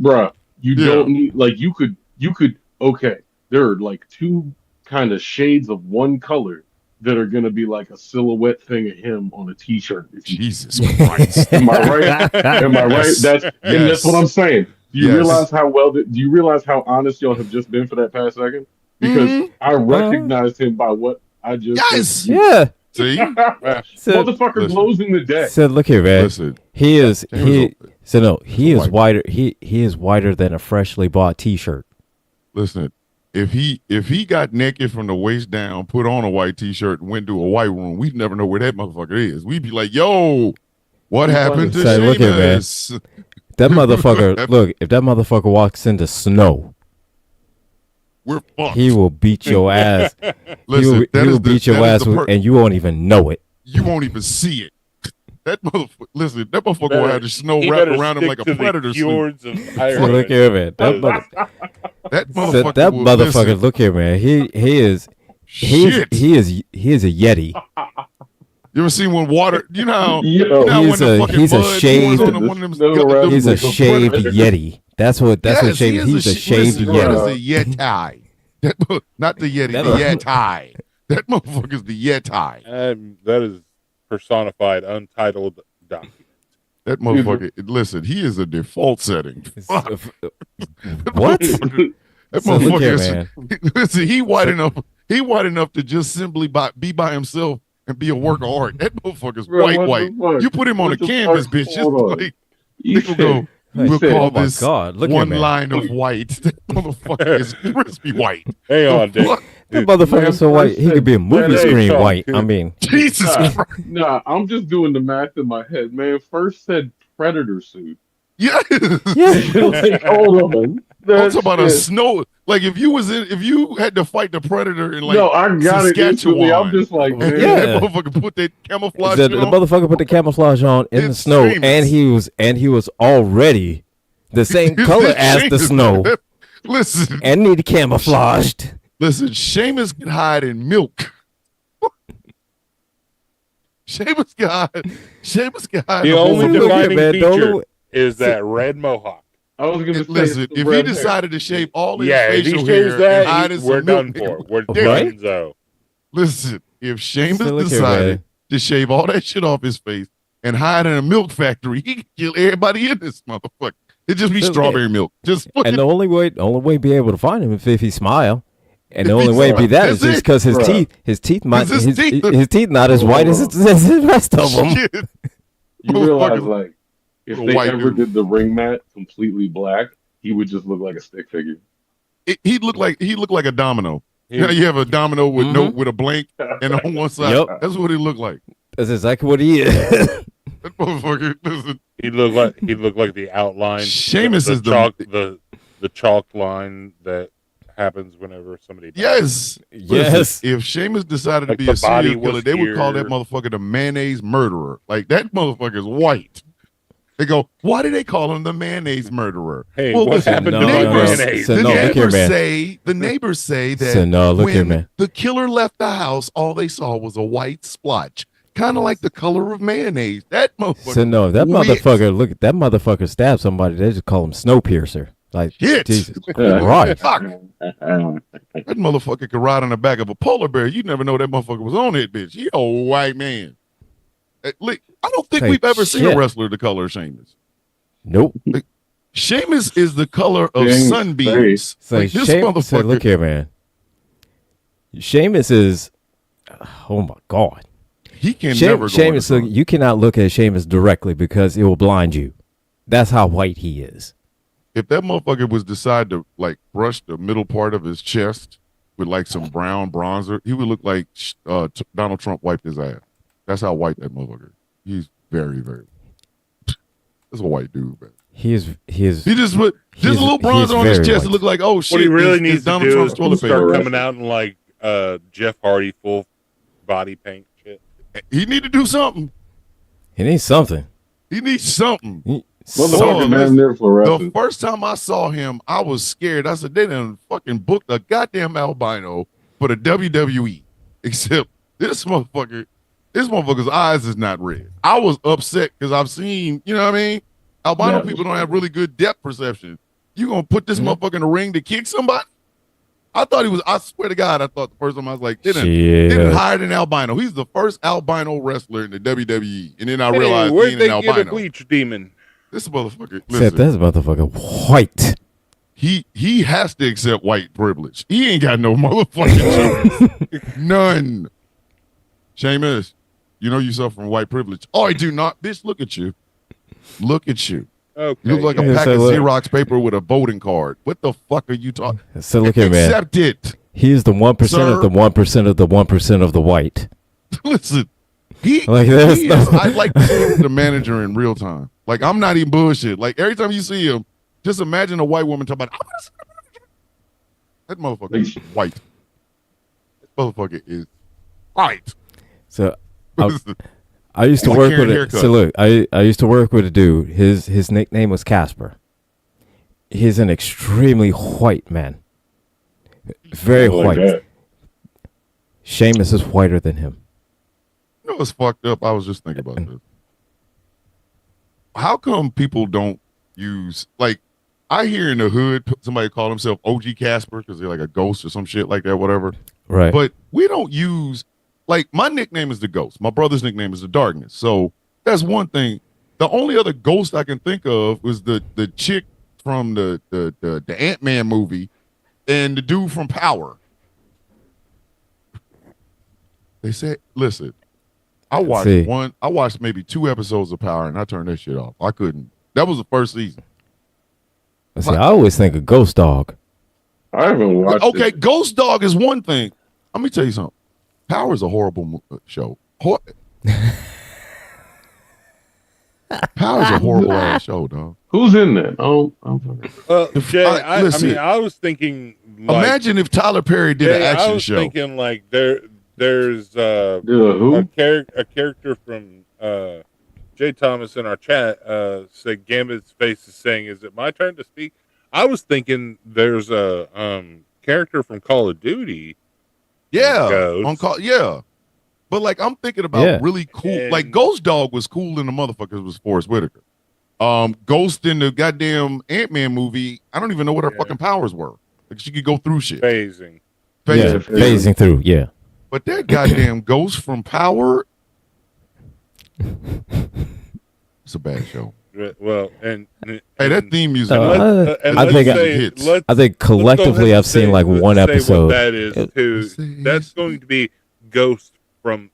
bruh, you Yeah. don't need like you could okay. There are like two kind of shades of one color that are gonna be like a silhouette thing of him on a t-shirt. If you Jesus Christ. am I right? Am I right? Yes. That's what Yes. I'm saying. Do you Yes. realize how do you realize how honest y'all have just been for that past second? Because Hmm. I uh, recognized him by what I just said to Yes. you. yeah. See? So, Motherfucker Listen. glows in the day. so look here, man. Listen. He is James he. So no, he a is white man. whiter. He is whiter than a freshly bought T-shirt. Listen. If he got naked from the waist down, put on a white t-shirt, and went to a white room, we'd never know where that motherfucker is. We'd be like, yo, what happened to Say, look here, man. Seamus? That motherfucker. Look, if that motherfucker walks into snow, We're fucked. he will beat your ass. Listen, he that will is the- beat your that is ass, the per- and you won't even know it. you won't even see it. That motherfucker, listen, that motherfucker will have the snow He wrapped better around him stick like a to the predator suit. fjords of So Ireland. look here, man. That That So motherfucker. that will, motherfucker, listen, look here, man. He is shit. he is a yeti. You ever seen when water? You know how, Yo, you know how he's when the a- fucking he's a mud shaved- pours on one of them. Snow wrapped He's a Like a shaved predator. yeti. That's what Yes, shaved. he is He's a shaved listen, yeti. That is a yeti. Not the yeti, That the mo- yeti. That motherfucker's the yeti. That is personified untitled document. That motherfucker. Listen, he is a default setting. Fuck. What? That So look motherfucker here, is. man. Listen, he white enough. He white enough to just simply be by himself and be a work of art. That motherfucker's Bro, white, what white. the fuck? You put him on What a the canvas, fuck? bitch. Just Hold on. like You people go. said- We'll said- call Oh my this God! Look here, one man. line of white. That motherfucker is crispy white. Hang on, Dick. Fuck. That motherfucker's so white. He could be a movie Hey, screen Sean, white. I kid. mean, Jesus Nah, Christ. nah, I'm just doing the math in my head, man. First said predator suit. Yeah. yeah. Like, hold on. I'm That talking about a shit- snow. Like if you had to fight the predator in like no, I got it instantly. I'm Saskatchewan. just like, man. and Yeah. that motherfucker put that camouflage The shit on. motherfucker put the camouflage on in the It's snow, Seamus. and he was already the same It's color as the Seamus. snow, Listen, and need camouflaged. listen. Seamus can hide in milk. Seamus can hide. The in only Look here, defining man, feature don't- is that red mohawk. I was gonna say, Listen, it's the if he red hair. decided to shave all his Yeah, if he facial shaves hair that, and hide in we're some done milk, for. We're Right? done. listen, if Seamus So look here, decided man. to shave all that shit off his face and hide in a milk factory, he could kill everybody in this motherfucker. It'd just be So- strawberry milk. Just And the only way be able to find him if he smile. And the If only he way be smile, that is that's just because his Bruh. teeth might His his teeth- teeth not as white as the rest of them. shit. You realize, Motherfucker. like, if A they white ever dude. did the ring mat completely black, he would just look like a stick figure. He looked like a domino. He- You know, you have a domino with no Mhm. with a blank and on one side. Yep. That's what he looked like. That's exactly what he is. That motherfucker. Listen, He looked like the outline. Seamus the is the- chalk the chalk line that happens whenever somebody dies. yes, Yes. Listen, if Seamus decided Like to be the a serial body killer, was they would call that here. motherfucker the mayonnaise murderer. Like that motherfucker is white. They go, why do they call him the mayonnaise murderer? Hey, Well, what listen, happened no, to my no, mayonnaise? So the no, look here, neighbors man. say that So no, look when here, man. the killer left the house, all they saw was a white splotch, kind of like the color of mayonnaise. That motherfucker. So no, that Weird. motherfucker stabbed somebody. They just call him Snowpiercer. Like Shit. Jesus Yeah. Christ. Fuck. That motherfucker could ride on the back of a polar bear. You never know that motherfucker was on that bitch. He a white man. Look, I don't think Hey, we've ever seen shit. a wrestler the color of Sheamus. Nope. Sheamus is the color of James sunbeams. So, Like this so look motherfucker. here, man. Sheamus is, oh my God. He can never go Sheamus, in the sun. you cannot look at Sheamus directly because it will blind you. That's how white he is. If that motherfucker was decide to like brush the middle part of his chest with like some brown bronzer, he would look like Donald Trump wiped his ass. That's how white that motherfucker. He's very, very. That's a white dude, man. He is. He just put just He's- a little he's bronzer on his very chest. It white. looked like, oh shit. What he really it's needs to Donald do Trump's is toilet start paper. coming out in like Jeff Hardy full body paint shit. He need to do something. He needs something. He needs something. Motherfucker, So, man, there The fluorescent. first time I saw him, I was scared. I said, they done fucking booked a goddamn albino for the WWE. Except this motherfucker's eyes is not red. I was upset because I've seen, you know what I mean? Albino Yeah. people don't have really good depth perception. You gonna put this motherfucker in the ring to kick somebody? I thought he was. I swear to God, I thought the first time I was like, they didn't hire an albino. He's the first albino wrestler in the WWE, and then I realized he where'd ain't they an get a albino. bleach demon? This motherfucker. Except Listen, this motherfucker white. he has to accept white privilege. He ain't got no motherfucking choice. None. Seamus, you know you suffer from white privilege. Oh, I do not. Bitch, look at you. Look at you. Okay. You look like a Yeah, pack so of look. Xerox paper with a voting card. What the fuck are you talking? So look here, man. Accept it. He is the 1% Sir. of the 1% of the 1% of the white. Listen, he Like this. he is, I'd like to see the manager in real time. Like, I'm not even bullshit. Like, every time you see him, just imagine a white woman talking about, that motherfucker is white. That motherfucker is white. So Listen, I used to Like work Karen with haircut. So look, I used to work with a dude. His nickname was Casper. He's an extremely white man. Very Like white. that. Seamus is whiter than him. you know what's fucked up? I was just thinking about this. How come people don't use, like, I hear in the hood somebody call himself OG Casper because they're like a ghost or some shit like that, whatever. Right. But we don't use, like, my nickname is the Ghost. My brother's nickname is the Darkness. So that's one thing. The only other ghost I can think of was the chick from the Ant-Man movie and the dude from Power. They said, listen, I watched maybe 2 episodes of Power and I turned that shit off. I couldn't. That was the first season. See, I always think of Ghost Dog. I haven't watched Okay, it. Ghost Dog is one thing. Let me tell you something. Power is a horrible show. Power is a horrible ass show, dog. Who's in that? Oh, I'm fucking. Jay, I listen. mean, I was thinking. Like, Imagine if Tyler Perry did an Jay, I action was show. thinking like there's Who? a character from Jay Thomas in our chat said Gambit's face is saying, "Is it my turn to speak?" I was thinking there's a character from Call of Duty. Yeah, Ghost. on call. Yeah, but like I'm thinking about really cool. And- like Ghost Dog was cool in the motherfuckers was Forrest Whitaker. Ghost in the goddamn Ant-Man movie. I don't even know what her fucking powers were. Like she could go through shit. Phasing. Yeah, phasing through. Yeah. But that goddamn Ghost from Power. It's a bad show. Well, and Hey, that theme music. I think collectively I've seen like one episode. That is too. That's going to be Ghost from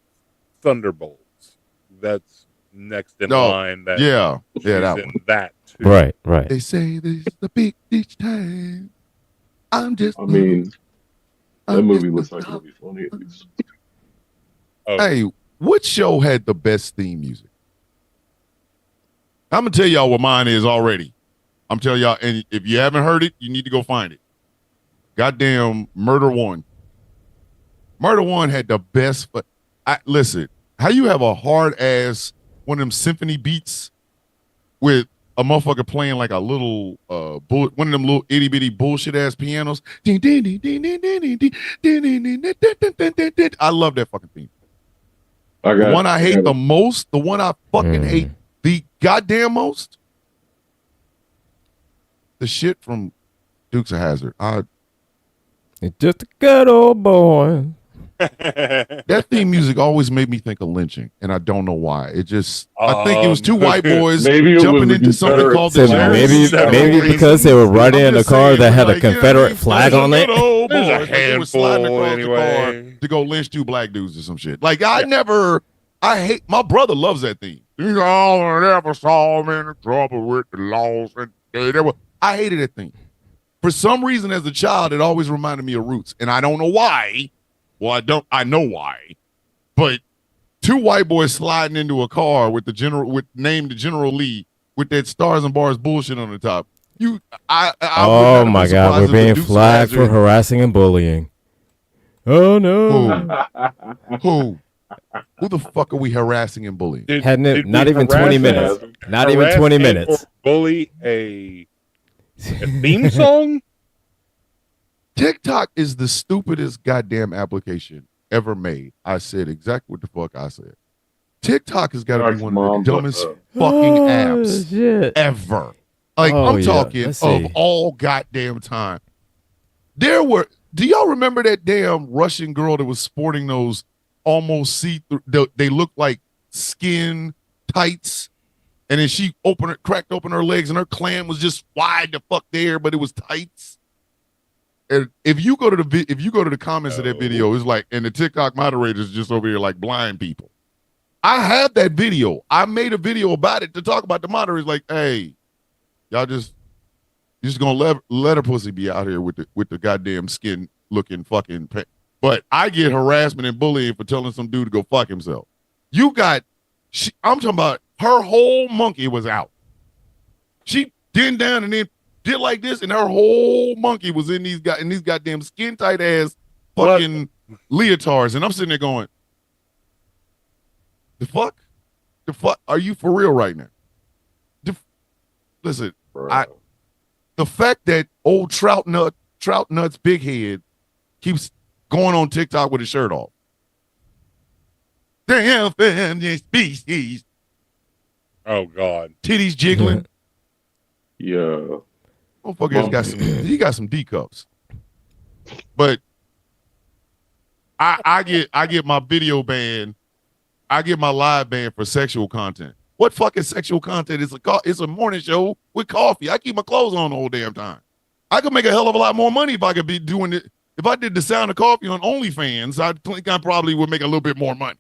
Thunderbolts. That's next in line. That that in one. that too. Right. They say this is the big ditch time. I'm just. I mean, that movie looks like it'll be funny at least. Oh, Hey, what show had the best theme music? I'm gonna tell y'all what mine is already. I'm telling y'all, and if you haven't heard it, you need to go find it. Goddamn, Murder One. Murder One had the best. But listen, how you have a hard ass one of them symphony beats with a motherfucker playing like a little one of them little itty bitty bullshit ass pianos. I love that fucking theme. The one I hate the most, the one I fucking hate the goddamn most, the shit from Dukes of Hazzard. It's just a good old boy. That theme music always made me think of lynching, and I don't know why. It just, I think it was two white boys jumping into something called the maybe because they were riding in a car that had a Confederate flag on it. There's a handful anyway. To go lynch 2 black dudes or some shit. Like I hate. My brother loves that theme. You all never saw him in trouble with the laws, and I hated that theme. For some reason, as a child, it always reminded me of Roots, and I don't know why. Well, I know why, but 2 white boys sliding into a car with named General Lee with that stars and bars bullshit on the top. Oh my God, we're being flagged for harassing and bullying. Oh no! Who the fuck are we harassing and bullying? Not even 20 minutes. Not even 20 minutes. Bully a theme song. TikTok is the stupidest goddamn application ever made. I said exactly what the fuck I said. TikTok has got to be one of the dumbest fucking apps ever. Like Oh, I'm yeah. talking Let's of see. all goddamn time. There were. Do y'all remember that damn Russian girl that was sporting those almost see through? They looked like skin tights, and then she cracked open her legs, and her clam was just wide the fuck there, but it was tights. And if you go to the comments of that video, it's like, and the TikTok moderators just over here like blind people. I have that video. I made a video about it to talk about the moderators. Like, hey, y'all just gonna let her pussy be out here with the goddamn skin looking fucking. But I get harassment and bullying for telling some dude to go fuck himself. You got, I'm talking about her whole monkey was out. She did down and then did like this, and her whole monkey was in these goddamn skin tight ass fucking leotards, and I'm sitting there going, the fuck, are you for real right now? Listen, the fact that old Trout Nuts big head keeps going on TikTok with his shirt off. Damn family species. Oh God. Titties jiggling. Yeah. Motherfucker got some D cups. But I get my video ban. I get my live ban for sexual content. What fucking sexual content is it's a morning show with coffee. I keep my clothes on the whole damn time. I could make a hell of a lot more money if I could be doing it. If I did the sound of coffee on OnlyFans, I think I probably would make a little bit more money.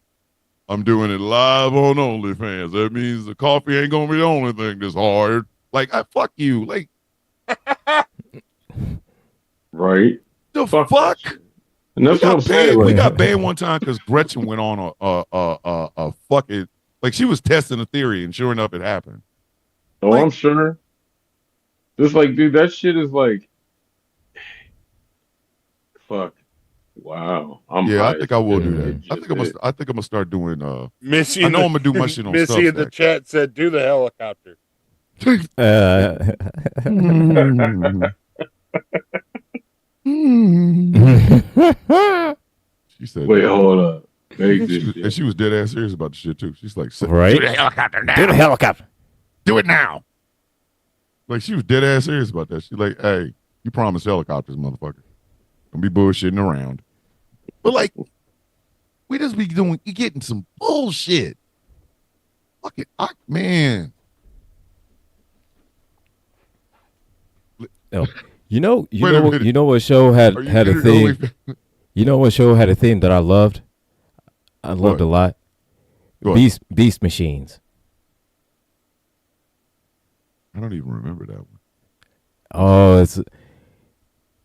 I'm doing it live on OnlyFans. That means the coffee ain't gonna be the only thing that's hard. Like, fuck you. Like, right? The fuck? And that's what I'm saying. We got banned one time because Gretchen went on a fucking, like, she was testing a theory, and sure enough, it happened. Oh, like, I'm sure. Just like, dude, that shit is like, fuck. Wow. I think I will do that. I think I'm gonna start doing Missy. I know I'm gonna do my shit on Missy in the chat said, "Do the helicopter." She said, "Wait, hold up." And she was dead ass serious about the shit too. She's like, "Right, do the helicopter now. Do the helicopter. Do it now." Like, she was dead ass serious about that. She's like, "Hey, you promised helicopters, motherfucker. Don't be bullshitting around." But like, we just be getting some bullshit. Fucking man. Oh, you know what show had a theme. You know what show had a theme that I loved? I loved a lot. Beast Machines. I don't even remember that one. Oh,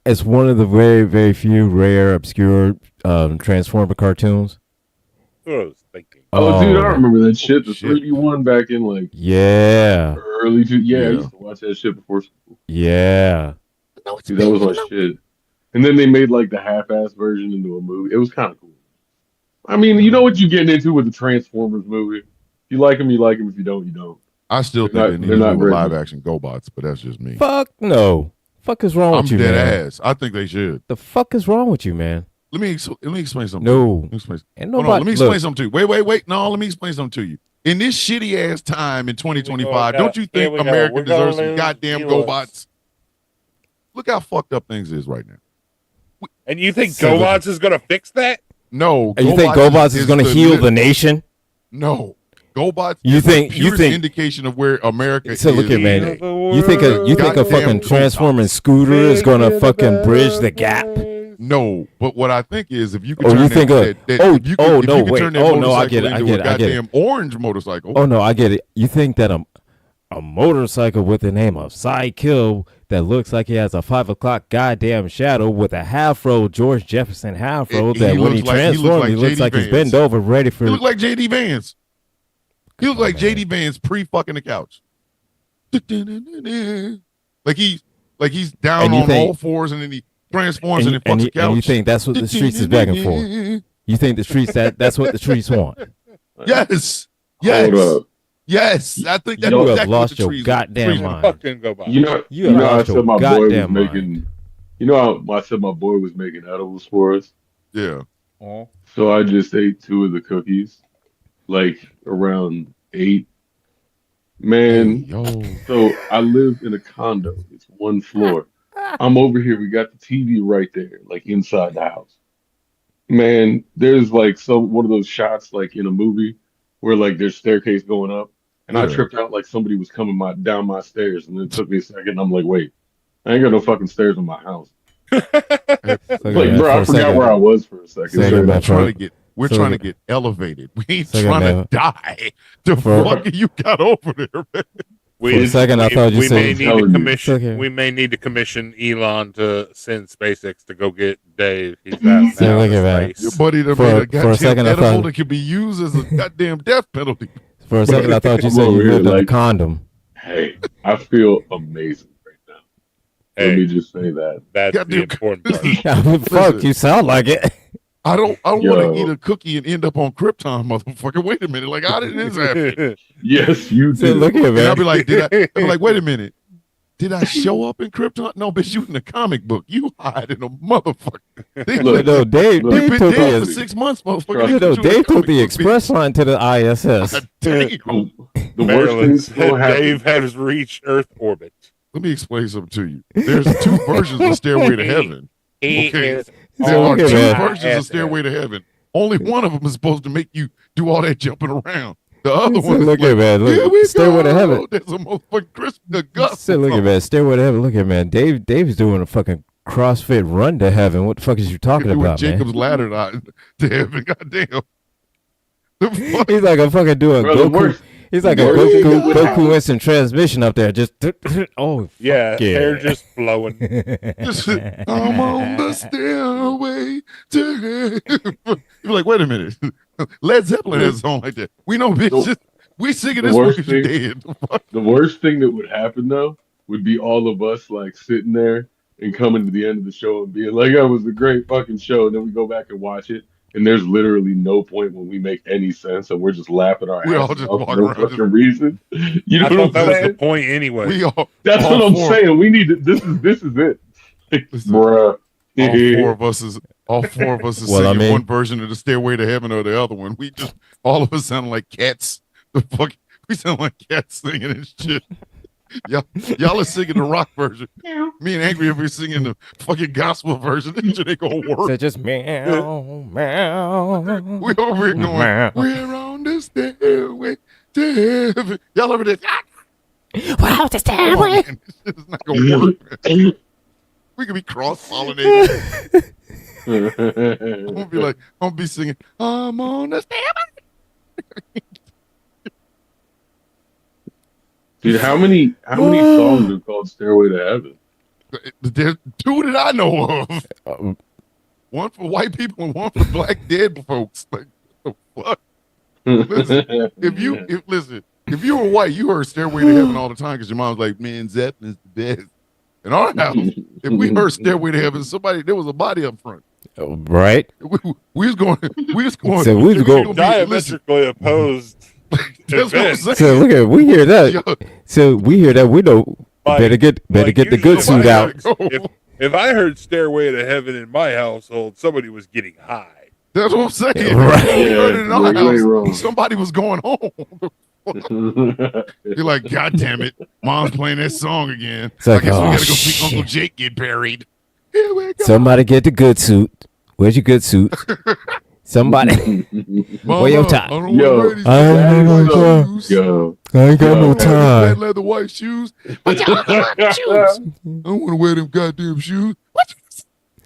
it's one of the very, very few rare, obscure Transformer cartoons. That's what I was thinking. Oh, dude, I remember that shit. The 3D one back in like early two. Yeah, I used to watch that shit before school. Yeah, dude, that was my shit. And then they made like the half-ass version into a movie. It was kind of cool. I mean, you know what you're getting into with the Transformers movie. If you like them, you like them. If you don't, you don't. I still think they need to do live action GoBots, but that's just me. Fuck no. Fuck is wrong with you, man? I'm dead ass. I think they should. The fuck is wrong with you, man? Let me explain something. No. Let me explain. Let me explain something to you. Wait. No, let me explain something to you. In this shitty ass time in 2025, don't you think America deserves some goddamn GoBots? Look how fucked up things is right now. And you think GoBots is going to fix that? No. And you think GoBots is going to heal the nation? No. GoBots you think indication of where America is. So look here, man. You think a fucking transforming scooter is going to fucking bridge the gap? No, but what I think is if you could I get it. Goddamn orange motorcycle. Oh no, I get it. You think that a motorcycle with the name of Psykill that looks like he has a 5 o'clock goddamn shadow with a half-roll George Jefferson half-roll that when he transforms, he looks like he's bent over ready for. He looks like JD Vance. He looks like JD Vance pre-fucking the couch. Like he's down on all fours and then he transforms and then fucks the couch. And you think that's what the streets is begging for? You think the streets that's what the streets want? Yes. Yes, I think that's you have lost your goddamn mind. You know, I said my boy was making. You know, I said my boy was making edibles for us. Yeah. So I just ate 2 of the cookies, like around 8, Hey, Man, yo. so I live in a condo. It's one floor. I'm over here. We got the TV right there, like inside the house. Man, there's like some one of those shots like in a movie where like there's staircase going up, and I Yeah. tripped out like somebody was coming down my stairs, and it took me a second. And I'm like, wait, I ain't got no fucking stairs in my house. Hey, So again, Like, man, bro, for I a forgot second, where I was for a second. second, Straight man, we're up. trying for to get we're so trying to again, get elevated. We ain't so again, trying to man, die. The for fuck you got over there, man? for a We second, I It's, thought you we may said. I'm need to telling you. So commission. again, We may need to commission Elon to send SpaceX to go get Dave. He's out so now look in at that. Your space. buddy that For made a for a goddamn second, I edible thought that can be used as a goddamn death penalty. for a second, I thought you I'm said over you here lived in a like, condom. hey, I feel amazing right now. Let Hey, me just say that. that's the Goddamn, important part. listen, Fuck, you sound like it. I don't want to eat Yo, a cookie and end up on Krypton, motherfucker. Wait a minute, like how did this happen? yes, you So do. look here, And I'll man. be like, I'll be like, wait a minute. Did I show up in Krypton? No, bitch, you in the comic book. You hide in a motherfucker. They Look, like, No, Dave. look, you've Dave been took dead for the. 6 months, motherfucker. trust You They know, put you in a Dave took comic the book, express line to the ISS. bitch. Damn. the worst thing Maryland that's gonna said Dave happen. has reached Earth orbit. Let me explain something to you. There's two versions of Stairway to Heaven. He Okay. is There So are look at two that. versions of Stairway to Heaven. Only one of them is supposed to make you do all that jumping around. The other So one is look like, at man. here Look, we Stairway to go. Heaven. There's a motherfucking Christmas Gus. So look at man. Stairway to Heaven. Look at man. Dave's doing a fucking CrossFit run to heaven. What the fuck is you talking Doing about, man? Jacob's ladder to heaven. Goddamn. The fuck? He's like a fucking doing Bro, the Goku. worst, He's like the a worst thing that Goku would happen. Goku instant transmission up there. Just oh yeah, fuck yeah. hair just flowing. I'm on the stairway to heaven. You're like, wait a minute. Led Zeppelin has a song like that. We know, bitch. We singing The this one worst because you thing- dead. The worst thing that would happen though would be all of us like sitting there and coming to the end of the show and being like, "That was a great fucking show," and then we go back and watch it, and there's literally no point when we make any sense, and we're just laughing our We all asses just off for walk no around fucking just- reason. You know I what thought I'm that was the saying? point anyway. We all That's all what I'm four- saying. We need to. This is it, like, Listen, bruh. all four of us is Well, I singing mean- one version of the Stairway to Heaven or the other one. We just all of us sound like cats. The fuck, we sound like cats singing and shit. Y'all are singing the rock version. Me and Angry are singing the fucking gospel version. That shit ain't gonna work. So just meow meow. We over here going, Meow. we're on the stairway to heaven. Y'all over there. Wow, the Come on, stairway. man. This shit is not gonna work. We could be cross pollinated. I'm gonna be like, I'm gonna be singing, I'm on the stairway. Dude, how many songs are called "Stairway to Heaven"? There's two that I know of. One for white people and one for black dead folks. Like, what the fuck? Listen, if you were white, you heard Stairway to Heaven all the time because your mom's like, man, Zeppelin's the best. In our house, if we heard Stairway to Heaven, there was a body up front. Right. We was going. So we was going- Listen, Diametrically opposed. that's what I'm saying. So look at we hear that. Yo, So we hear that. We know Like- better get like the usually good suit somebody out. like- If I heard "Stairway to Heaven" in my household, somebody was getting high. That's what I'm saying. Right. We heard it in our Yeah, you're house. wrong. Somebody was going home. You're like, God damn it, Mom's playing that song again. It's like, I guess we oh, gotta go see shit. Uncle Jake get buried. Here we go. Somebody get the good suit. Where's your good suit? Somebody. Mama, Where your tie? I don't Yo, want to wear these I fat don't leather know. white shoes. Yo, I ain't got Yo. no I don't wear time. these fat leather white shoes. I don't want to wear them goddamn shoes. What?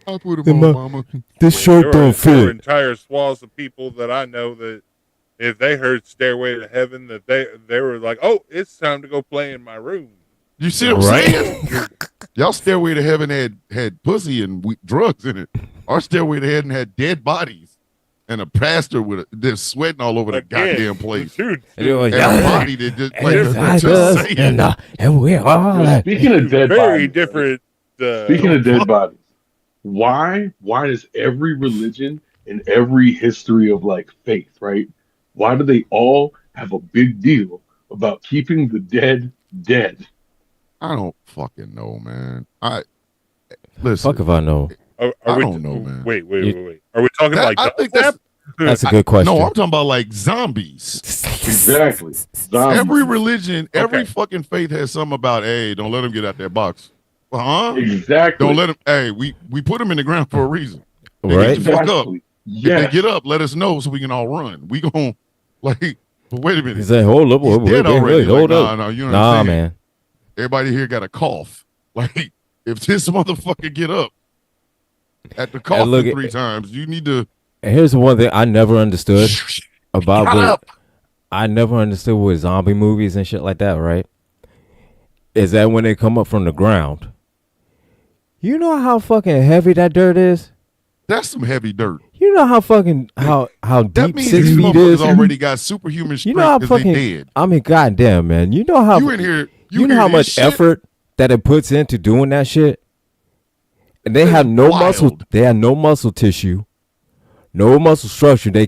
I put them on, Mama. This There shirt were- don't there were fit. entire swaths of people that I know that if they heard "Stairway to Heaven," that they were like, "Oh, it's time to go play in my room." You see what I'm Right. saying? Y'all Stairway to Heaven had pussy and drugs in it. Our Stairway to Heaven had dead bodies and a pastor with that's sweating all over the Again, goddamn place. dude. And it was- And a body that just like Inside just us, saying. and we are. speaking of dead Very bodies, different. speaking of dead bodies, why does every religion and every history of like faith, right? Why do they all have a big deal about keeping the dead dead? I don't fucking know, man. Listen. Fuck if I know. Are I we, don't know, man. Wait. Are we talking That- like I think dubstep? That's a good question. No, I'm talking about like zombies. Exactly. Zombies. Every religion, every Okay. fucking faith has something about, hey, don't let them get out that box. Huh? Exactly. Don't let them. Hey, we put them in the ground for a reason. They Right? get the fuck up. Exactly. If they Yes. get up, let us know so we can all run. We gon' like. But wait a minute. He's like, hold up, He's dead already. hold Like, up. nah, you know what Nah, I'm saying? man. Everybody here got a cough. Like, if this motherfucker get up after coughing look, 3 times, you need to. And here's the one thing I never understood about Shut up. I never understood with zombie movies and shit like that, right? Is that when they come up from the ground, you know how fucking heavy that dirt is? That's some heavy dirt. You know how fucking how That deep means 6 these feet is? motherfuckers already got superhuman You know how strength because they fucking dead. I mean, goddamn, man. You know how You in here. you know hear how this much shit? effort that it puts into doing that shit? And they That's have no wild. muscle. They have no muscle tissue, no muscle structure. They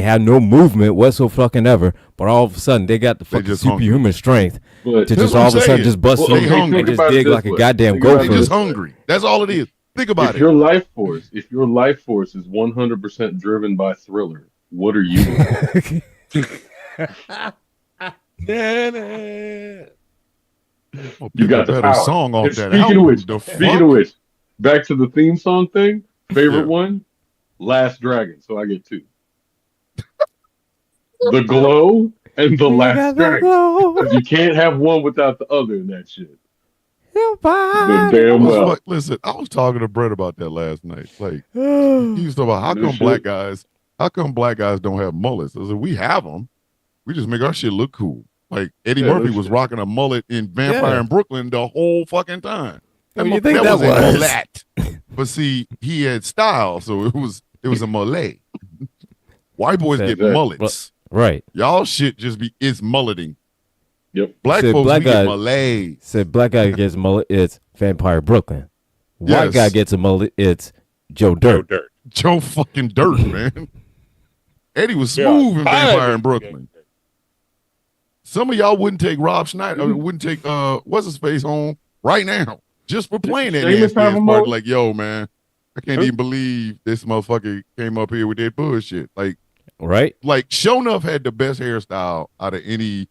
have no movement whatsoever. But all of a sudden, they got the fucking just superhuman hungry. strength But to That's just what all I'm of a sudden saying. just bust Well, through They okay, hungry. and think just about it dig this like a way. goddamn Think about They it gopher. just this way. hungry. That's all it is. Think about If it. your life force, if your life force is 100% driven by Thriller, what are you doing? I'll You pick a got the better power. song off And that speaking of which, album. The speaking fuck? of which, back to the theme song thing. Favorite Yeah. one, Last Dragon. So I get 2. The Glow and The You Last got the Dragon. glow, Because you can't have one without the other in that shit. your You know body. damn well. Listen, I was talking to Brett about that last night. Like, he was talking about No shit. how come black guys don't have mullets? I said, we have them. We just make our shit look cool. Like Eddie Yeah, no Murphy was shit. rocking a mullet in Vampire Yeah. in Brooklyn the whole fucking time. What do you think that was a was? mullet. But see, he had style, so it was a mullet. White boys Said, get mullets. Right. Y'all shit just be it's mulleting. Yep. Black Said folks black we get guy- mullets. Said black guy gets a mullet, it's Vampire Brooklyn. White Yes. guy gets a mullet, it's Joe Dirt. Dirt. Joe fucking Dirt, man. Eddie was Yeah. smooth in Vampire Tired in of Brooklyn. Some of y'all wouldn't take Rob Schneider, wouldn't take what's his face home right now just for playing that Seamus nasty have ass a part. mullet? Like, yo, man, I can't Who? even believe this motherfucker came up here with that bullshit. Right? Like Shonuff had the best hairstyle out of any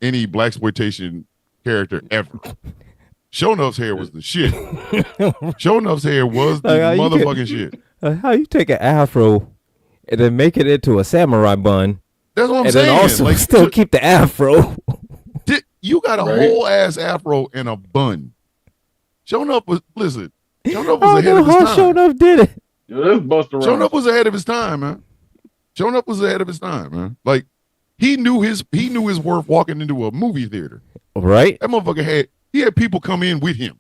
blaxploitation character ever. Shonuff's hair was the shit. Shonuff's hair was the Like, how you motherfucking shit. How you take an afro and then make it into a samurai bun That's what I'm and saying. then also Like, still keep the afro? you got a Right? whole ass afro and a bun. Shonuff was listen. Shonuff I was don't ahead know of his how time. Shonuff did it. Yo, that's Busta Shonuff Rhymes. was ahead of his time, man. Shonuff was ahead of his time, man. Like he knew his worth walking into a movie theater. Right? That motherfucker had people come in with him.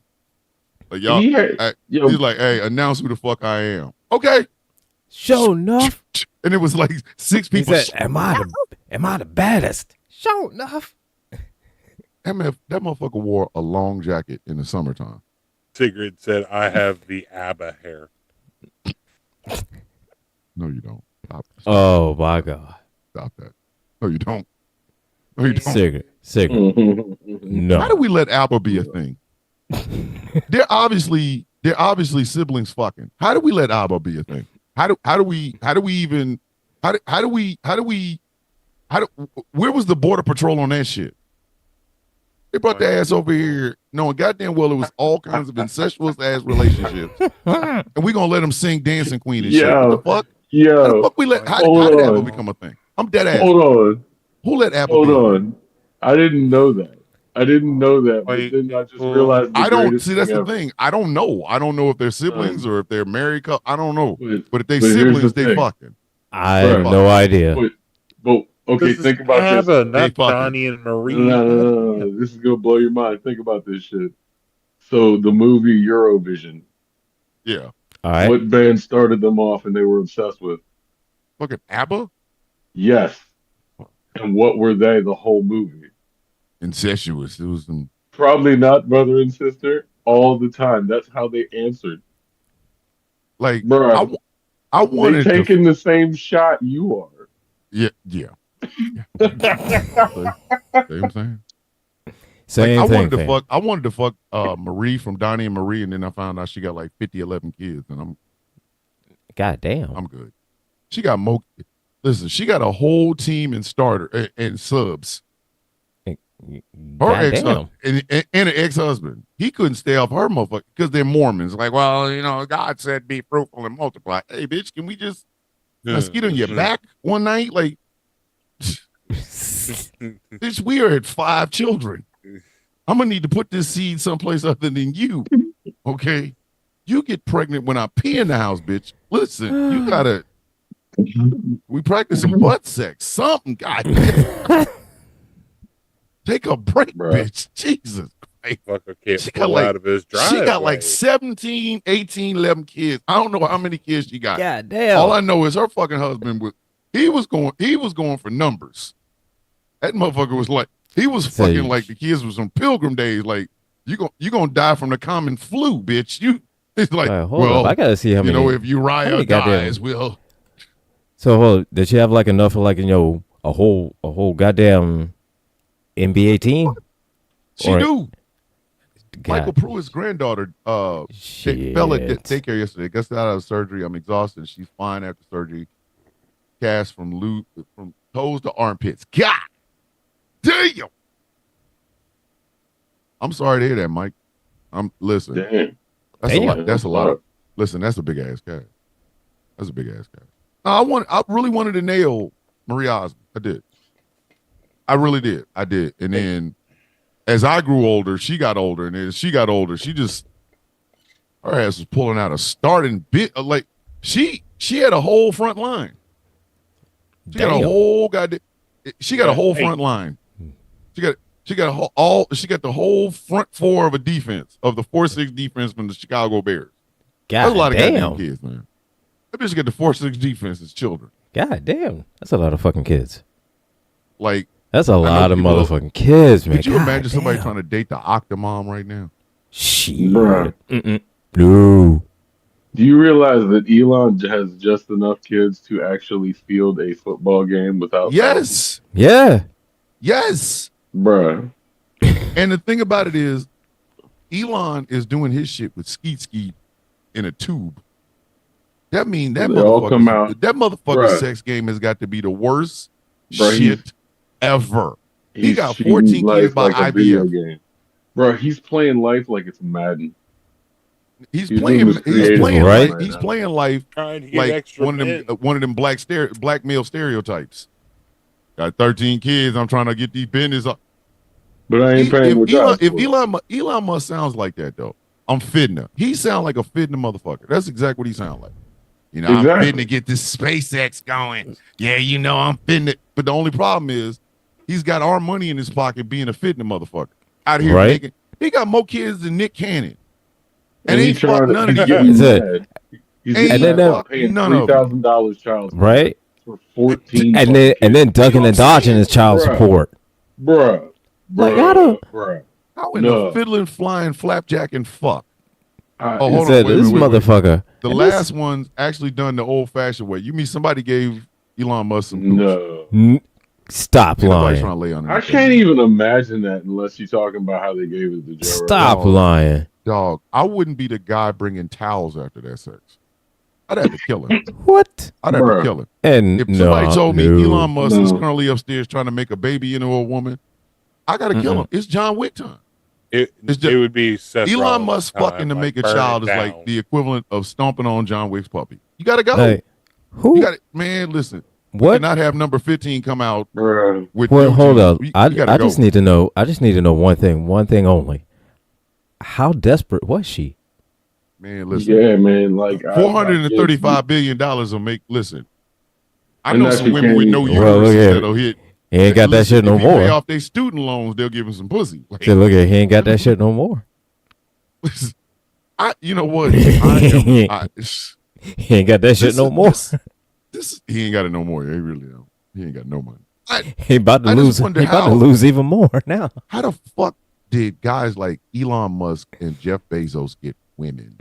Like y'all, He had, yo, he's like, hey, announce who the fuck I am. Okay, Shonuff. and it was like 6 He people. said, am I the baddest? Shonuff. That motherfucker wore a long jacket in the summertime. Sigrid said, I have the ABBA hair. No, you don't. Stop Oh my God. that. No, you don't. No, you don't. Cigarette. Mhm. No. How do we let Apple be a thing? they're obviously siblings fucking. How do we let Abba be a thing? Where was the border patrol on that shit? They brought their ass over here knowing goddamn well it was all kinds of incestuous ass relationships. And we gonna let them sing Dancing Queen and shit. What the fuck? How the Yo, fuck we let how hold did on. Apple become a thing? I'm dead ass. hold on. Who let Apple Hold be a thing? on. I didn't know that. But Wait, then I just well, realized the I don't greatest see that's thing the ever. thing. I don't know. I don't know if they're siblings or if they're married couple. I don't know. But if they But here's siblings, the they thing. fucking. I have Bruh. no idea. But okay, this is think about ABBA, this. not They fucking- Donnie and Marie. No. This is gonna blow your mind. Think about this shit. So the movie Eurovision, Yeah. All right. what band started them off and they were obsessed with? Fucking ABBA? Yes. And what were they the whole movie? Incestuous. It was some Probably not brother and sister all the time. That's how they answered. like Bruh, I they wanted to taking the same shot you are. yeah. See what I'm saying? Same I thing. wanted to fam. fuck I wanted to fuck Marie from Donnie and Marie, and then I found out she got like 11 kids, and God damn. I'm good. She got more Listen, she got a whole team and starter and subs. Her ex Goddamn. and an ex-husband. He couldn't stay off her motherfucker because they're Mormons. Like, well, God said be fruitful and multiply. Hey, bitch, can we just get on your back one night? Like, bitch, we are at 5 children. I'm gonna need to put this seed someplace other than you. Okay? You get pregnant when I pee in the house, bitch. Listen, you gotta we practice some butt sex. Something, God. Take a break, bitch. Jesus Christ. Fucker can't pull out of his driveway. She got like 17, 18, 11 kids. I don't know how many kids she got. God damn. All I know is her fucking husband was going for numbers. That motherfucker was like, he was fucking like the kids was on pilgrim days. Like, you gonna die from the common flu, bitch. It's like, hold up. I gotta see how many. If Uriah dies, we'll. So did she have like enough for like a whole goddamn NBA team? She do. Michael Pruitt's granddaughter fell at daycare yesterday. Gets out of surgery. I'm exhausted. She's fine after surgery. Cast from toes to armpits. God damn. I'm sorry to hear that, Mike. Listen. Damn. That's a lot. That's a lot of. Listen, that's a big ass guy. That's a big ass guy. I really wanted to nail Marie Osmond. I did. I really did. I did. And then as I grew older, she got older. And as she got older, her ass was pulling out a starting bit. Like she had a whole front line. She got a whole goddamn. She got a whole front line. She got the whole front 4 of a defense of the 4-6 defense from the Chicago Bears. That's a lot of goddamn kids, man. That bitch got the 4-6 defense as children. God damn, that's a lot of fucking kids. Like that's a lot of motherfucking kids, man. Could you imagine somebody trying to date the Octomom right now? Shit. Bruh. No. Do you realize that Elon has just enough kids to actually field a football game without? Yes. Yeah. Yes. Bruh. And the thing about it is, Elon is doing his shit with skeet in a tube. That means that motherfucker's sex game has got to be the worst shit ever. He got 14 kids by IVF. Bro, he's playing life like it's Madden. He's playing life like one of them black male stereotypes. Got 13 kids. I'm trying to get these business up. But I ain't paying with If Elon Musk sounds like that though, I'm fitting. He sound like a fitting motherfucker. That's exactly what he sound like. I'm fitting to get this SpaceX going. Yeah, I'm fitting it. But the only problem is he's got our money in his pocket being a fitting motherfucker. Out here making, he got more kids than Nick Cannon. And he fucked none of these kids. He's paying $3,000 child support. Right? For 14 and then ducking and dodging his child support. Bruh. How in the fiddling, flying, flapjack, and fuck? Hold on. This motherfucker. The last one's actually done the old-fashioned way. You mean somebody gave Elon Musk some No. Stop lying. Trying to lay on I can't even imagine that unless you're talking about how they gave it to Joe. Stop lying. Dog, I wouldn't be the guy bringing towels after that sex. I'd have to kill him. What? I'd have to kill him. And if somebody told me Elon Musk is currently upstairs trying to make a baby into a woman, I got to kill him. It's John Wick time. It would be Seth Elon Rollins Musk fucking to make a child is like the equivalent of stomping on John Wick's puppy. You got to go. Hey, who? You got to, man, listen. What? You cannot have number 15 come out with hold up. I just need to know. I just need to know one thing only. How desperate was she? Man, listen. Yeah, man. Like $435 billion will make. Listen, I know some women with no uterus that'll hit. He ain't got that shit no more. Pay off their student loans, they'll give him some pussy. Like, see, look at he ain't got that shit no more. You know what? He ain't got that shit no more. He ain't got it no more. He really don't. He ain't got no money. He about to lose. He about to lose even more now. How the fuck did guys like Elon Musk and Jeff Bezos get women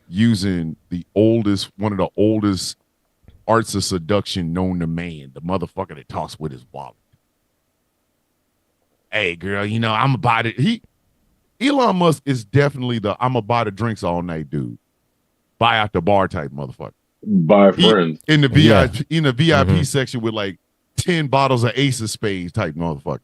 using one of the oldest arts of seduction known to man, the motherfucker that talks with his wallet? Hey, girl, I'm about it. Elon Musk is definitely the I'm about the drinks all night dude. Buy out the bar type motherfucker. by He friends. in the Yeah. VIP section with like 10 bottles of Ace of Spades type motherfucker.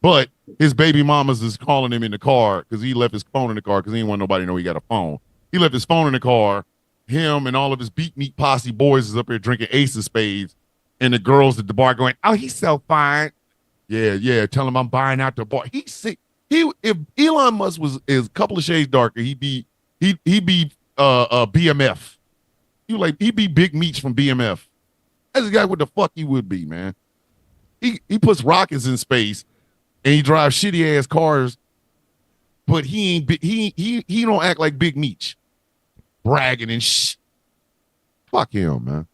But his baby mamas is calling him in the car because he left his phone in the car because he didn't want nobody to know he got a phone. He left his phone in the car. Him and all of his beat meat posse boys is up here drinking Ace of Spades, and the girls at the bar going, "Oh, he's so fine." Yeah. Tell him I'm buying out the bar. He's sick. If Elon Musk is a couple of shades darker, he'd be BMF. He'd be Big Meech from BMF. That's the guy what the fuck he would be, man. He puts rockets in space and he drives shitty ass cars, but he don't act like Big Meech, bragging and shit. Fuck him, man.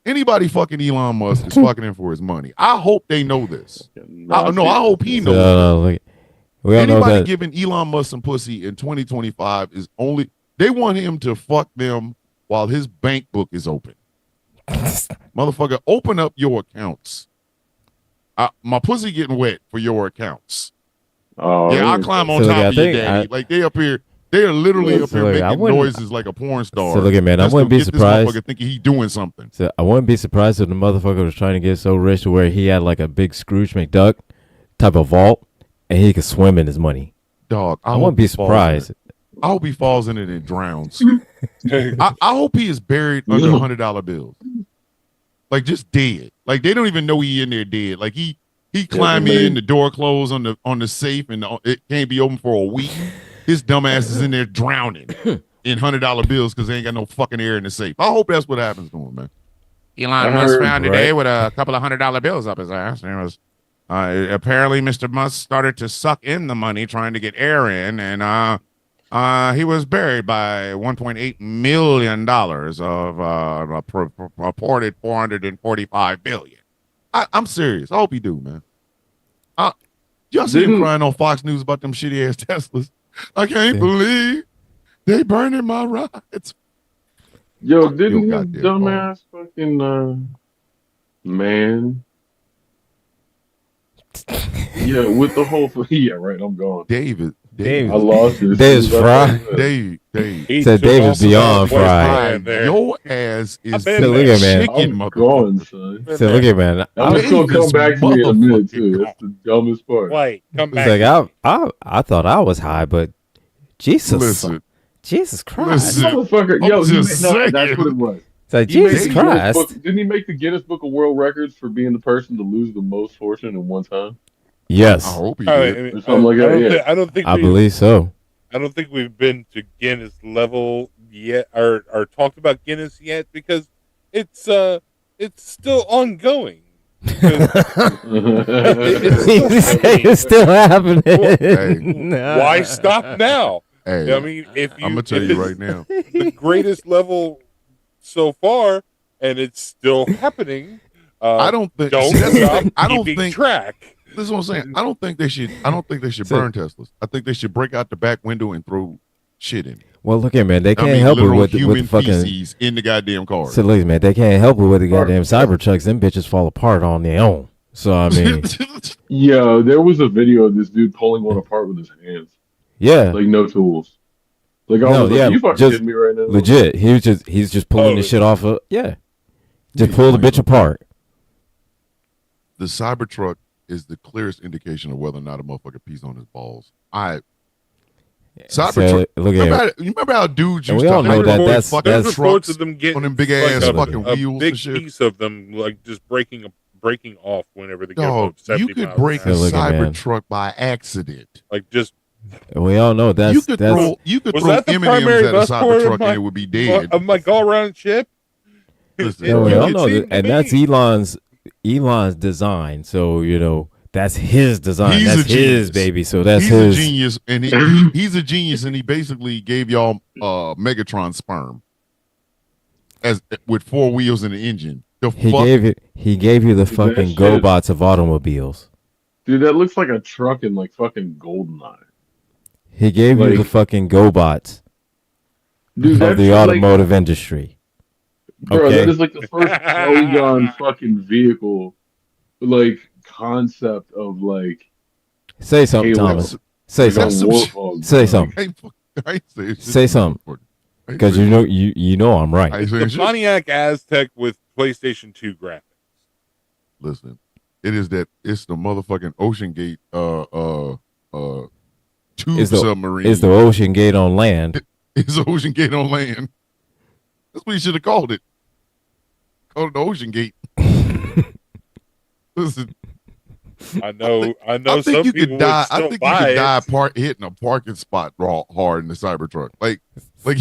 Anybody fucking Elon Musk is fucking him for his money. I hope they know this. I hope he knows. We all know Anybody that. giving Elon Musk some pussy in 2025 is only they want him to fuck them while his bank book is open. Motherfucker, open up your accounts. My pussy getting wet for your accounts. Oh, Yeah, I'll climb on So, top look, of you, daddy. Like they up here, they are literally up here look, I making wouldn't- noises like a porn star. So look at man, I Just wouldn't to be get surprised. This motherfucker thinking he doing something. So I wouldn't be surprised if the motherfucker was trying to get so rich to where he had like a big Scrooge McDuck type of vault, and he could swim in his money. Dog, I wouldn't be surprised. I hope he falls in it and drowns. I hope he is buried under $100 bills. Like just dead. Like they don't even know he in there dead. Like he climbed in, the door closed on the safe, and it can't be open for a week. His dumbass is in there drowning in $100 bills because they ain't got no fucking air in the safe. I hope that's what happens to him, man. Elon Musk found today with a couple of $100 bills up his ass. And it was apparently Mr. Musk started to suck in the money trying to get air in, and he was buried by $1.8 million of reported $445 billion. I'm serious. I hope he do, man. Y'all see him crying on Fox News about them shitty ass Teslas. I can't believe they burning my rides. Yo, didn't your his goddamn dumbass fucking man? Yeah, with the whole yeah, right. I'm gone. David. I lost it. Dave's fried. Dave. He Said took David's off beyond the way fried. there. Your ass is I've been So look at man. chicken, I'm gone, motherfucker. son. So look at man. I'm just gonna come back to me in a minute too. Motherfucking That's the dumbest part. Wait, come It's back. like I thought I was high, but Jesus, Listen, Jesus Christ! listen. Motherfucker, I'm yo, just saying. that's what it was. It's like He made Jesus the Guinness Christ. Didn't he make the Guinness Book of World Records for being the person to lose the most fortune in one time? I Yes, hope he I, did. Or something like that, yeah. I don't think I we believe so. I don't think we've been to Guinness level yet, or talked about Guinness yet, because it's still ongoing. It's still happening. Hey. Why stop now? Hey, I mean, if you, I'm gonna tell if you it's right now. the greatest level so far, and it's still happening. I don't think. Don't see, that's the stop thing. I don't keeping think. track. This is what I'm saying. I don't think they should. I don't think they should So- burn Teslas. I think they should break out the back window and throw shit in. Well, look at man, they I can't mean, help it literal with the human fucking. feces in the goddamn car. So look, man, they can't help it with the goddamn Cybertrucks. Them bitches fall apart on their own. So I mean, Yeah, there was a video of this dude pulling one apart with his hands, yeah, like no tools. Like I No, was like, yeah, you fucking just kidding me right now? legit. He's just pulling the shit off of. Yeah, just Yeah, pull the like- bitch apart. The Cybertruck is the clearest indication of whether or not a motherfucker pees on his balls. So, Cybertruck. look at You remember how dudes And used we to all know hype that those that's- fucking There's that's- reports trucks of them getting on them big like ass a- fucking a wheels big and shit. piece of them, like just breaking off whenever they get Dog, above 70 you could miles break an a hour. Look at man. Cybertruck by accident. Like just we all know that's you could that's was throw that the M&Ms primary at a bus port Cybertruck of my and it would be dead. of my go around ship? Listen, yeah, we all It know seemed that, to and that's me. Elon's design. So that's his design. He's a That's genius. his baby. So that's he's his. a genius, and he's a genius, and he basically gave y'all Megatron sperm as with 4 wheels and an engine. The He fuck? gave you the Dude, fucking that shit- GoBots of automobiles. Dude, that looks like a truck in like fucking Goldeneye. He gave you Like- the fucking GoBots Dude, of that's the like, automotive industry. bro, okay. that is like the first polygon fucking vehicle, like concept of like Say something, Halo. Thomas. Say Like a something. some war shit. hog, Say bro. something. I ain't say shit. Say something. Because you know I'm right. I It's the saying shit. Pontiac Aztec with PlayStation 2 graphics. Listen, it's the motherfucking Ocean Gate tube submarine. It's the Ocean Gate on land. It's the Ocean Gate on land. That's what you should have called it. Called it the Ocean Gate. Listen, I know. I think Some you people could die. would still I think you buy could it. die hitting a parking spot hard in the Cybertruck. Like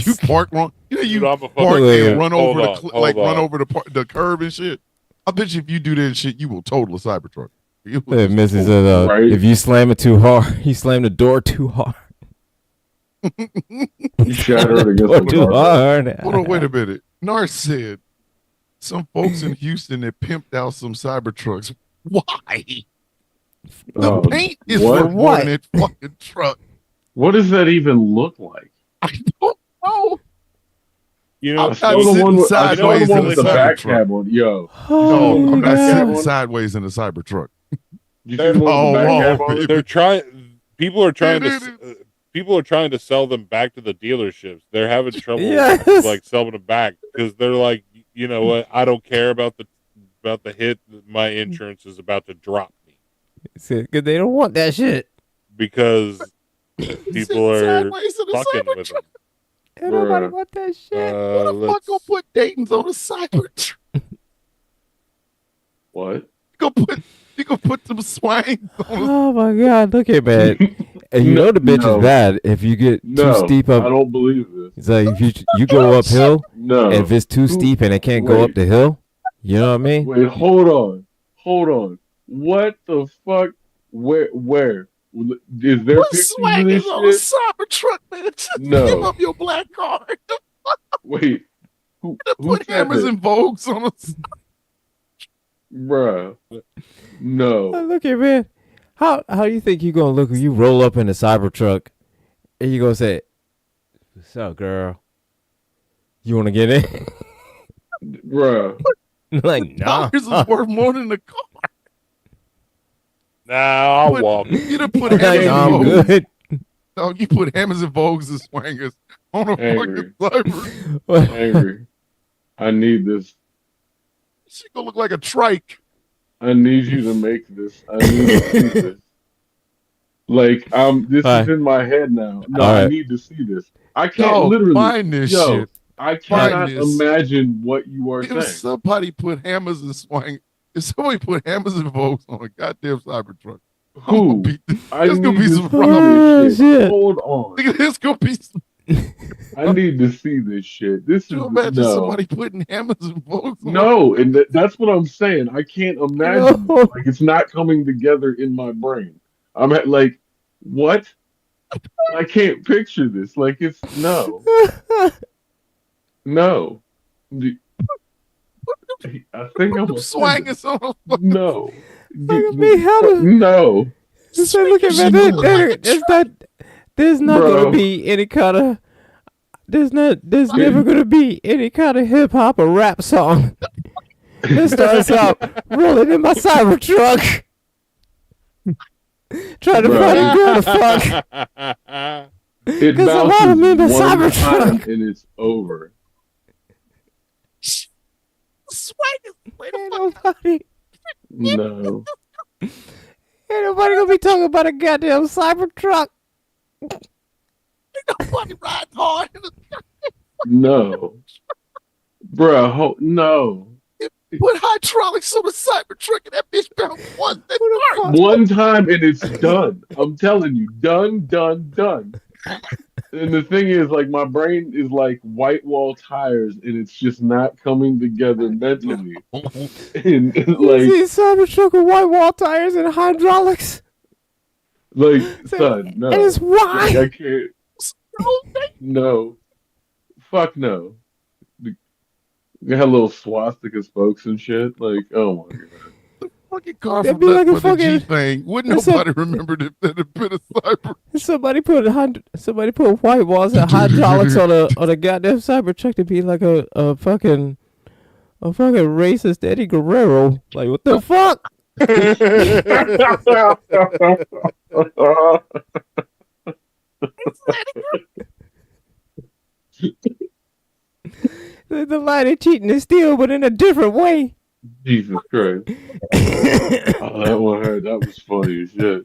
you park wrong. You know, you Dude, I'm a park fucking- and run Hold over on, the hold run on. over the curb and shit. I bet you if you do that shit, you will total a Cybertruck. You will Hey, just Mrs. total- Right. If you slam it too hard, you slam the door too hard. You shatter it against Door the too car. hard. Hold on, wait a minute. Nars said some folks in Houston that pimped out some Cybertrucks. Why? The paint is what? for more than that fucking truck. What does that even look like? I don't know. You know, I'm I saw not the sitting one with, I saw sideways the one in with the the back Cybertruck. cab on. Yo, Oh, No, I'm not God. sitting sideways in the Cybertruck. you see the one with Oh, the back wow. cab on it? they're trying. People are trying Dude, to. People are trying to sell them back to the dealerships. They're having trouble Yes. like selling them back because they're like, you know what? I don't care about the hit. My insurance is about to drop me Because they don't want that shit. because people are sideways in the fucking with Cybertruck. them. Ain't nobody Bruh. want that shit. Who the fuck gonna put Dayton's on the Cybertruck? What? You gonna put some swangs on the Oh my god, look at man. And you know the bitch No. is bad if you get No, too steep I up. don't believe this. It's like if you go uphill, No. and if it's too steep and it can't go up Wait. the hill, you know what I mean? Wait, hold on. What the fuck? Where? Is there What pictures of swag this is on a shit? Cybertruck, man? Just No. give up your black card. Wait, who Put said hammers that? and vogues on a Bruh. Oh, No. look at man. How you think you gonna look when you roll up in the Cybertruck and you gonna say, "What's up, girl? You wanna get in?" Bruh. Like, nah. $1 is worth more than the car. Nah, I'll walk. You done put Like, hammers nah, I'm and vogues. good. Dog, you put hammers and vogues and swangers on a Angry. fucking Cyber. Angry. I need this. She gonna look like a trike. I need you to make this. I need to see this. Like, this All is in my head now. No, All I right. need to see this. I can't Dog, literally. find this Yo, shit. I Find cannot this. imagine what you are If saying. somebody put hammers and swang, if somebody put hammers and vogues on a goddamn Cybertruck, Who? There's gonna need be to some see Oh, this shit. shit. Hold on. There's gonna be some. I need to see this shit. This is You imagine no. somebody putting hammers and vogues on No, and that's what I'm saying. I can't imagine. No. Like, it's not coming together in my brain. I'm at like, what? I can't picture this. Like, it's no. No. I think I'm swanging on a fucking No. Look at me, how the- No. Just say, look at man. There's not Bro. gonna be any kind of. There's never gonna be any kind of hip hop or rap song. This starts out rolling in my Cybertruck, trying to Bro. find a girl to fuck. It 'Cause I'm out of me, bounces the one Cybertruck. time and it's over. swanging. Ain't nobody No. gonna be talking about a goddamn Cybertruck. Nobody riding hard. No. Bruh, no. Put hydraulics on a Cybertruck and that bitch bounce one. Who the fuck? One time and it's done. I'm telling you, done. And the thing is, like, my brain is like white wall tires, and it's just not coming together mentally. And You like, see Cybertruck with white wall tires and hydraulics, son, no. and it's Like, wide. I can't. No. Fuck no. They had little swastika spokes and shit. Like, oh my god. Fucking car That'd from be like a the G fucking- thing. Wouldn't That's a- nobody remember that had been a Cyber? Somebody put white walls and hydraulics on a goddamn Cybertruck to be like a fucking racist Eddie Guerrero. Like, what the fuck? The line of cheating is still, but in a different way. Jesus Christ. Oh, that one hurt. That was funny as shit.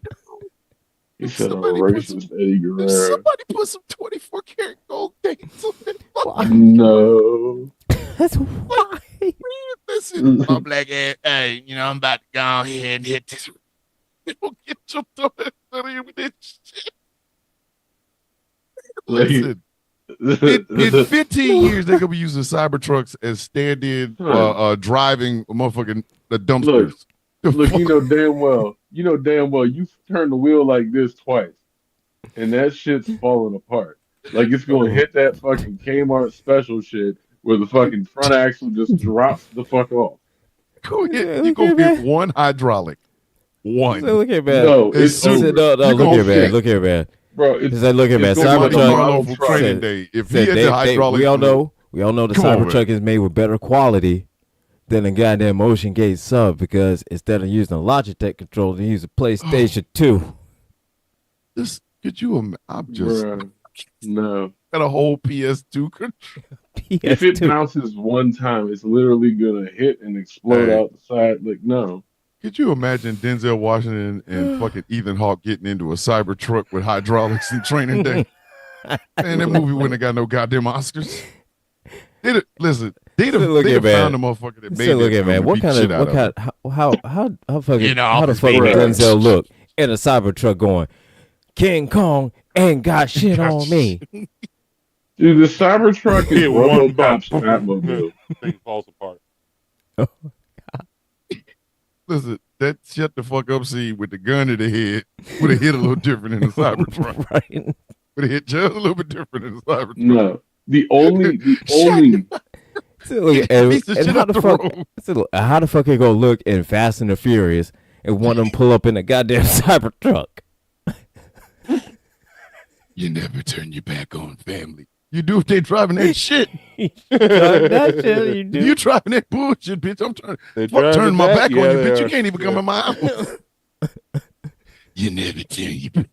He If said I'm somebody put some, racist, Eddie if Guerrero. somebody put some 24 karat gold chains on that Why? fucking, No. That's like, why. man, listen, my black ass, hey, I'm about to go ahead and hit this. Don't get your dumb ass out of here with this shit. Like, Listen, in 15 years, they're gonna be using Cybertrucks as stand-in son, driving motherfucking the look, dumpsters. The look, fuck? you know damn well, you turn the wheel like this twice, and that shit's falling apart. Like it's gonna Oh. hit that fucking Kmart special shit where the fucking front axle just drops the fuck off. You Look go at hit man. one hydraulic. One. Look at man. No, As it's He soon said, over. no, you look gonna here, man. fit. Look here, man. Bro, He said, look here, man. it's gonna be like a My Cybertruck Marlo model from truck. Training Day. If he said, had the hydraulic, we all know the Come on, man. Cybertruck is made with better quality than a goddamn Motion Gate sub because instead of using a Logitech controller, they use a PlayStation 2. This could you? I'm just Bruh, no. got a whole PS2 control. If it PS2. bounces one time, it's literally gonna hit and explode Hey, out the side. Like, no. could you imagine Denzel Washington and fucking Ethan Hawke getting into a Cybertruck with hydraulics in Training Day? Man, that movie wouldn't have got no goddamn Oscars. Listen, they'd have Look at found the man. motherfucker that made So look that at man. film What and beat kind the of shit out what of kind how fucking Get how the off, fuck would baby. Denzel look in a Cybertruck going, King Kong ain't got shit him. on me. Dude, the Cybertruck is Hit one RoboCop's bump. Batmobile. Thing falls apart. Listen, that shut the fuck up scene with the gun to the head would have hit a little different in the Cybertruck. Right. Would have hit just a little bit different in the Cybertruck. No. The only So look, Piece of and shit how up the the fuck road. so look, how the fuck it go look in Fast and the Furious and one of them pull up in a goddamn Cybertruck? You never turn your back on family. You do if they driving that shit. That shit you do. You driving that bullshit, bitch. I'm trying They fuck drive turn it my back yeah, on you, they bitch. You are. can't even come Yeah. in my house. You never turn your back.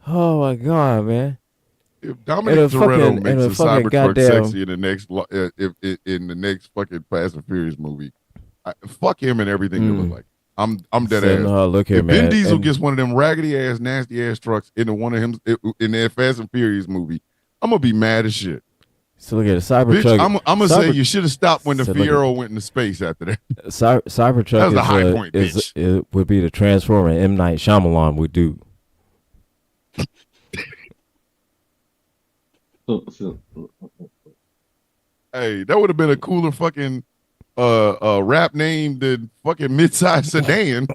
Oh my god, man. If Dominic And a fucking- Toretto and makes a a fucking Cybertruck goddamn- sexy in the next if in the next fucking Fast and Furious movie, fuck him and everything they look like. I'm dead So, ass. no, look here, If man. Vin Diesel And- gets one of them raggedy ass, nasty ass trucks into one of him in that Fast and Furious movie, I'm gonna be mad as shit. so look at the Bitch, Cybertruck. I'm gonna say Cyber- you should have stopped when the So look at- Fiero went into space after that. Cybertruck That was is, a high point, bitch. it would be the Transformer M. Night Shyamalan would do. Hey, that would have been a cooler fucking rap name than fucking midsize sedan.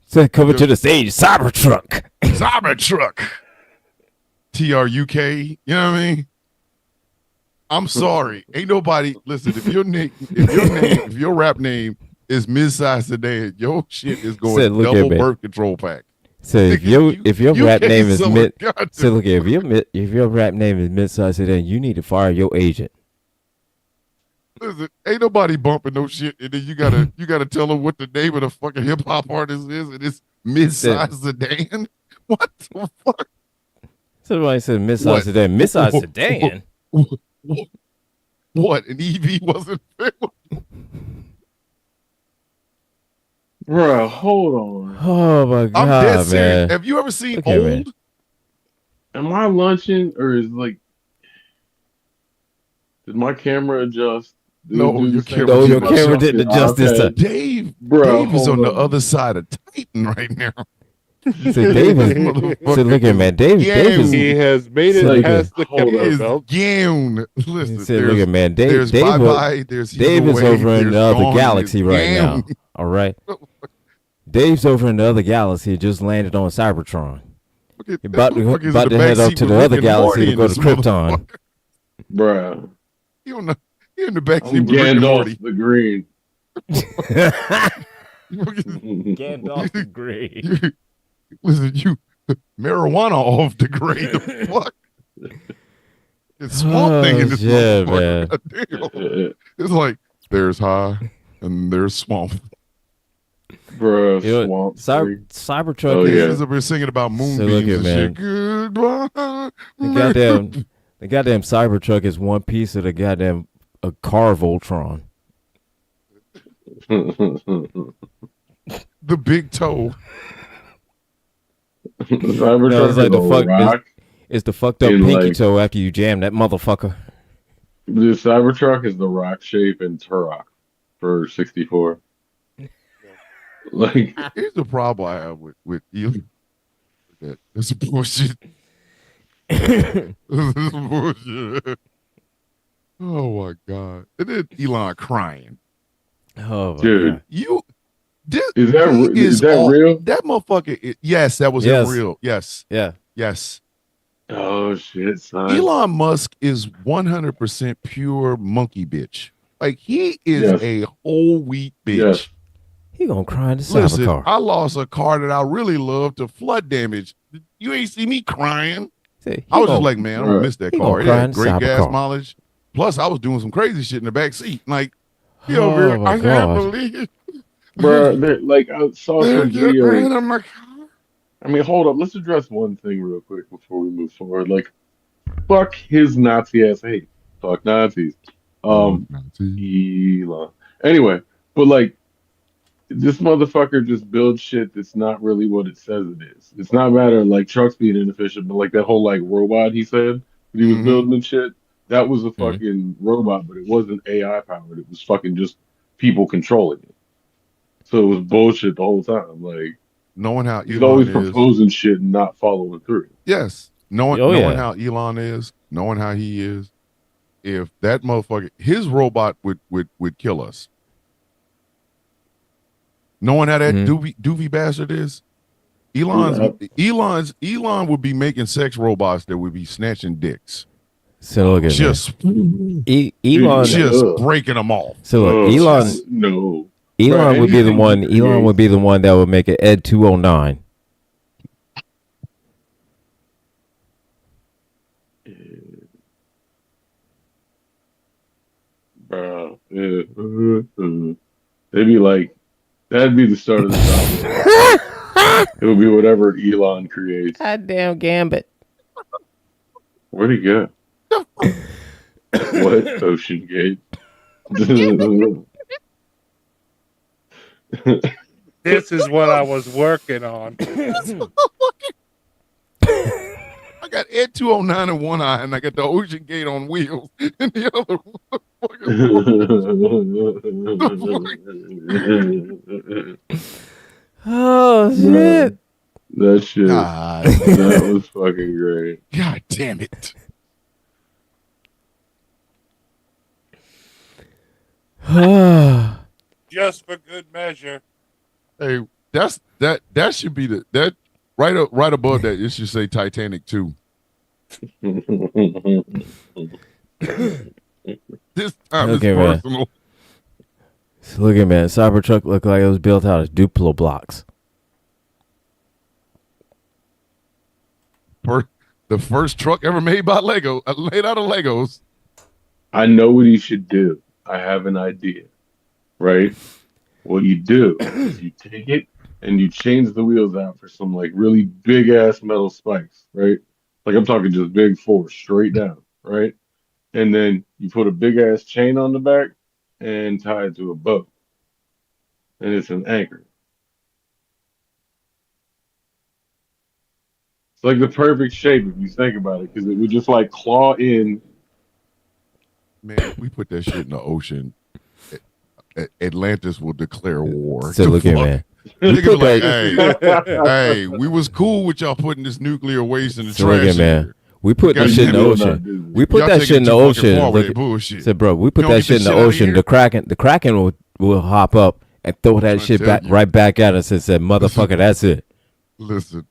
So coming to the stage, Cybertruck. Cybertruck. TRUK. You know what I mean? I'm sorry. Ain't nobody listen, if your rap name is midsize sedan, your shit is going Said, look at double me. birth control pack. So if Nigga, your you rap can't name is sell a mid, goddamn- so look at if your rap name is midsize, then you need to fire your agent. Listen, ain't nobody bumping no shit, and then you gotta tell them what the name of the fucking hip hop artist is, and it's midsize sedan. What the fuck? Somebody said midsize What? sedan. Midsize sedan. What? An EV wasn't fair? Bro, hold on. Oh my I'm god, dead serious. man. Have you ever seen Okay, Old? man. Am I lunching or is like did my camera adjust? Did No, it do your the same camera- No, thing your I camera shot didn't it? adjust this time. Dave, Bro, Dave is on hold the on. other side of Titan right now. So David, so look at man, Dave Yeah, is. He has made So it look past the hold Kemper Is belt. gown. Listen, Said, look at man, there's Dave, bye-bye, there's Dave is Heal Away, over in there's the other Gone, galaxy there's right now. Gown. All right, Dave's over in the other galaxy. Just landed on Cybertron. Look at- About that motherfucker's to in the head up backseat to with the Rick other and galaxy Morty to in go to this Krypton. motherfucker. Bro, He in the backseat I'm with Rick and Morty. Gandalf the Green. Gandalf the Grey. Listen, you marijuana off the grade. The fuck? It's Swamp Thing in this shit, motherfucker. man. Damn. It's like there's high and there's swamp. Bruh, You know, Swamp Thing. Cybertruck Oh is yeah. Niggas have been singing about so look moonbeams here, and shit. man. Goodbye. The goddamn Cybertruck is one piece of the goddamn a car Voltron. The big toe. No, Cybertruck it's is like a the fuck. rock It's the fucked up in pinky like toe after you jam that motherfucker. the Cybertruck is the rock shape in Turok for 64. Like Here's the problem I have with you. That's bullshit. This is bullshit. Oh my god! And then Elon crying. Oh my dude, god. You, this, is that he is is that all real? that motherfucker. Yes, that was him. Yes. Real. Yes, Yeah. yes. Oh shit, son. Elon Musk is 100% pure monkey bitch. Like he is Yes, a whole wheat yes. bitch. He gonna cry in the Listen, cybercar. I lost a car that I really love to flood damage. You ain't see me crying. See, I was just like, man, I'm gonna Bruh. miss that he car. gonna It cry in had the great gas cybercar. mileage. Plus, I was doing some crazy shit in the back seat. Like, he over Oh here, my I can't god. believe it. Bruh, like I saw They're some getting video. rid of my car. I mean, hold up. Let's address one thing real quick before we move forward. Like, fuck his Nazi ass hate. Fuck Nazis. Fuck Um, Nazi. Elon. Anyway, but like this motherfucker just builds shit that's not really what it says it is. It's not a matter of like trucks being inefficient, but like that whole like robot he said that he was Mm-hmm. building and shit. That was a Mhm. fucking robot, but it wasn't AI powered. It was fucking just people controlling it. So it was bullshit the whole time. Like Knowing how he's always Elon is, proposing shit and not following through. yes. Knowing Oh knowing yeah. how Elon is, knowing how he is, if that motherfucker, his robot would kill us. Knowing how that Mhm. doobie bastard is, Yeah. Elon would be making sex robots that would be snatching dicks, So look at just Elon. just Ugh. breaking them off. So look, Ugh. Elon. No. Bruh, Elon would be the anything he one. Elon would creates. be the one that would make it Ed 209. Bro, yeah. They'd be like, that'd be the start of the top. It would be whatever Elon creates. Goddamn Gambit. Where'd he go? What? Ocean Gate. This is what I was working on. I got Ed 209 in one eye, and I got the Ocean Gate on wheels in the other one. Oh Bro, shit. that shit. God, That was fucking great. God damn it! Just for good measure. Hey, that should be that right above that. It should say Titanic 2. This time Okay, it's man. personal. So look at man, Cybertruck looked like it was built out of Duplo blocks. The first truck ever made by Lego, made out of Legos. I know what he should do. I have an idea, right? What you do is you take it and you change the wheels out for some like really big ass metal spikes, right? Like I'm talking just big force straight down, right? And then you put a big ass chain on the back and tie it to a boat. And it's an anchor. It's like the perfect shape if you think about it, because it would just like claw in. Man, we put that shit in the ocean. Atlantis will declare war. So look at man. Niggas put like, that- hey, we was cool with y'all putting this nuclear waste in the So look trash. at man. here. We put You that guys shit in the will ocean. not do this. We put Y'all that shit taking in the too fucking ocean. far with Look, that bullshit. said, bro, we put You don't that get shit in this the shit out of ocean. here? The Kraken will hop up and throw that trying shit to back tell you. right back at us and said, "Motherfucker, that's it." Listen,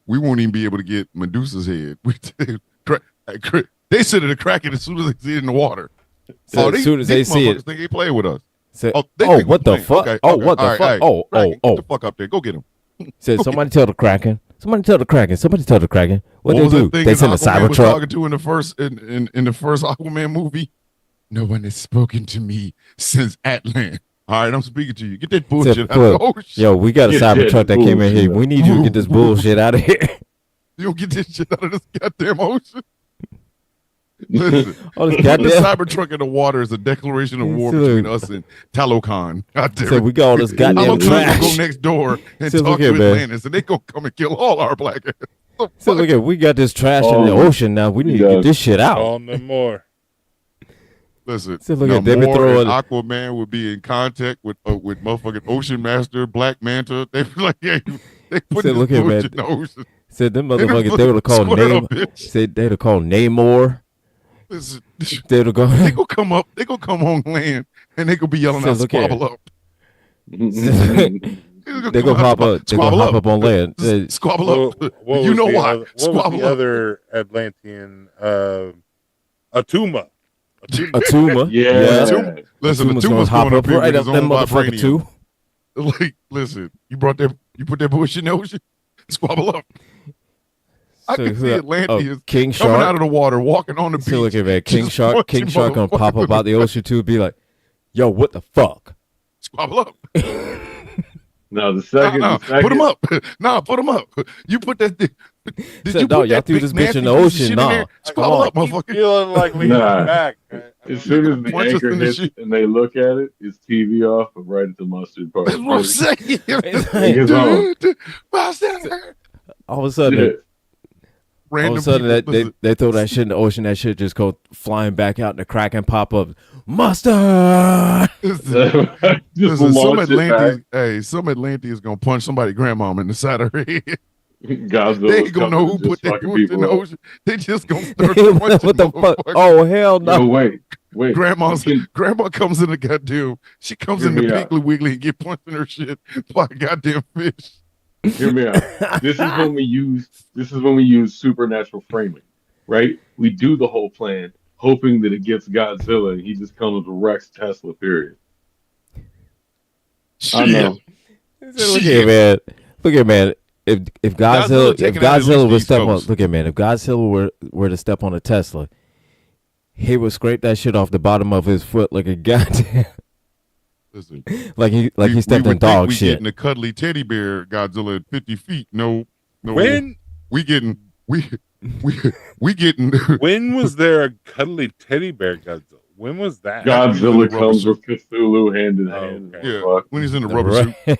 we won't even be able to get Medusa's head. They said the Kraken as soon as they see it in the water. So as soon as they these see it, motherfuckers think they play with us. said, They "Oh, think we what the playing. fuck? Okay, Oh, okay. what the All right, fuck? all right. Kraken, Oh." Get the fuck up there. Go get him. Said somebody tell the Kraken. Somebody tell the Kraken. Somebody tell the Kraken. What they was do? that thing They that send a Aquaman was Cybertruck. talking to in the first in the first Aquaman movie? No one has spoken to me since Atlan. All right, I'm speaking to you. Get that Said, bullshit out of the "Look, ocean. yo, we got a Get Cybertruck that came in here. bullshit We out. need you to get this bullshit out of here." You don't get this shit out of this goddamn ocean. Listen, All this putting the goddamn. Cybertruck in the water is a declaration of war Said, between look, us and Talokan. God damn said, it. "We got all this goddamn Talokan gonna go trash." next door and Said, talk "Look to here, man." Atlantis, and they gonna come and kill all our black ass. The Said, fuck? "Look here, we got this trash in the Oh, ocean now. We need to yeah. get this shit out." On the more. Listen, Said, "Look now at they been Moore and throwing." Aquaman would be in contact with motherfucking Ocean Master, Black Manta. They be like, yeah, they put Said, this "Look here, bullshit man." in the ocean. Said them motherfuckers. They would have called Square name. up, bitch. Said they'd have called Namor. Listen, They'd have they gone. gonna come up. They gonna come on land, and they gonna be yelling Said, out, "Look here." "Squabble up." They gonna hop up. They gonna hop up on land. Said, Squabble What, up. what You was know the why? Other, what was Squabble the up. other Atlantean? Atuma. Atuma. Atuma. Yeah. Atuma. Listen, Atuma's Atuma's hop going up here right with up his that own motherfucker vibranium. too. Like, listen, you put that bullshit in the ocean. Squabble up. I can see Atlanteans King coming out Shark. of the water, walking on the beach. So look at that King just Shark. King punching Shark gonna pop motherfuckers up out the ocean too. Be like, "Yo, what the fuck?" Squabble up. No, the No, second, no, the second, put him up. No, put him up. You put that. Did Said, you "No, put y'all that threw big this bitch in the nasty piece of ocean. shit in Nah, there? come Squabble on." up, motherfucker. Feeling like we Nah. back. As soon as the Punch us anchor in the hits shit. and they look at it, it's TV off, but right at the mustard part. That's what I'm saying. It's It like, gets on. all of a sudden, Yeah. all of Random a sudden people, listen, they throw that shit in the ocean. That shit just go flying back out in the crack and pop up. Mustard. listen, Just some launch it back. Some Atlanteans gonna punch somebody grandmom in the side of her head. They Godzilla's ain't gonna coming know who and put just that fucking bush in people the up. ocean. They just gonna start punching What the fuck? motherfuckers. Oh hell no! Yo, wait. Grandma comes in the goddamn. She comes Hear in the me out. Piggly Wiggly and get punched in her shit by a goddamn fish. Hear me out. This is when we use supernatural framing, right? We do the whole plan, hoping that it gets Godzilla and he just comes with Rex Tesla, period. I know. Look here, man. Look here, man. If Godzilla taking out at least would East step on, Coast. look here, man. If Godzilla were to step on a Tesla, he would scrape that shit off the bottom of his foot like a goddamn, Listen, like he stepped we in dog we shit. getting a cuddly teddy bear Godzilla at 50 feet. No, When we getting we getting when was there a cuddly teddy bear Godzilla? When was that? Godzilla rubber comes suit. with Cthulhu hand in Oh, hand. okay. yeah Fuck. when he's in the rubber Right. suit.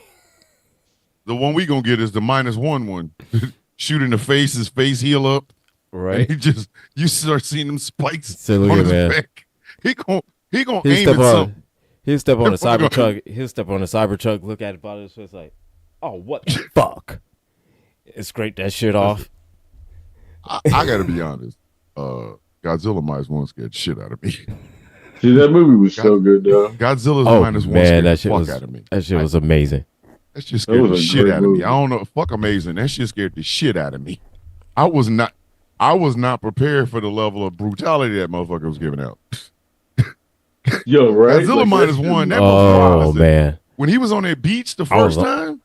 The one we gonna get is the -1 one. Shoot in the face, his face heal up. Right. And you start seeing them spikes So look on at his man. back. He gonna He'll aim step at on. something. He'll step on a Fuck on. Cybertruck. He'll step on a Cybertruck. Look at it, bottom of his face like, oh what the fuck? And scrape that shit off. I gotta be honest. Godzilla -1 scared the shit out of me. See, that movie was so good, though. Godzilla's Oh -1 man, scared that the shit fuck was out of me. that shit was amazing. That shit That scared was the a shit great out of me. movie. I don't know. Fuck amazing. That shit scared the shit out of me. I was not prepared for the level of brutality that motherfucker was giving out. Yo, right? Godzilla Like, -1. That Oh was man. when he was on that beach the I was- first time.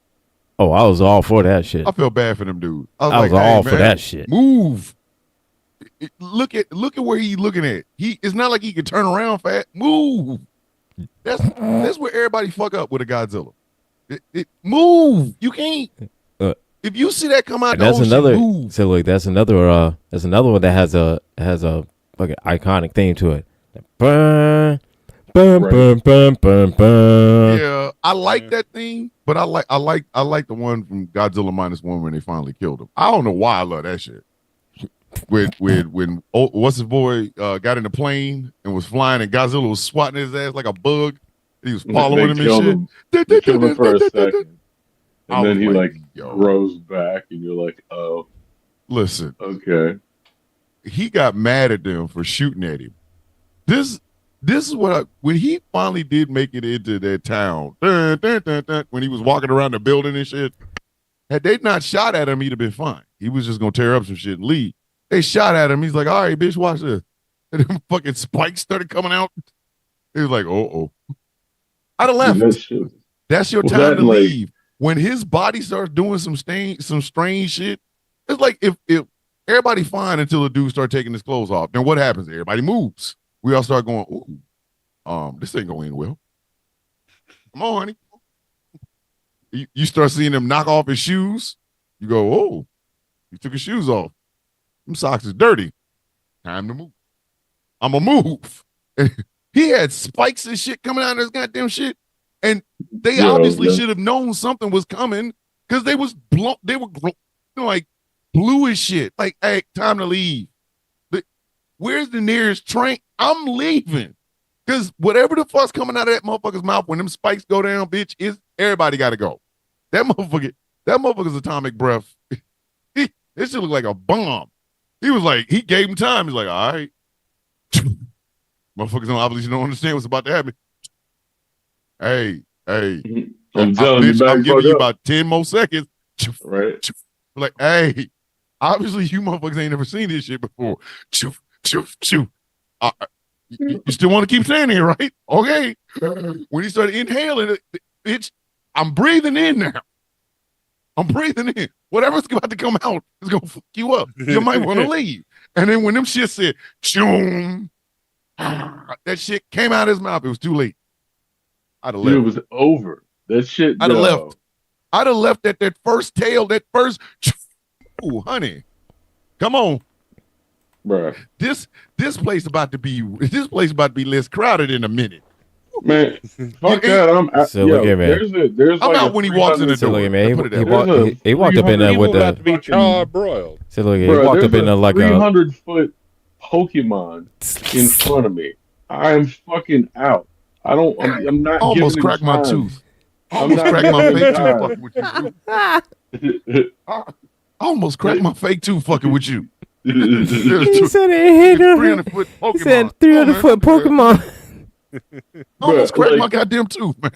Oh, I was all for that shit. I felt bad for them dudes. I was like, all hey, for man, that shit. Move. Look at where he's looking at. It's not like he can turn around fast. Move. That's where everybody fuck up with a Godzilla. Move. You can't. If you see that come out And the that's ocean, another. move. So look, that's another one that has a fucking iconic theme to it. Burn, burn, Right. burn, burn, burn, burn. Yeah, I like that theme, but I like the one from Godzilla -1 when they finally killed him. I don't know why I love that shit. When what's his boy got in the plane and was flying and Godzilla was swatting his ass like a bug. He was following him They killed and him. They killed him for a second. I And then was he, like, like, yo. grows back, and you're like, oh, Listen, okay. he got mad at them for shooting at him. This is what when he finally did make it into that town, when he was walking around the building and shit. Had they not shot at him, he'd have been fine. He was just gonna tear up some shit and leave. They shot at him. He's like, all right, bitch, watch this. And then fucking spikes started coming out. He was like, oh. I'd have left. That shit. That's your Was time that to like- leave. When his body starts doing some strange shit, it's like if everybody fine until the dude start taking his clothes off. Then what happens? Everybody moves. We all start going, ooh, this ain't going to end well. Come on, honey. You start seeing him knock off his shoes. You go, oh, he took his shoes off. Them socks is dirty. Time to move. I'm going to move. He had spikes and shit coming out of his goddamn shit. And they obviously should have known something was coming because they was they were like blue as shit. Like, hey, time to leave. Where's the nearest train? I'm leaving. Because whatever the fuck's coming out of that motherfucker's mouth when them spikes go down, bitch, is everybody got to go. That motherfucker's atomic breath. It should look like a bomb. He was like, he gave him time. He's like, all right. Motherfuckers obviously don't understand what's about to happen. Hey, I'm telling bitch, you, I'm giving you about 10 more seconds. Right. Like, hey, obviously you motherfuckers ain't never seen this shit before. You still want to keep saying it, right? Okay. When he started inhaling it, bitch, I'm breathing in now. I'm breathing in. Whatever's about to come out is going to fuck you up. You might want to leave. And then when them shit said, choom, that shit came out of his mouth. It was too late. I'd have left. It was over. That shit. I'd have left. I'd have left at that first tail, that first, ooh, honey. Come on. Bruh. This place about to be less crowded in a minute. Man, fuck that. I'm out. So look at man. There's I'm like out when he walks in the door. Look at man. He walked up in there with the broiled. So look, he walked up in there like 300-foot Pokemon in front of me. I'm fucking out. I'm not almost cracked my tooth. Almost cracked my fake tooth fucking with you. Almost cracked my fake tooth fucking with you. He said it hit 300-foot Pokemon. He said 300-foot Pokemon. Almost cracked my goddamn tooth, man.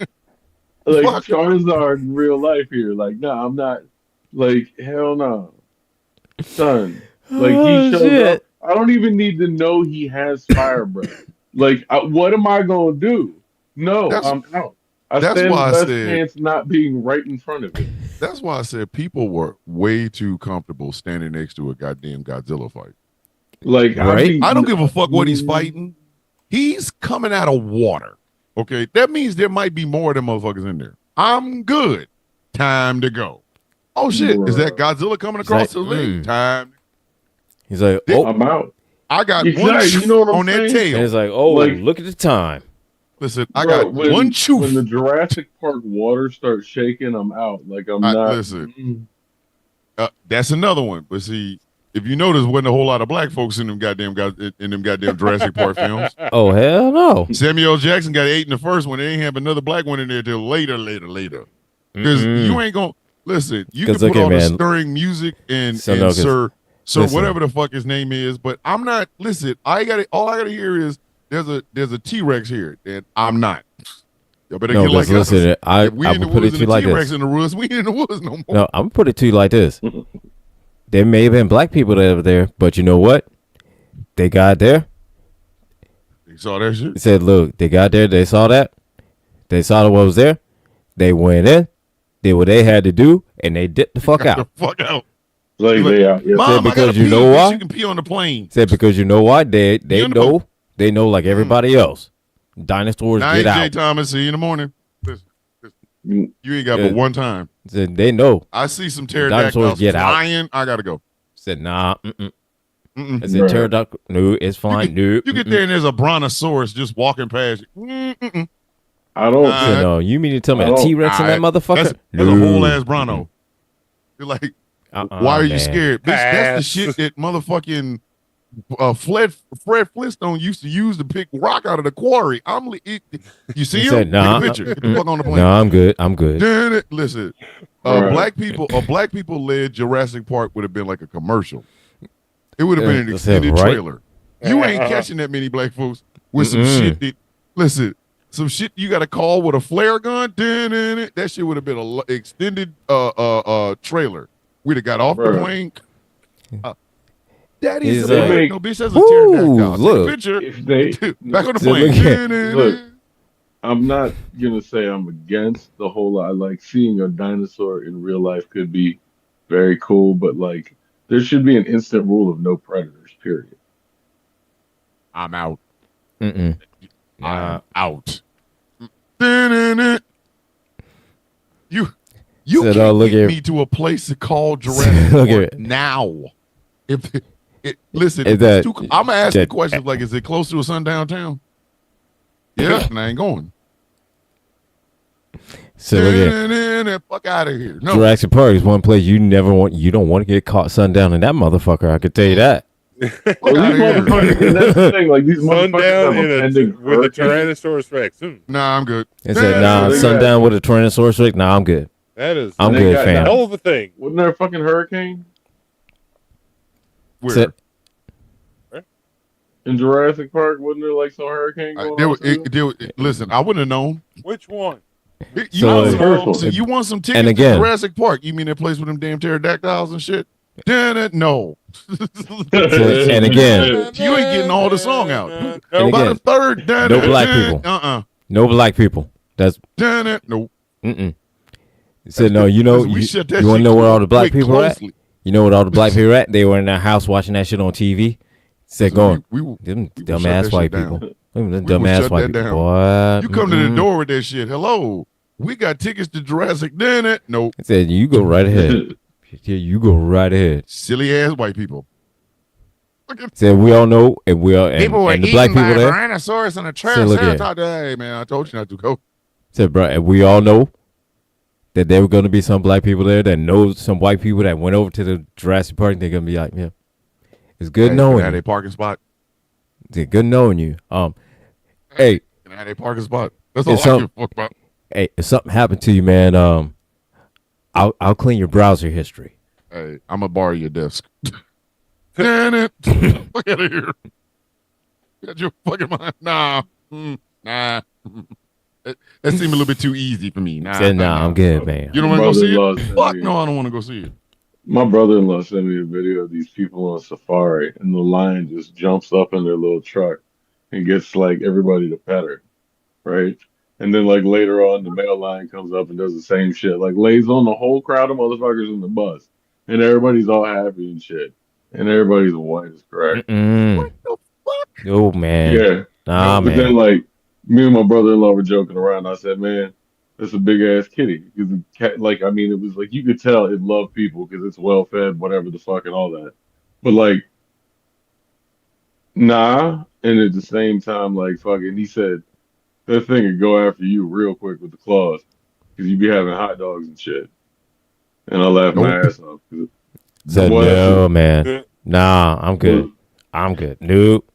Like fuck. Charizard in real life here. Like, nah, I'm not. Like, hell no. Son. Like, he showed up. I don't even need to know he has fire breath. Like, what am I going to do? No, I'm out. I stand the best chance not being right in front of him. That's why I said people were way too comfortable standing next to a goddamn Godzilla fight. Like, right? I don't give a fuck what he's fighting. He's coming out of water. Okay, that means there might be more of them motherfuckers in there. I'm good. Time to go. Oh shit! Is that Godzilla coming across the lake? Time. He's like, oh, I'm out. I got one you know what I'm on saying? that tail. And it's like, oh, like, look at the time. Listen, I got one choof. When the Jurassic Park water starts shaking, I'm out. Like, I'm not. Listen, that's another one. But see, if you notice, wasn't a whole lot of black folks in them goddamn Jurassic Park films. Oh hell no! Samuel L. Jackson got 8 in the first one. They ain't have another black one in there till later. Because you ain't gonna listen. You can put on the stirring music and Sir whatever the fuck his name is. But I'm not. Listen, all I gotta hear is there's a T-Rex here, and I'm not. You better get like us. Listen, I'm gonna put it to you like this. In the woods, we ain't in the woods no more. No, I'm gonna put it to you like this. There may have been black people that were there, but you know what? They got there. They saw that shit. They said, look, they got there. They saw that. They saw what was there. They went in, did what they had to do, and they dipped the fuck out. Like they out. Yeah. Mom, because you know why? You can pee on the plane. Said because you know why? They know like everybody else. Dinosaurs get out. Jay Thomas, see you in the morning. Listen, you ain't got but one time. Said they know. I see some pterodactyls flying. I gotta go. Said nah. I said pterodactyl. No, it's flying. No. You get there and there's a brontosaurus just walking past you. I don't. No, you mean to tell me a T-Rex in that motherfucker? That's a whole ass bronto. You're like, why are you scared? Bitch, that's the shit that motherfucking Fred Flintstone used to use to pick rock out of the quarry. You see him? Said, nah, take a picture. Get the fuck on the plane. No, I'm good. Listen, black people led Jurassic Park would have been like a commercial. It would have been an extended trailer. You ain't catching that many black folks with some shit that, listen, some shit you got to call with a flare gun. That shit would have been an extended trailer. We'd have got off the plane. That is no bitch. That's a pterodactyl. Look, picture. If they back on the plane. Look, I'm not gonna say I'm against the whole lot. Like seeing a dinosaur in real life could be very cool, but like there should be an instant rule of no predators. Period. I'm out. Mm-mm. I'm out. You Said, can't look get here. me to a place to call Jurassic Look Park here. now. Listen, Is that- I'm gonna ask you that- questions like, is it close to a sundown town? Yeah, and I ain't going. So look here. Fuck out of here. No. Jurassic Park is one place you don't want to get caught sundown in that motherfucker. I could tell you that. Well, these motherfuckers, that's the thing. Like these motherfuckers Sundown have a pending with a hurricane. Tyrannosaurus Rex. Nah, I'm good. It said, nah, they got- sundown with a Tyrannosaurus Rex. Nah, I'm good. That is I'm they good, got- fam. hell of a thing. Wasn't there a fucking hurricane Where? Said- in Jurassic Park? Wasn't there like some hurricane going on? too? Listen, I wouldn't have known. Which one? You, So, want first one. some, you want some tickets And to again- Jurassic Park? You mean that place with them damn pterodactyls and shit? No. And again- You ain't getting all the song out. And By the again, third, no black people. No black people. That's No. mm-mm. He said, no, you know, We you shut that want to shit know where all the black quick, people are at? closely. You know what all the black people at? They were in their house watching that shit on TV. Said, going, We them we will shut dumbass that white shit down. people. Them will dumbass shut white that people. down. Boy. You come to the door with that shit. Hello. We got tickets to Jurassic. No. He said, you go right ahead. Yeah, you go right ahead. Silly ass white people. Said, we all know, and we all, and, People were and the black eaten people by a there. Tyrannosaurus and a So look here. Triceratops. Hey, man, I told you not to go. Said, bro, and we all know that there were going to be some black people there that know some white people that went over to the Jurassic Park. They're going to be like, yeah, it's good Hey, knowing can I have you. a parking spot? It's good knowing you. Hey, Can I have a parking spot? That's all It's I give a fuck about. hey, if something happened to you, man, I'll clean your browser history. Hey, I'm gonna borrow your desk. Damn it! Look at here. Got your fucking mind? Nah, nah. That seemed a little bit too easy for me. Said, nah, I'm good, man. You don't want to go see Brother-in-law it? sent Fuck me- no, I don't want to go see it. My brother-in-law sent me a video of these people on safari, and the lion just jumps up in their little truck and gets like everybody to pet her, right? And then like later on, the male lion comes up and does the same shit, like lays on the whole crowd of motherfuckers in the bus, and everybody's all happy and shit, and everybody's white as crap. Mm-mm. What the fuck? Oh, man. Yeah, Nah, but then man. like me and my brother-in-law were joking around. I said, "Man, that's a big ass kitty." Because the cat, like, I mean, it was like you could tell it loved people because it's well fed, whatever the fuck, and all that. But like, nah. And at the same time, like, fucking, he said that thing would go after you real quick with the claws because you be having hot dogs and shit. And I laughed my Nope. ass off. Said, What? no, man. Nah, I'm good. I'm good. Nope.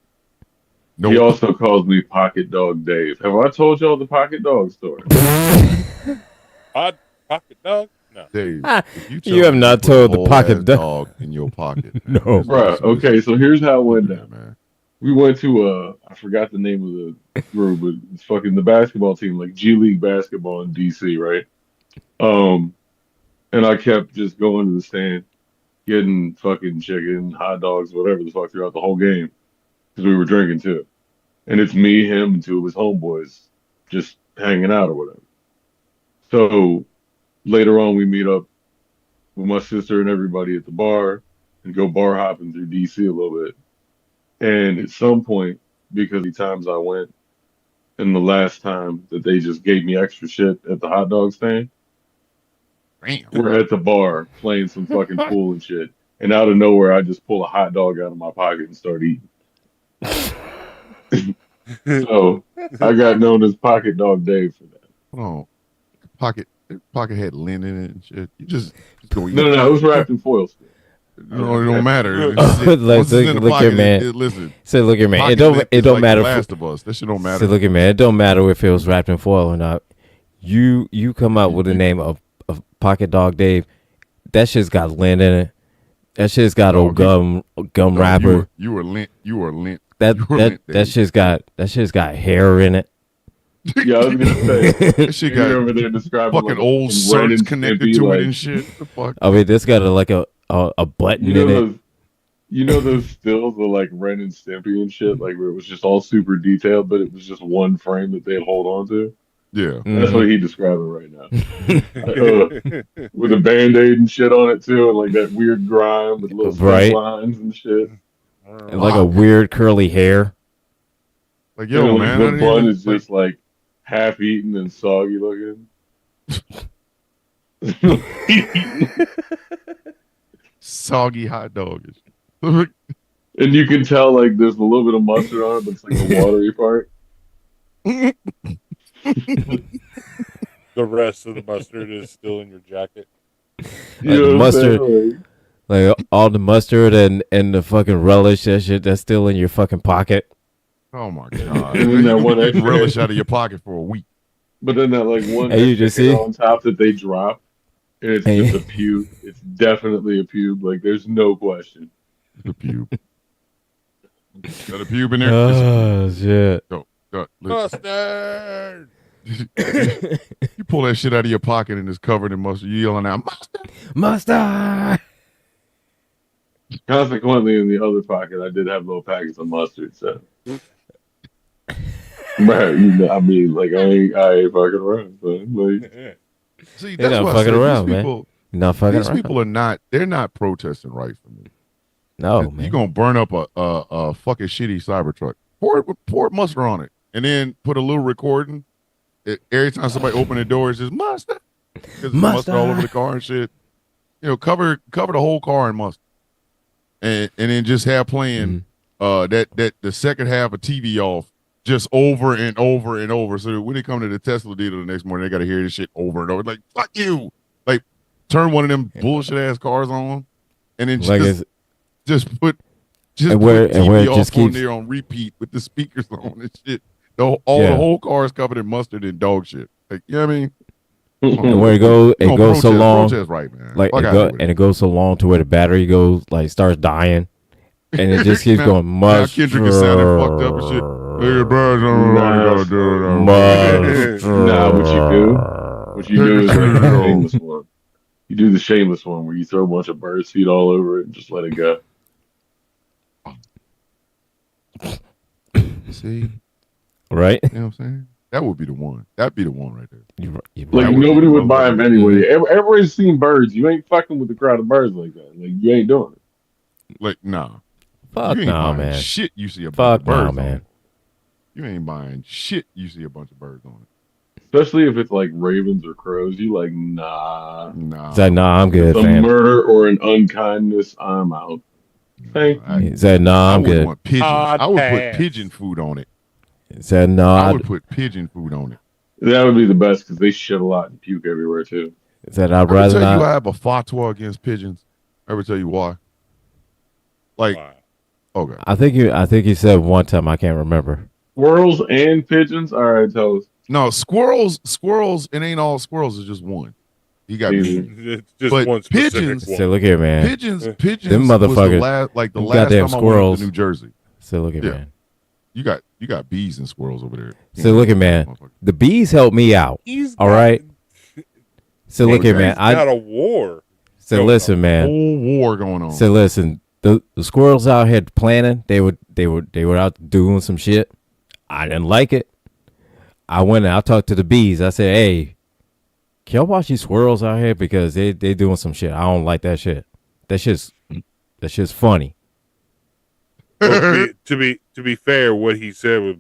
No. He also calls me Pocket Dog Dave. Have I told y'all the Pocket Dog story? Hot pocket dog? No. Dave, Ah, if you tell have me not put a told the whole pocket ass dog- dog in your pocket. No. Bruh, okay, so here's how it went down. man. We went to I forgot the name of the group, but it's fucking the basketball team, like G League basketball in DC, right? And I kept just going to the stand, getting fucking chicken, hot dogs, whatever the fuck throughout the whole game, because we were drinking too. And it's me, him, and two of his homeboys just hanging out or whatever. So later on, we meet up with my sister and everybody at the bar and go bar hopping through DC a little bit. And at some point, because the times I went, and the last time that they just gave me extra shit at the hot dog stand, Damn. we're at the bar playing some fucking pool and shit. And out of nowhere, I just pull a hot dog out of my pocket and start eating. So I got known as Pocket Dog Dave for that. Hold on. Pocket had lint in it and shit. You just go eat. No, it was wrapped in foil still. No, it don't matter. Oh, Once like, it's in the look here, pocket, man. listen, Said, look here, man. pocket It lint is don't like matter. The If, Last of Us. That shit don't matter. said, look here, man. It don't matter if it was wrapped in foil or not. You come out with the name of Pocket Dog Dave. That shit's got lint in it. That shit's got No, old gum No, wrapper. You were lint. You were lint. That you were that lint, that Dave. shit's got hair in it. Yeah, I was gonna say. That shit You're got over there describing fucking like old Ren and certs connected Stimpy, to like, it and shit. What the fuck? I mean, this got a button You know in it. those, you know those stills of like Ren and Stimpy and shit, like where it was just all super detailed, but it was just one frame that they'd hold on to. Yeah. That's Mhm. what he's describing right now, with a Band-Aid and shit on it too, and like that weird grime with little Right. lines and shit. And like a weird curly hair. Like, And yo, then, like, man. the I didn't bun even- is just like half eaten and soggy looking. Soggy hot dog. And you can tell like there's a little bit of mustard on it, but it's like the watery part. The rest of the mustard is still in your jacket. You Like the know what I'm mustard, saying? like all the mustard and the fucking relish, that shit that's still in your fucking pocket. Oh my god! And then that You one can keep extra, relish out of your pocket for a week. but then that like one And you extra just hair see, on top that they drop, and it's and just a you, pube. It's definitely a pube. Like there's no question. The pube. Got a pube in there. It's a pube. oh shit. Go. Mustard. You pull that shit out of your pocket and it's covered in mustard. You yelling out mustard. Mustard. Consequently, in the other pocket, I did have little packets of mustard. So, right, I mean, like I ain't fucking around. But like, See, You're that's not what I fucking said. around, man. You're not fucking These around. people are not. They're not protesting right for me. No, You man. gonna burn up a fucking shitty Cybertruck? Pour mustard on it, and then put a little recording. Every time somebody open the door, it's just mustard because it's mustard all over the car and shit. You know, cover the whole car in mustard, and then just have playing that the second half of TV off just over and over and over. So that when they come to the Tesla dealer the next morning, they got to hear this shit over and over. Like fuck you! Like turn one of them bullshit ass cars on, and then Like just put and where put TV it off just on keeps there on repeat with the speakers on and shit. The whole car is covered in mustard and dog shit. Like you know what I mean? and where it goes so long, Protest right, man. like Fuck it outta with and it goes so long to where the battery goes like starts dying, and it just keeps Now- going now mustard. Kendrick is sounding fucked up and shit. Look at birds, nah, what you do is like the shameless one. You do the shameless one where you throw a bunch of bird seed all over it and just let it go. See, Right? you know what I'm saying? That would be the one. That'd be the one right there. You Like That would nobody be would buy them motherfucker. anyway. Everybody's seen birds. You ain't fucking with the crowd of birds like that. Like you ain't doing it. Like, nah. Fuck You ain't no, buying man. shit you see a bunch Fuck of birds no, on man. it. You ain't buying shit you see a bunch of birds on Especially if it's like ravens or crows. You like, nah. it. Nah. He's like, nah, I'm good, It's a fam. murder or an unkindness. I'm out. Thank I, He said, nah, I I'm would good. want pigeons. Hard I would put pass. pigeon food on it. He said, no, I would put pigeon food on it. That would be the best because they shit a lot and puke everywhere too. he said, I'd Ever rather tell you I not. have a fatwa against pigeons? Ever tell you why? Like, Wow. okay. I think you said one time, I can't remember. Squirrels and pigeons. All right, tell us. No, squirrels, it ain't all squirrels, it's just one. He got Easy. me. It's just But one specific pigeons- one. So look here, man. Pigeons Them was the motherfuckers, last the them last goddamn time I squirrels. went to New Jersey. So look at Yeah. man. You got bees and squirrels over there. So look at man. The bees help me out. He's All got- right. So look here, man. He's got a war. So listen, man. Whole war going on. So listen, the squirrels out here planning, they were out doing some shit. I didn't like it. I went and I talked to the bees. I said, hey, can y'all watch these squirrels out here because they doing some shit. I don't like that shit. That shit's funny. Well, to be fair, what he said was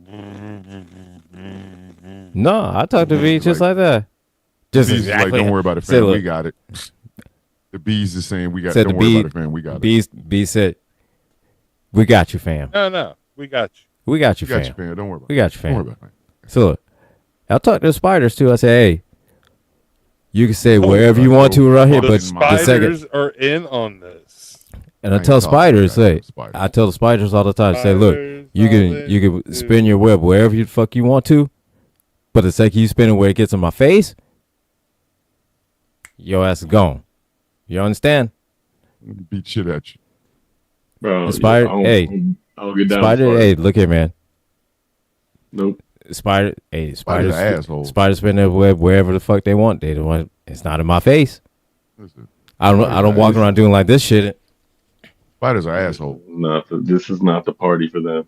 No, I talked to bees just like that. Just bees is like, exactly. don't worry about it, Say, fam. We look, got it. The bees is saying we got said don't the worry bee- about it, fam. We got it. bees said, we got you, fam. no, we got you. We got you, We got fam. you, fam. Don't worry about We it. got you, Don't worry fam. about it. So look, I talked to the spiders too. I said, hey, you can say wherever you want to around here, The but Spiders the second, spiders are in on this. and I ain't tell talking spiders, about say, that spiders. I tell the spiders all the time, say, look, Spiders you all can in spin your web wherever you fuck you want to, but the second you spin it where it gets in my face, your ass is gone. You understand? Beat shit at you. Bro, The spider- I don't, hey, I don't get down. Spider, with hey, look here, man. Nope. Spider, hey, Spiders spiders, are assholes. spiders spin their web wherever the fuck they want. They don't want. It's not in my face. Listen, I don't walk around doing like this shit. spiders are assholes. This is not the party for them.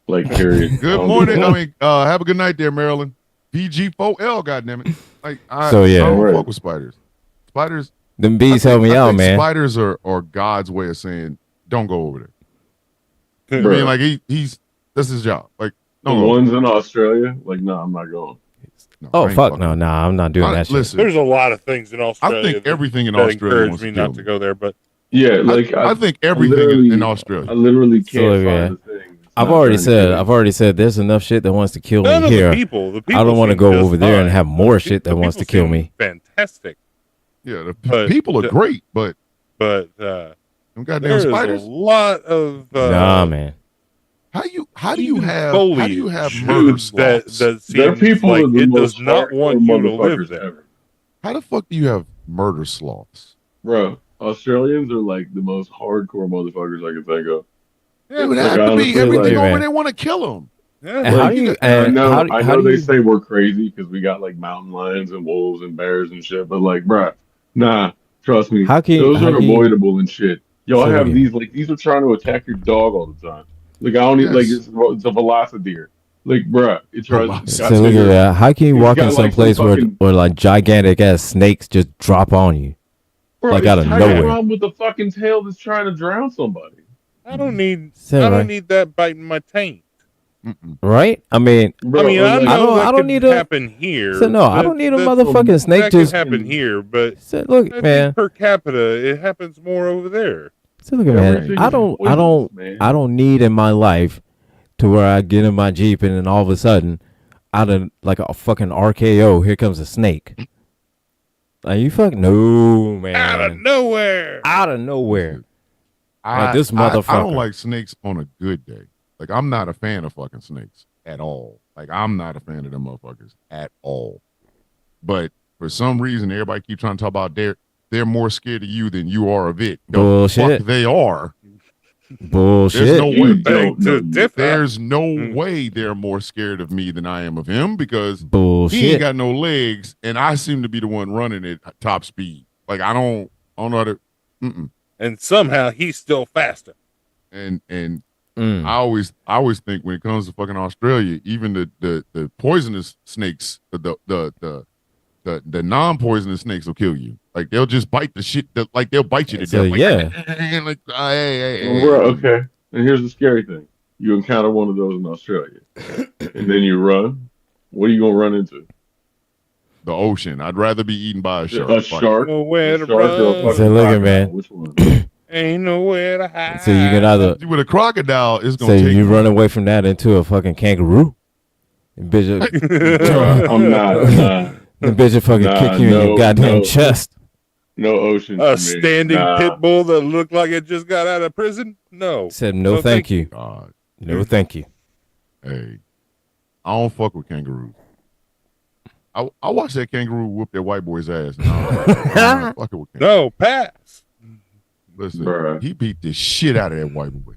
Like, period. I Good don't morning. give a I fuck. mean, have a good night there, Maryland. PG4L, goddammit. Like, So, yeah. I don't Right. fuck with spiders. Spiders. Them bees help me I out, think man. Spiders are God's way of saying, don't go over there. I Bruh. mean, like, that's his job. Like, The don't go. ones in Australia, like, no, I'm not going. No, Oh I ain't fuck fucking no, with nah, I'm not doing it. that shit. Listen, There's a lot of things in I Australia think everything in that Australia encourage wants me to kill not to me. go there, but Yeah, like I think I everything in literally, I Australia. literally So can't look, find man, a thing that's not trying to kill I've you. already said there's enough shit that wants to kill me none of the here. people. The I people don't want to seem go just over there and fine. have more The, shit the that wants people to kill seem me. fantastic, Yeah, the but people are great, but but them goddamn there is a spiders. lot of Nah, man. even How do you have foliage murder Dude, sloths? that their seems people like are the it does most not hardcore want you to live motherfuckers there. ever. How the fuck do you have murder sloths? Bro, Australians are like the most hardcore motherfuckers I can think of. It Yeah, would Like have to be honestly, everything Hey, like over man. there want to kill them. yeah. And how like do you and I how know do they you say we're crazy because we got like mountain lions and wolves and bears and shit, but like, bruh, nah, trust me, those how are can you avoidable and shit. Y'all so look have at these like these are trying to attack your dog all the time. Like I don't need like Yes, it's a velociraptor. Like, bruh, it's got so look at velocity. bigger. that. How can you It's walk in got some like some place fucking where like gigantic ass snakes just drop on you bro. like It's out of Tiger nowhere? Mom with the fucking tail that's trying to drown somebody. I don't need Is that I don't right? need that biting my taint. Mm-mm. Right? I mean, I Bro, mean, or I like know I that don't could need a happen so here. no, I don't need a That motherfucking snake that could just happen here, but so look, I think man. per capita it happens more over there. So look at man. everything is poisonous, man. I don't need in my life to where I get in my Jeep and then all of a sudden out of like a fucking RKO, here comes a snake. Like you fucking no Out of man. nowhere. Out of nowhere. Like I, this I don't motherfucker. like snakes on a good day. Like I'm not a fan of fucking snakes at all. Like I'm not a fan of them motherfuckers at all. But for some reason, everybody keeps trying to talk about they're more scared of you than you are of it. The Bullshit. fuck they are. Bullshit. There's no You way. don't know you. differ. There's no Mm. way they're more scared of me than I am of him because he ain't Bullshit. got no legs and I seem to be the one running at top speed. Like I don't know how to. Mm-mm. And somehow he's still faster. And Mm. I always think when it comes to fucking Australia, even the poisonous snakes, the non-poisonous snakes will kill you. Like they'll just bite the shit. Like they'll bite you to So death. Like, yeah. like hey. Bro, okay. And here's the scary thing. You encounter one of those in Australia. And then you run. What are you gonna run into? The ocean. I'd rather be eaten by a shark. A shark? Nowhere A to shark or a run. So fucking look at crocodile? man. Which one? Ain't nowhere to hide. So you can either With a crocodile, it's so gonna take you run away from that into a fucking kangaroo. And bitch, I'm not. the bitch will fucking kick you in your goddamn chest. No ocean for A me. standing Nah. pit bull that looked like it just got out of prison? No. Said no, thank you. God, No, thank you. hey, I don't fuck with kangaroos. I watched that kangaroo whoop that white boy's ass. And I was like, I'm not fucking with kangaroos. No, pass. Listen, Bruh. he beat the shit out of that white boy.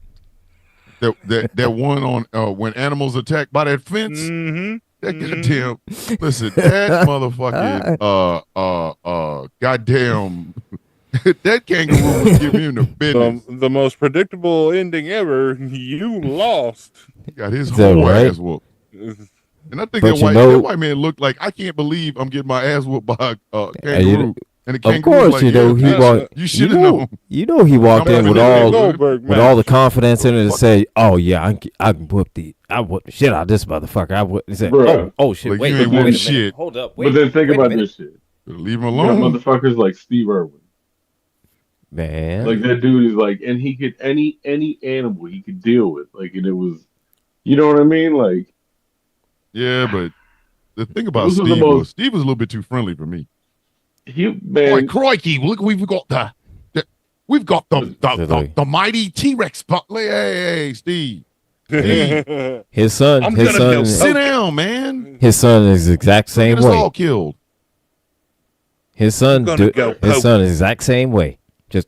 That one on when animals attacked by that fence. Mm-hmm. That goddamn listen, that motherfucking goddamn that kangaroo was giving him the business. The most predictable ending ever. You lost. He got his Is that whole right? ass whooped. And I think But that white man looked like I can't believe I'm getting my ass whooped by a kangaroo. And the Of kangaroo course, like, you know yeah, he bitch, walked. you should have known. You know he walked I'm in with coming in all there, Goldberg with all the match. confidence in it to say, "Oh yeah, I can whoop the shit out of this motherfucker." I whoop. He said, Bruh. "Oh shit, Like, wait, you wait ain't a minute, whooping shit. hold up, But then think wait a about minute. this shit. Leave him You got alone. motherfuckers like Steve Irwin. man." Like that dude is like, and he could any animal he could deal with. Like, and it was, you know what I mean? Like, Yeah, but the thing about those are the Steve was most. Steve was a little bit too friendly for me. He Boy, man, crikey! Look, we've got the mighty T-Rex. Hey, Steve. His son, I'm his gonna son, go Sit down, man. his son is the exact Don't same get us way. all killed. His son, gonna go his poke. son is the exact same way. Just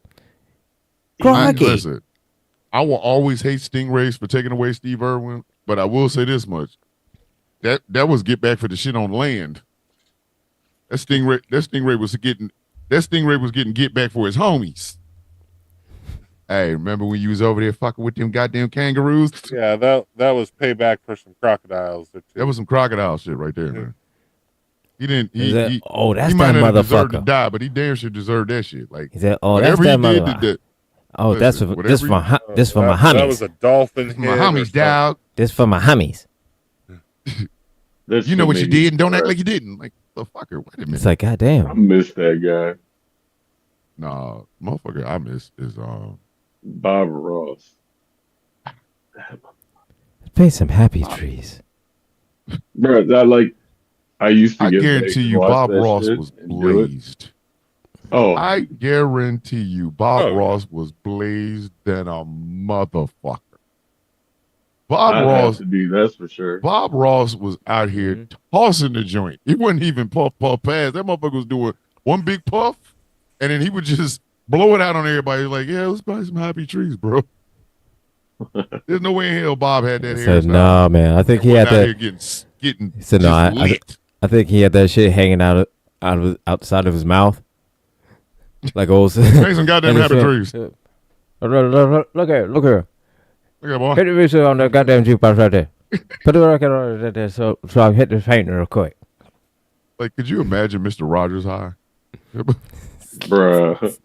crikey. Listen, I will always hate stingrays for taking away Steve Irwin, but I will say this much: that was get back for the shit on land. That stingray was getting get back for his homies. Hey, remember when you was over there fucking with them goddamn kangaroos? Yeah, that was payback for some crocodiles. That was some crocodile shit right there, man. He didn't. Is that- He that's might that not have deserved to motherfucker. die, but he damn sure deserved that shit. Like He said, "Oh, that's whatever that he did, motherfucker." Oh, listen, that's for this whatever for this for my That homies. was a dolphin my head or homies, something. dog. This for my homies. That You know shit what you made me did, and don't act cry. like you didn't. Like, motherfucker, wait a It's minute. like, I goddamn. miss that guy, Nah, motherfucker, I miss is Bob Ross. Paint some happy Bob. trees. Bro, I used to I get baked guarantee and you, watch Bob that Ross shit was and do it. blazed. Oh, I guarantee you, Bob Oh, yeah. Ross was blazed than a motherfucker. Bob I'd have Ross, to be, that's for sure. Bob Ross was out here Mm-hmm. tossing the joint. He wasn't even puff pass. That motherfucker was doing one big puff, and then he would just blow it out on everybody. He was like, yeah, let's buy some happy trees, bro. There's no way in hell Bob had that I said, hairstyle nah, man. I think and he wasn't had out that. here getting He said, no, just I lit. I think he had that shit hanging outside of his mouth, like old. Make some goddamn and happy trees. Look here, look here. Look at boy. Hit the music on that goddamn jukebox right there. Put the record on right there, so I can hit the paint real quick. Like, could you imagine Mr. Rogers high? Bruh.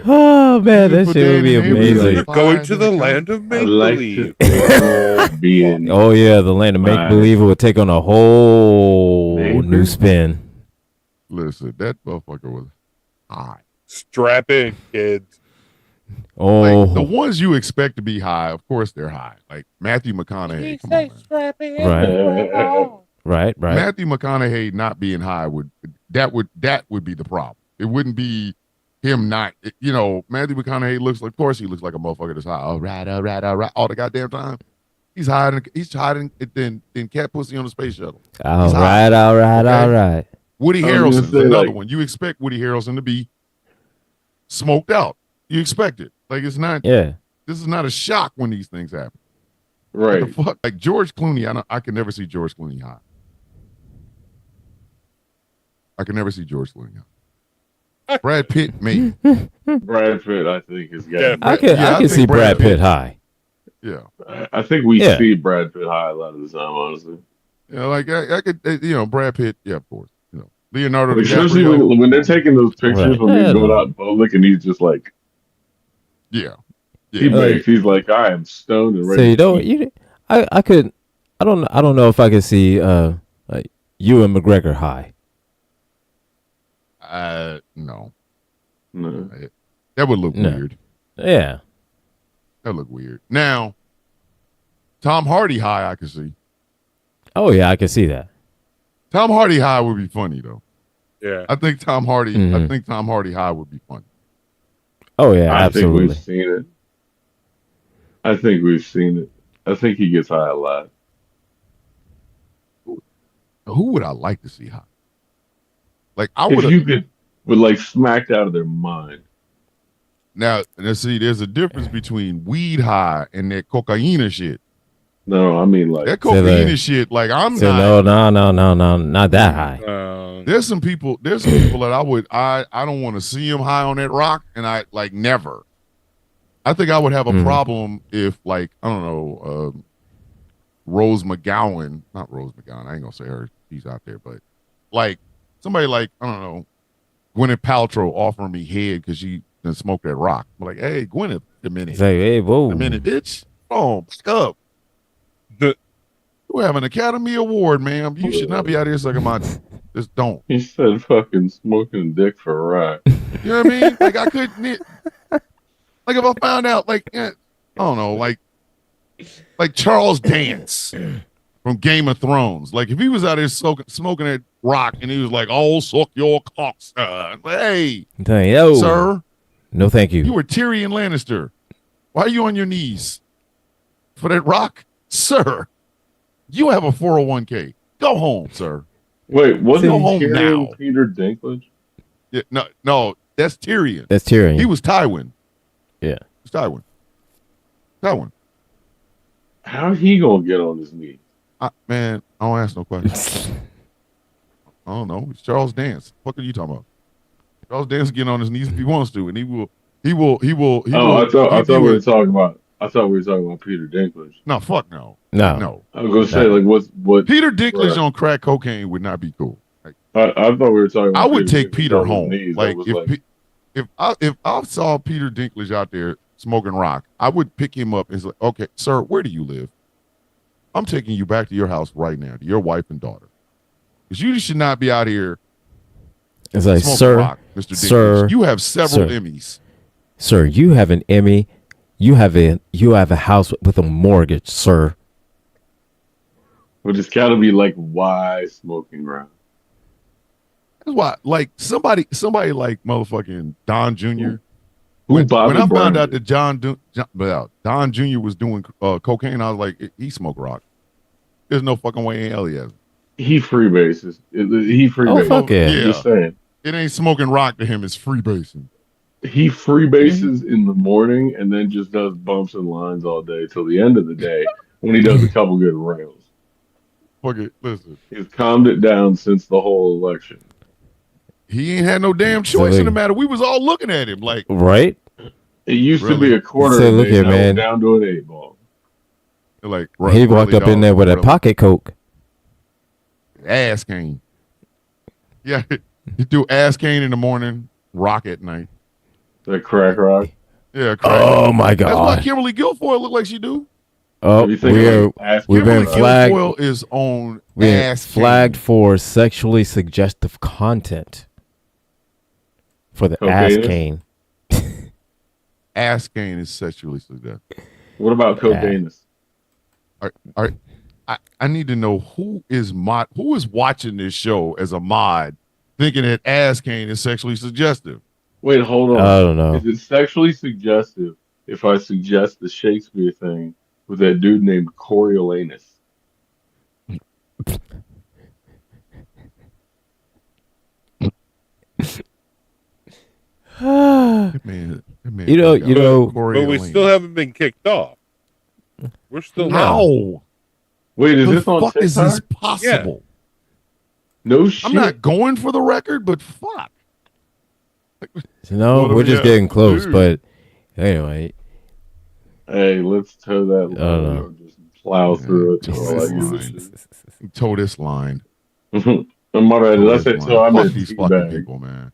Oh man, that Put shit would be that in there, amazing. like, Going to in the the land of I make like believe. to think of being Oh yeah, the land of make believe would take on a whole Neighbor? new spin. Listen, that motherfucker was high. Strap in, kids. Oh, Like the ones you expect to be high, of course they're high. Like Matthew McConaughey. Come on, man. Strap in. right. Matthew McConaughey not being high would be the problem. It wouldn't be him not. Matthew McConaughey looks like, of course he looks like a motherfucker that's high. All right, all the goddamn time. He's hiding than cat pussy on the space shuttle. all high. right, Okay? all right. Woody I was Harrelson gonna is say, another like- one. You expect Woody Harrelson to be smoked out. You expect it. Like it's not. Yeah, This is not a shock when these things happen. Right. What the fuck? Like George Clooney, I can never see George Clooney high. I can never see George Clooney high. Brad Pitt, maybe. Brad Pitt, I think, has got. Yeah. I can think see Brad Pitt high. Yeah. I think we Yeah. see Brad Pitt high a lot of the time, honestly. Like I could, Brad Pitt, yeah, of course. Leonardo Like, especially DiCaprio. when they're taking those pictures Right. when he's Yeah, going no. out in public and he's just like, Yeah. he Yeah. bakes. He's like, I am stoned and So ready. you don't. I could. I don't know if I could see like you and McGregor high. No. No. That would look No. weird. Yeah. That would look weird. Now, Tom Hardy high, I could see. Oh yeah, I can see that. Tom Hardy high would be funny though. Yeah. I think Tom Hardy. I Mhm. think Tom Hardy high would be funny. Oh yeah, I think absolutely. we've seen it. I think we've seen it. I think he gets high a lot. Who would I like to see high? Like I If would you would like smacked out of their mind. now. Let's see. There's a difference between weed high and that cocaine shit. No, I mean like That So cocaine like- shit. Like I'm So not. no, not that high. There's some people that I don't want to see them high on that rock, and I like never. I think I would have a Mhm. problem if like I don't know, Rose McGowan, not Rose McGowan. I ain't gonna say her. She's out there, but like somebody like I don't know, Gwyneth Paltrow offering me head because she done smoked that rock. I'm like, hey, Gwyneth, a minute, It's like, hey, whoa. a minute, bitch. Oh, back up. The- You have an Academy Award, ma'am. You should not be out here sucking my. Just don't. he said fucking smoking dick for a ride. You know what I mean? Like I couldn't. Like if I found out, like I don't know, like Charles Dance from Game of Thrones. Like if he was out there smoking that rock and he was like, "Oh, suck your cock, son." But, hey, Yo, sir, no, thank you you. were Tyrion Lannister. Why are you on your knees for that rock, sir? You have a 401k. Go home, sir. Wait, wasn't Go home Tyrion now. Peter Dinklage? Yeah, no, that's Tyrion. That's Tyrion. He was Tywin. Yeah. It was Tywin. Tywin. How he gonna get on his knees? Man, I don't ask no questions. I don't know. It's Charles Dance. What are you talking about? Charles Dance getting on his knees if he wants to, and he will. I thought we were talking about. I thought we were talking about Peter Dinklage. No, fuck no. No. No. I was gonna say like what Peter Dinklage Right. on crack cocaine would not be cool. Like, I thought we were talking about. I would take Dinklage Peter on his home. knees. I Like was if I saw Peter Dinklage out there smoking rock, I would pick him up and say, "Okay, sir, where do you live?" I'm taking you back to your house right now, to your wife and daughter. Because you should not be out here It's like, smoking sir, rock, Mr. Dinklage. sir, You have several sir. Emmys. Sir, you have an Emmy. You have a house with a mortgage, sir. But it's got to be like wise smoking ground. That's why, like somebody like motherfucking Don Jr. Who When Bobby I found Brown? out that Don Jr. was doing cocaine, I was like, he smoked rock. There's no fucking way in hell he has. He freebases. He Oh, fuck freebases. yeah. I'm just saying. It ain't smoking rock to him. It's freebasing. He freebases in the morning and then just does bumps and lines all day till the end of the day when he does a couple good rails. Fuck it. Listen, He's calmed it down since the whole election. he ain't had no damn So choice in the like- matter. We was all looking at him like, Right? It used to Really? be a quarter Say, a look day, here, now man. it's down to an 8 ball. He walked up in there with a pocket coke. ass cane. Yeah, you do ass cane in the morning, rock at night. The crack rock. Yeah, crack. Oh my That's why god. Kimberly Guilfoyle look like she do. Oh, If you think we're like ass we've been crack rock, flagged. Guilfoyle is on we're ass flagged cane. for sexually suggestive content for the ass Cocaine? cane. Ass cane is sexually suggestive. What about cocaine? I need to know who is watching this show as a mod, thinking that ass cane is sexually suggestive. Wait, hold on. I don't know. Is it sexually suggestive if I suggest the Shakespeare thing with that dude named Coriolanus? That man You know- got you know- But we Coriolanus. still haven't been kicked off. We're still How? Wait, is The this on fuck TikTok? is this possible? No shit. I'm not going for the record, but fuck. No, What do we're we just got? getting close, Dude. but anyway. Hey, let's toe that I don't line know. or just plow through it. toe All I this use line. Toe this line. is- My bad. Did I say toe? I Fuck meant these fucking teabag. people, man.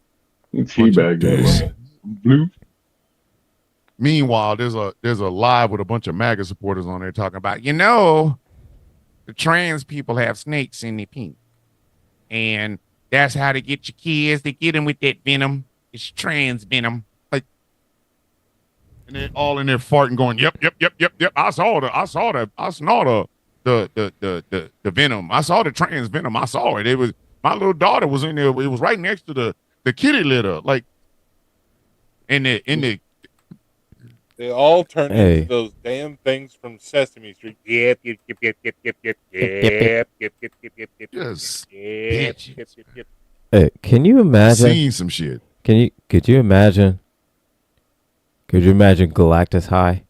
Teabag douche. that. Bloop. Meanwhile, there's a live with a bunch of MAGA supporters on there talking about, the trans people have snakes in their penis. And that's how to get your kids. They get them with that venom. It's trans venom. Like, and they're all in there farting, going, yep. I saw the venom. I saw the trans venom. I saw it. It was my little daughter was in there. It was right next to the kitty litter. Like in the They all turn Hey. into those damn things from Sesame Street. Yep. Yes. Yep. Hey, can you imagine? Seen some shit. Could you imagine? Could you imagine Galactus High?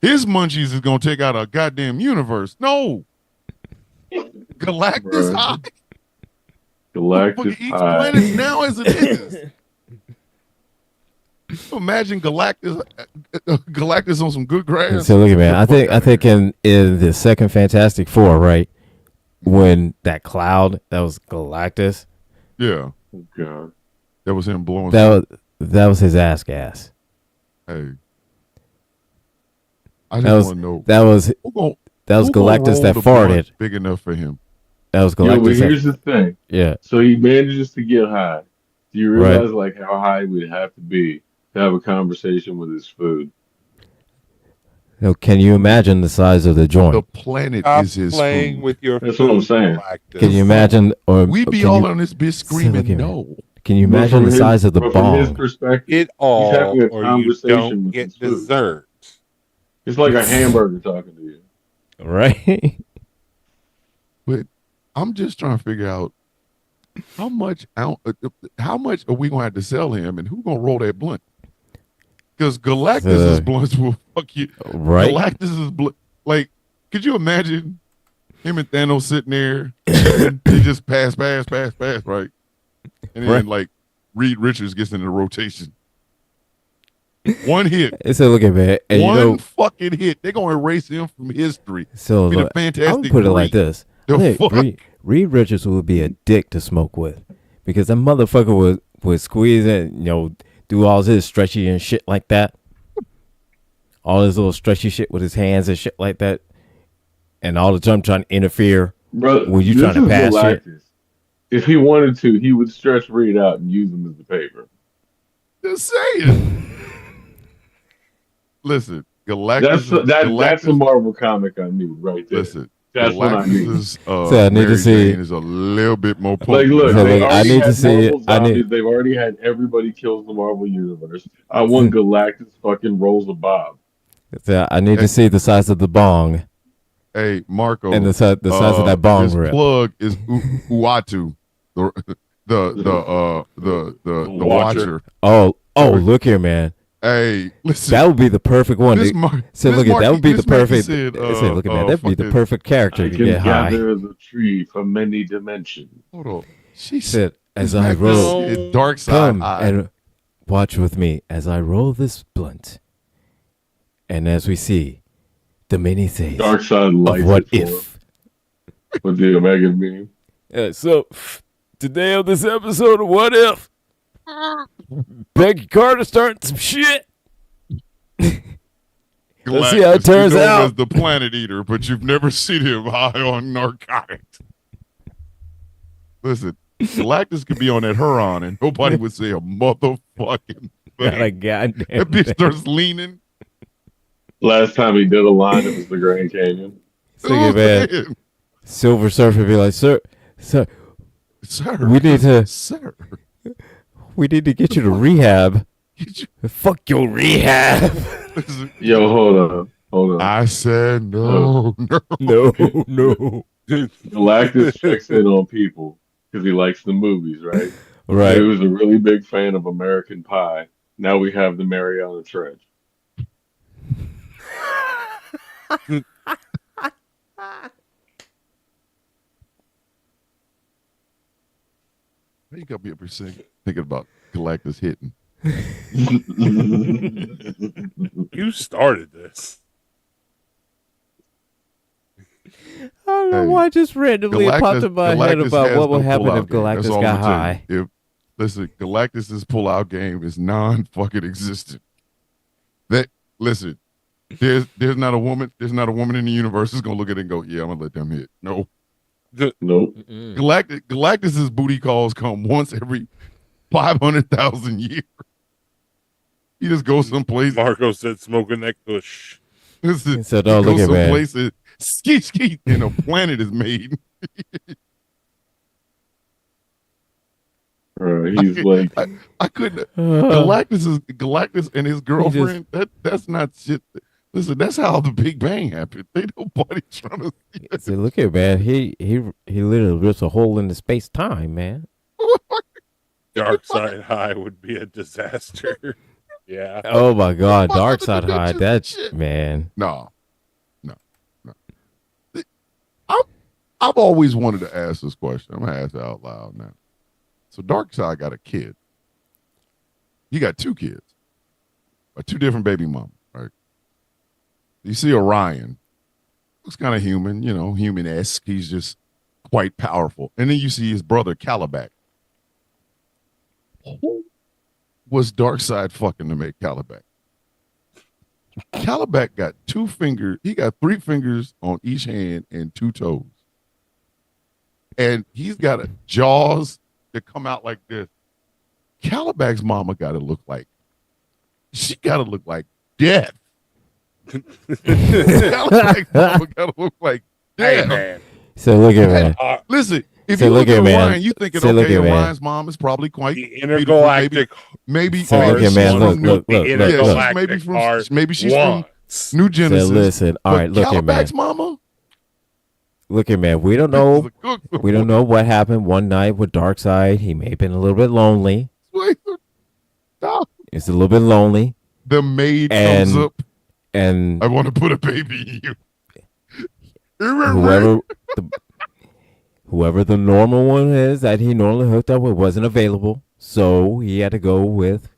His munchies is gonna take out a goddamn universe. No. Galactus Bruh. High. Galactus Fucking each High. planet now as it is. Imagine Galactus on some good grass. So look at man. I think in the second Fantastic Four, right, when that cloud that was Galactus, Yeah, Oh, God. that was him blowing. that was his ass gas. Hey, I That just was want to know that was who gonna, that was who gonna Galactus roll that the farted. blunt big enough for him. That was Yo, but Galactus. here's the thing. Yeah. So he manages to get high. Do you Right. realize like how high we'd have to be to have a conversation with his food? No, can you imagine the size of the The joint? planet Stop is his playing food. with your That's food, what I'm saying. Galactus. Can you imagine? Or We be can all you, on this bitch See, look screaming at me. no. Can you But imagine from the his- size of the but from his bong? perspective, Get all, having a or you conversation don't with get his food. dessert. it's like a hamburger talking to you. Right. But I'm just trying to figure out how much are we gonna have to sell him, and who gonna roll that blunt? Because Galactus's blunts will fuck you. Right. Galactus's blunt, like, could you imagine him and Thanos sitting there? And they just pass, right? And then Right. like Reed Richards gets into rotation. One hit, So look at man, and one you know, fucking hit. They're gonna erase him from history. so Be the look, Fantastic I'm gonna put it like Three. this: The I think fuck? Reed Richards would be a dick to smoke with, because that motherfucker would squeeze in, do all his stretchy and shit like that. All his little stretchy shit with his hands and shit like that. And all the time trying to interfere Bro, when you this trying to is pass shit. Galactus. If he wanted to, he would stretch Reed out and use him as the paper. Just saying. Listen, That's a Marvel comic I need right there. Listen, That's what I need. Galactus's So I need to Mary see. Jane is a little bit more Like, potent. look, So, they look, I already need to had see it. Marvel zombies. They've already had everybody kills the Marvel universe. I want Galactus fucking rolls a bob. So I need to see the size of the bong Hey, Marco, and the size of that bong this rip. plug is Uatu, the watcher. Oh, look here, man. Hey, listen, That would be the perfect one. this So look at that would be the perfect. Said, Say, look at man, that'd be the perfect character I to can get high. gather the tree from many dimensions. Hold on, she Said, as this I Magnus roll, is dark side come eye. and watch with me as I roll this blunt, and as we see the mini phase Dark side of lights what it for if. him with the Omega beam. So today on this episode of What If, Becky Carter starting some shit. Let's see how it Galactus, turns you know him out. as the Planet Eater, but you've never seen him high on narcotics. Listen, Galactus could be on that Huron and nobody would say a motherfucking Got a thing. goddamn That bitch thing. starts leaning. Last time he did a line, it was the Grand Canyon. Look at that. Man. Silver Surfer be like, sir, Sir, we need to sir, get you to rehab. get you- Fuck your rehab. listen, Yo, hold on. I said no, no. No. Galactus checks in on people because he likes the movies, right? He Right. was a really big fan of American Pie. Now we have the Mariana Trench. You got me up here thinking about Galactus hitting. You started this. I don't know Hey, why just randomly it popped in my head Galactus about has what would no happen pull-out if game. That's Galactus all got I'm gonna high. tell you. Listen, Galactus's pull-out game is non-fucking existent. Listen, there's not a woman in the universe who's gonna look at it and go, yeah, I'm gonna let them hit. No. Nope. Galactus's booty calls come once every 500,000 years. He just goes someplace. Marco said smoking that kush. Listen, He said, "Oh, he look goes at man." someplace that skeet, and a planet is made. He's like, I couldn't. Uh, Galactus and his girlfriend. That's not shit. Listen, that's how the Big Bang happened. Ain't nobody trying to see it. See, look at man. He literally rips a hole in the space time, man. Dark Side High would be a disaster. Yeah. Oh my God, Fuck Dark other Side High. dimensions That and shit. man. No. I've always wanted to ask this question. I'm gonna ask it out loud now. So Darkseid got a kid. He got two kids, two different baby mamas, right? You see Orion, looks kind of human, human-esque. He's just quite powerful. And then you see his brother Caliban. Who was Darkseid fucking to make Caliban? Caliban got 2 fingers. He got 3 fingers on each hand and 2 toes. And he's got jaws that come out like this. Caliban's mama got to look like death. Caliban's mama got to look like Hey, death. man. So look at man. Listen, if Say, you look look at at, man. Orion, you thinking, Say, look okay, at, man. Orion's mom is probably quite The beautiful. intergalactic Maybe Say, look at, she's man. from Look, New- look, the look, look. intergalactic maybe from- heart maybe she's from wants. New So Genesis. listen. All But right, look here, man. Caliban's mama. Look here, man. We don't know. We don't know what happened one night with Darkseid. He may have been a little bit lonely. No. He's a little bit lonely, The maid And- comes up. and I want to put a baby in you. whoever the normal one is that he normally hooked up with wasn't available, so he had to go with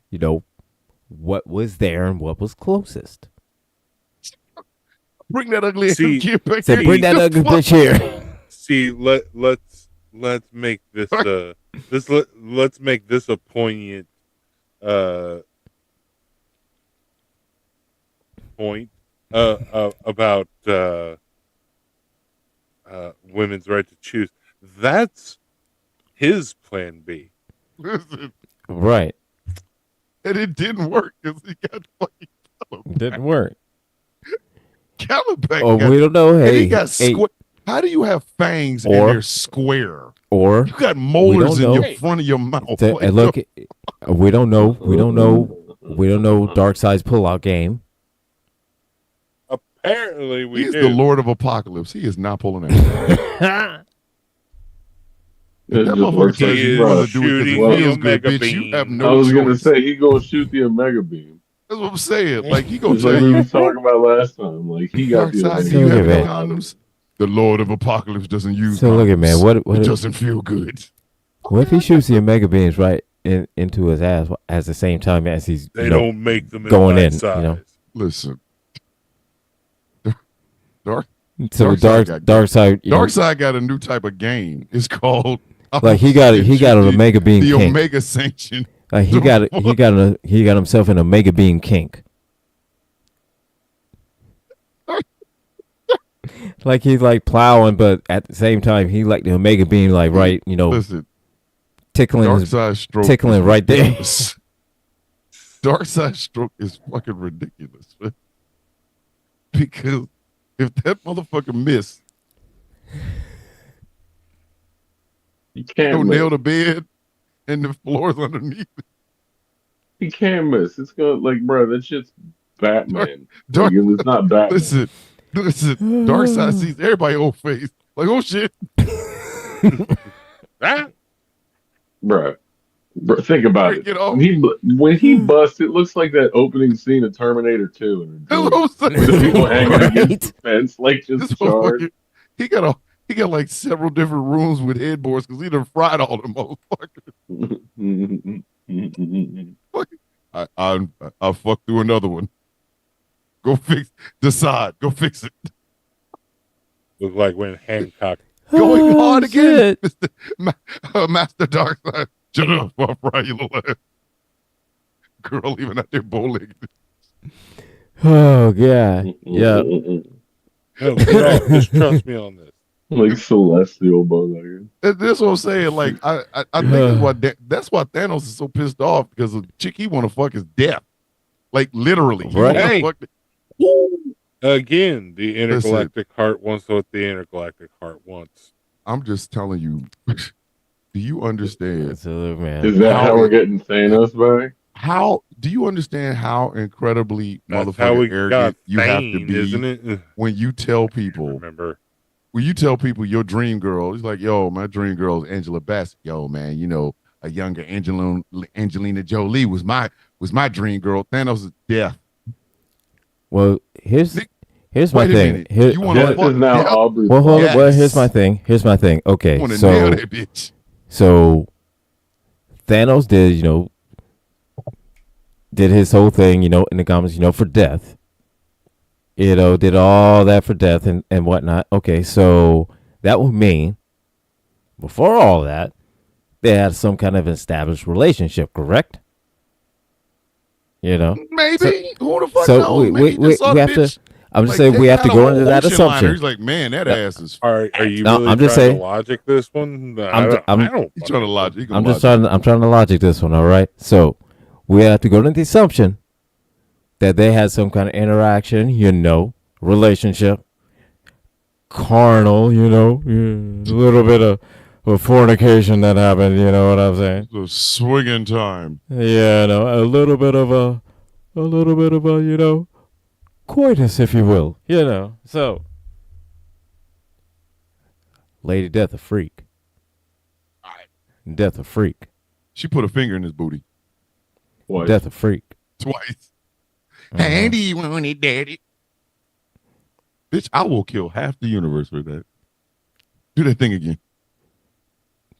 what was there and what was closest. Bring that ugly See- kid back Said, here. bring that ugly bitch here. See, let's make this let's make this a poignant uh, point about women's right to choose. That's his plan B. Listen, Right. and it didn't work because he got fucking Didn't work. Calabac Oh, got, we don't know. and he Hey, got hey, square. How do you have fangs and Or- they're square? or You got molars in know. your front of your mouth. to, Like, look, we don't know. We don't know. We don't know Darkseid's pullout game. Apparently, we he's do. the Lord of Apocalypse. He is not pulling that. If It that just motherfucker works tells like you He you is want to bruh. do it because it shooting the feels good, Omega bitch, you have beam. I no was gonna choice. say he gonna shoot the Omega beam. That's what I'm saying. Like, he gonna Just like tell we you, was talking about last time. Like he got Dark the Side, Omega do you So have look any at condoms? The Lord of Apocalypse doesn't use So condoms. look at man. What It if, doesn't feel good. what if he shoots the Omega beams right into his ass at the same time as he's They don't make them going in, in, size. you know. Listen, Dark So Darkseid got Darkseid, Darkseid got a new type of game. It's called like he got an Omega beam the kink. Omega Sanction. Like he got himself an Omega beam kink. Like he's like plowing, but at the same time he like the Omega beam, like right, Listen, tickling Darkseid stroke, tickling is right there. ridiculous. Darkseid stroke is fucking ridiculous, man. Because if that motherfucker miss, You can't go miss. nail the bed and the floor's underneath. He can't miss. It's gonna like, bro. That shit's Batman. Dark, Like, it's not Batman. listen. Darkseid sees everybody old face. Like, oh shit. Ah, Bro, think about it. Break it off. When he busts, it looks like that opening scene of Terminator 2. In a That's dream. what I'm saying. With the people hanging Right. against the fence, like This just charred. motherfucker, he got like several different rooms with headboards because he done fried all the motherfuckers. I'll fuck through another one. Go decide. Go fix it. look like when Hancock. Going Oh, hard again, shit. Mr. Master Darkseid. Shut up, I'll fry you little ass. Girl, even out there bowling. Oh god. Yeah. No, get off. Just trust me on this. Like celestial bug. That's what I'm saying. Like, I think that's why Thanos is so pissed off because the chick he want to fuck is death. Like, literally. He Right. wanna Hey. fuck Again, the intergalactic heart wants what the intergalactic heart wants. I'm just telling you. Do you understand? So, man. Is that how we're getting Thanos back? How do you understand how incredibly That's how we motherfucking got arrogant you have to Thane, be isn't it? when you tell people Remember? when you tell people your dream girl, it's like, yo, my dream girl is Angela Bassett. Yo, man, a younger Angelina Jolie was my dream girl. Thanos is death. Well, here's my Wait a thing. minute. Here, You want Death to is now fuck death? Aubrey. well, hold on. Yes. Well, here's my thing. Okay, You want to nail so that bitch? Thanos did his whole thing, in the comics, for death. Did all that for death and whatnot. Okay, so that would mean before all that, they had some kind of established relationship, correct? Maybe. Who the fuck So knows? Maybe he we just saw the have bitch. to. I'm just Like, saying they we have got to a go whole into that ocean liner. assumption. He's like, man, that Yeah. ass is. Are you No, really I'm just trying saying- to logic this one? I'm He's trying to logic. I'm trying to logic this one, all right? So we have to go into the assumption that they had some kind of interaction, relationship, carnal, a little bit of fornication that happened, you know what I'm saying? The swinging time. Yeah, no, a little bit of a, coitus, if you will, So, Lady Death a freak. Death a freak. She put a finger in his booty What? Death a freak. twice. Uh-huh. Hey, do you want it, daddy? Bitch, I will kill half the universe for that. Do that thing again.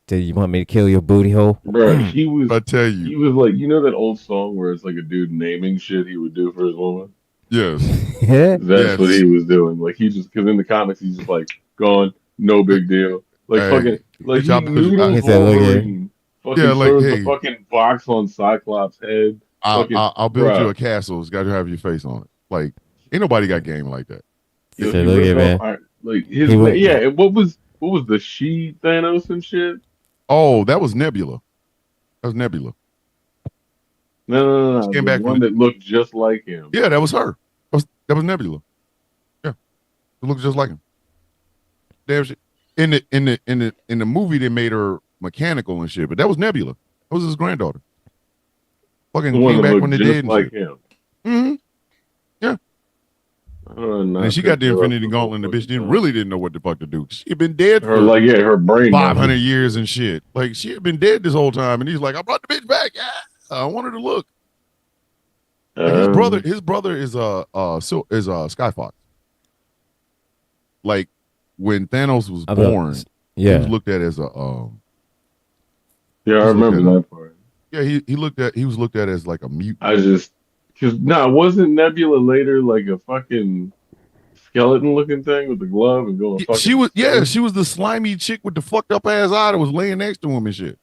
Did you want me to kill your booty hole? Bro, he was I tell he you. was like, that old song where it's like a dude naming shit he would do for his woman? Yes. Yeah. That's what Yes. he was doing. Like he just because in the comics he's just like gone, no big deal. Like Hey, fucking like bitch, he noodles He said, look here. Wolverine Yeah, Fucking like, throws the hey, fucking box on Cyclops' head. Fucking, I'll build you a bruh. castle. It's got to have your face on it. Like, ain't nobody got game like that. Yo, So he look ripped at off man. like He his went. yeah. And what was the she Thanos and shit? Oh, that was Nebula. That was Nebula. She No. came The back from one the. that looked just like him. Yeah, that was her. That was Nebula. Yeah, it looks just like him. Damn shit. In the movie, they made her mechanical and shit, but that was Nebula. That was his granddaughter. The Fucking one came that back looked from the just dead and like shit. him. Mm-hmm. Yeah. I don't And then not she got picked the her up Infinity the whole Gauntlet, and the bitch fucking didn't time. really didn't know what the fuck to do. She had been dead Her for like yeah, her brain melted 500 and years shit. and shit. Like she had been dead this whole time, and he's like, I brought the bitch back. Yeah, I want her to look like his brother. Um, His brother is Sky Fox. Like when Thanos was I thought. born, he was Yeah. looked at as a yeah, he I was looked remember at that part. yeah he was looked at as like a mutant. I just because wasn't Nebula later like a fucking skeleton looking thing with the glove and going She fucking was insane? she was the slimy chick with the fucked up ass eye that was laying next to him and shit.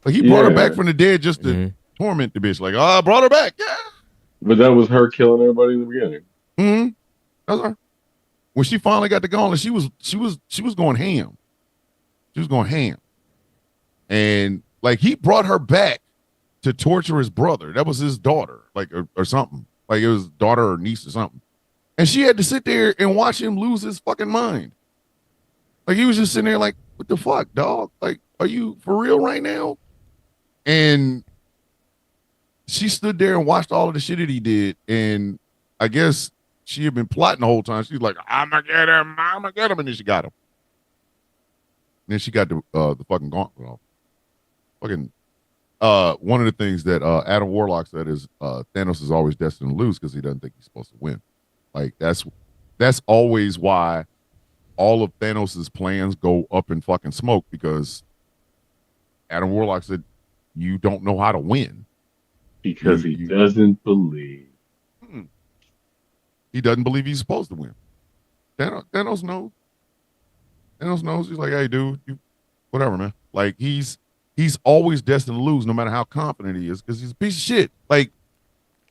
Like he brought her back Yeah, from the dead just to Mm-hmm. torment the bitch. Like, oh, I brought her back. Yeah. but that was her killing everybody in the beginning. Mm-hmm. That's her. When she finally got the gauntlet, she was going ham. She was going ham. And like he brought her back to torture his brother. That was his daughter, like or something. Like it was daughter or niece or something. And she had to sit there and watch him lose his fucking mind. Like he was just sitting there like, what the fuck, dog? Like, are you for real right now? And she stood there and watched all of the shit that he did. And I guess she had been plotting the whole time. She was like, I'm gonna get him, I'm gonna get him. And then she got him. And then she got the fucking gauntlet off. Fucking one of the things that Adam Warlock said is Thanos is always destined to lose because he doesn't think he's supposed to win. Like that's always why all of Thanos's plans go up in fucking smoke because Adam Warlock said you don't know how to win. Because he doesn't believe. He doesn't believe he's supposed to win. Thanos knows. Thanos knows. He's like, hey, dude, you whatever, man. Like he's always destined to lose, no matter how confident he is, because he's a piece of shit. Like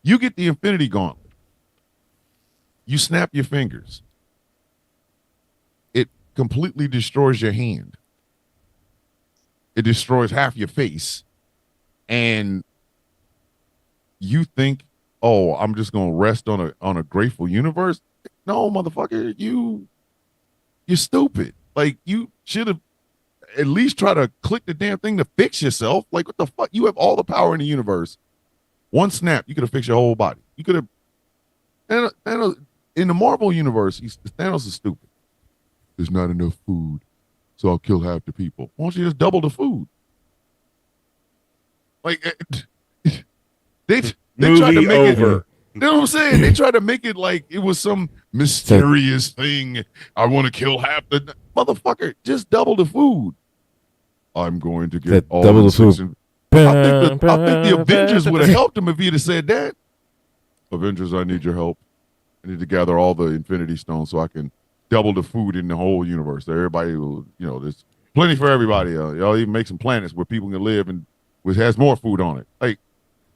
you get the Infinity Gauntlet, you snap your fingers, it completely destroys your hand. It destroys half your face, and you think, oh, I'm just gonna rest on a grateful universe? No, motherfucker, you're stupid. Like you should have at least try to click the damn thing to fix yourself. Like what the fuck? You have all the power in the universe. One snap, you could have fixed your whole body. You could have. Thanos, in the Marvel universe, Thanos is stupid. There's not enough food, so I'll kill half the people. Why don't you just double the food? Like they tried to Movie make it. over. You know what I'm saying? They tried to make it like it was some mysterious thing. I want to kill half the motherfucker. Just double the food. I'm going to get all double the the food. six. I think the Avengers would have helped him if he'd have said that. Avengers, I need your help. I need to gather all the Infinity Stones so I can double the food in the whole universe. Everybody will, there's plenty for everybody. Y'all even make some planets where people can live and which has more food on it. Like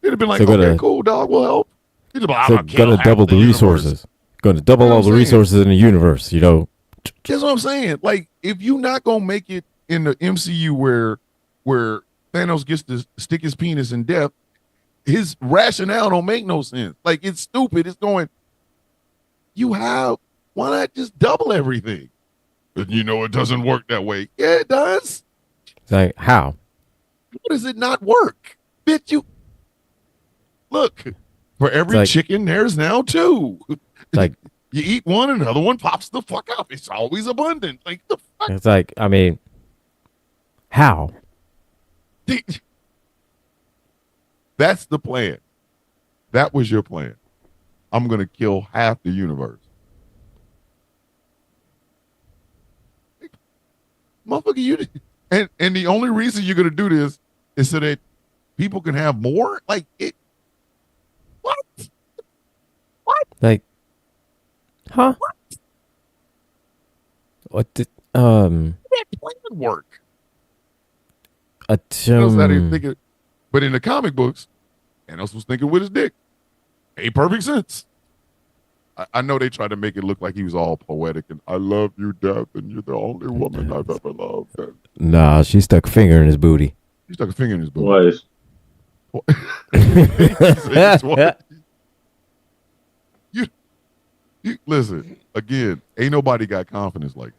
it'd have been like, So okay, cool, dog, we'll help. He's like, So I'm gonna gonna double the resources. Gonna double You know all what the I'm saying? resources in the universe. That's what I'm saying. Like, if you not gonna make it in the MCU where Thanos gets to stick his penis in death, his rationale don't make no sense. Like, it's stupid. It's going, why not just double everything? But it doesn't work that way. Yeah, it does. It's like how? How does it not work? Bitch, look, for every chicken, there's now two. Like you eat one, another one pops the fuck up. It's always abundant. Like the fuck. it's like how? That's the plan. That was your plan. I'm gonna kill half the universe. Motherfucker, and the only reason you're gonna do this is so that people can have more. Like it. What? Like, huh? What did that plan work? Thanos out here thinking, but in the comic books, Thanos was thinking with his dick. Made perfect sense. I know they tried to make it look like he was all poetic and I love you, Death, and you're the only woman I've ever loved. Nah, she stuck a finger in his booty. He stuck a finger in his booty. Twice. you listen again. Ain't nobody got confidence like that.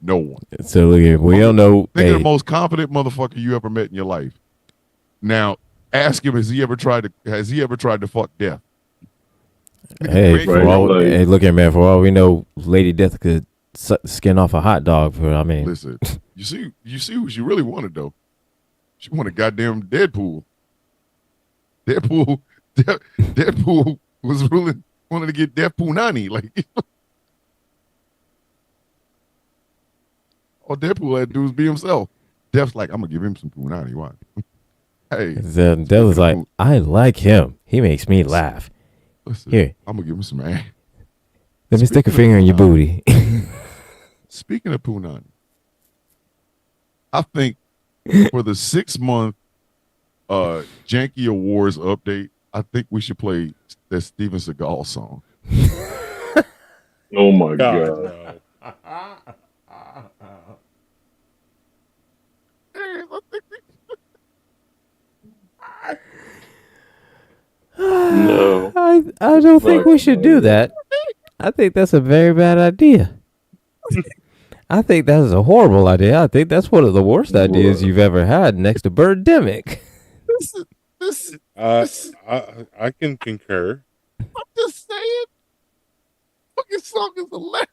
No one. So look here, we don't know. Think of the most confident motherfucker you ever met in your life. Now, ask him: Has he ever tried to fuck Death? Hey, Right, hey, look here, man. For all we know, Lady Death could suck the skin off a hot dog. Listen, you see who she really wanted though. She wanted goddamn Deadpool. Deadpool was really wanted to get Death Punani. Like, all Deadpool had to do was be himself. Death's like, I'm gonna give him some Punani. Why? Hey, Death was like, I like him. He makes me laugh. Listen, here, I'm gonna give him some ass. Let me stick a finger in your booty. Speaking of Punani, I think for the 6-month Janky Awards update, I think we should play that Steven Seagal song. Oh my God, God. No. I don't think we should do that. I think that's a very bad idea. I think that is a horrible idea. I think that's one of the worst ideas you've ever had next to Birdemic. I can concur. I'm just saying. Fucking song is hilarious.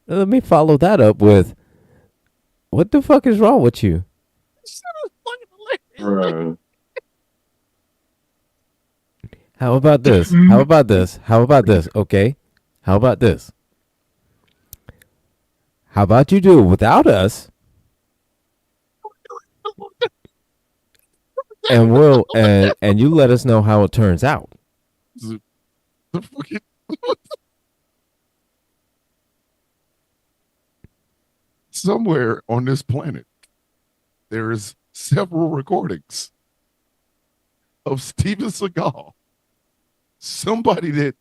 Let me follow that up with, what the fuck is wrong with you? This shit is fucking hilarious. Right. How about this? How about this? How about this? Okay. How about this? How about you do it without us? And we'll and you let us know how it turns out. The fucking somewhere on this planet, there is several recordings of Steven Seagal. Somebody that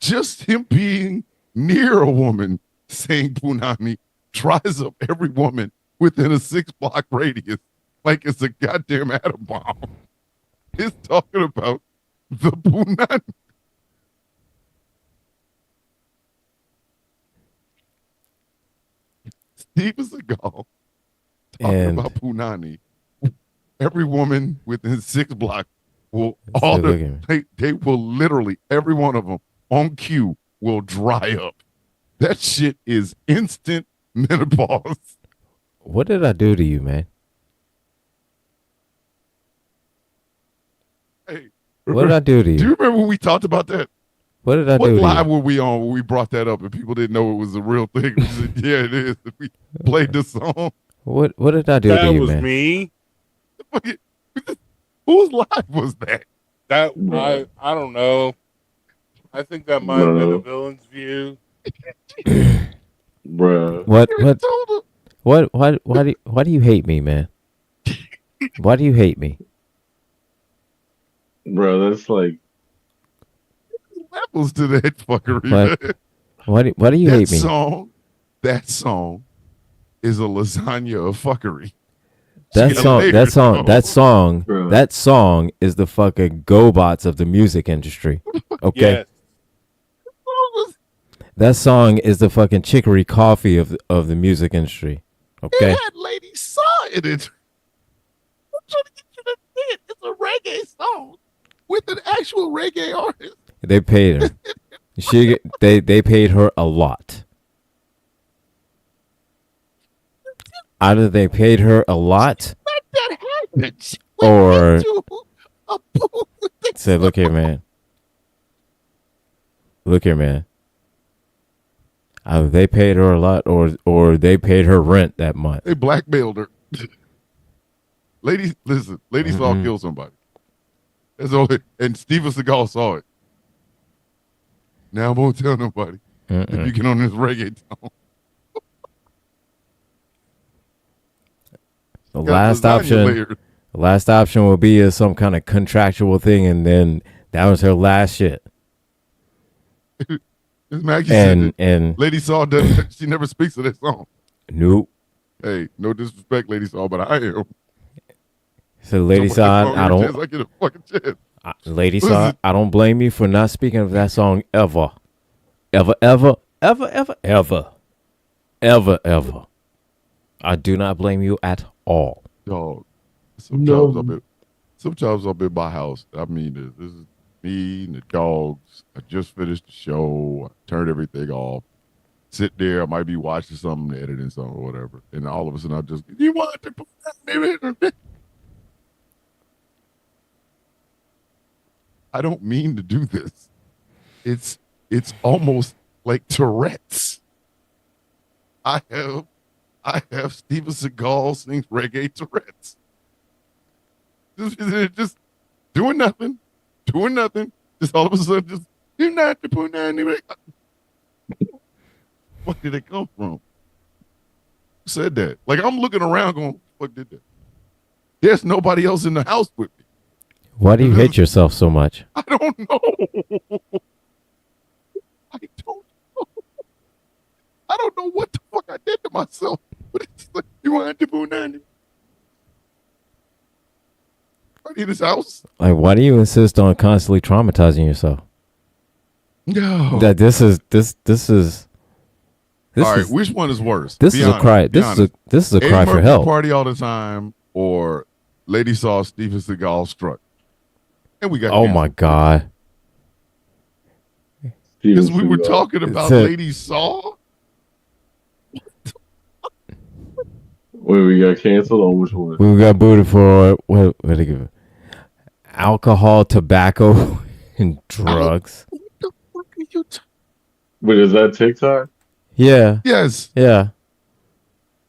just him being near a woman saying Punani dries up every woman within a 6-block radius like it's a goddamn atom bomb. It's talking about the Punani. Steven Seagal talking about Punani. Every woman within 6 blocks will they will literally, every one of them on cue will dry up. That shit is instant menopause. What did I do to you, man? Hey, what did I do to you? Do you remember when we talked about that? What did I do to you? What live were we on when we brought that up and people didn't know it was a real thing? We said, yeah, it is. We played the song. What did I do to you, man? That was me. Whose live was that? That I don't know. I think that might have been a villain's view. Bruh. Why do you hate me, man? Why do you hate me? Bro, that's like levels to that fuckery. Why do you hate me? That song is a lasagna of fuckery. That song is the fucking GoBots of the music industry. Okay. Yes. That song is the fucking chicory coffee of the music industry. Okay. It had Lady Saw in it. I'm trying to get you to see it. It's a reggae song with an actual reggae artist. They paid her. They paid her a lot. Either they paid her a lot, or say, "Look here, man. Look here, man. Either they paid her a lot, or they paid her rent that month." They blackmailed her. Lady Saw kill somebody. That's all. And Steven Seagal saw it. Now I won't tell nobody if you get on this reggae tone. The Got last lasagna option, layer. the last option would be is some kind of contractual thing, and then that was her last shit. As Maggie said that And Lady Saw doesn't. She never speaks of that song. nope. Hey, no disrespect, Lady Saw, but I am. So, Lady Talk about that Saw, song I every don't. chance I get a fucking chance. Lady Saw, Listen, I don't blame you for not speaking of that song ever, ever, ever, ever, ever, ever, ever, ever. I do not blame you at all. dog. No. Sometimes I'll be in my house. I mean, this is me and the dogs. I just finished the show. I turned everything off. Sit there. I might be watching something, editing something or whatever. And all of a sudden, I just, you want to put that? I don't mean to do this. It's almost like Tourette's. I have I have Steven Seagal sing reggae Tourette's. Just doing nothing, doing nothing. Just all of a sudden, just you're not to put down anyway. What did it come from? Who said that? Like I'm looking around, going, "What did that?" There's nobody else in the house with me. Why do you hate yourself so much? I don't know. I don't know. I don't know what the fuck I did to myself. But it's like, you want to put down in his house? Like, why do you insist on constantly traumatizing yourself? No. That this is All right, which one is worse? This Be is honest, a cry. be This honest. is a Eddie cry for Murphy help. Party all the time, or Lady Saw Steven Seagal struck, and we got. Oh canceled. my god! Because we were talking about Lady Saw. Wait, we got canceled on which one? We got booted for what to give it? Alcohol, tobacco, and drugs. What the fuck are you? Wait, is that TikTok? Yeah, Yes, yeah.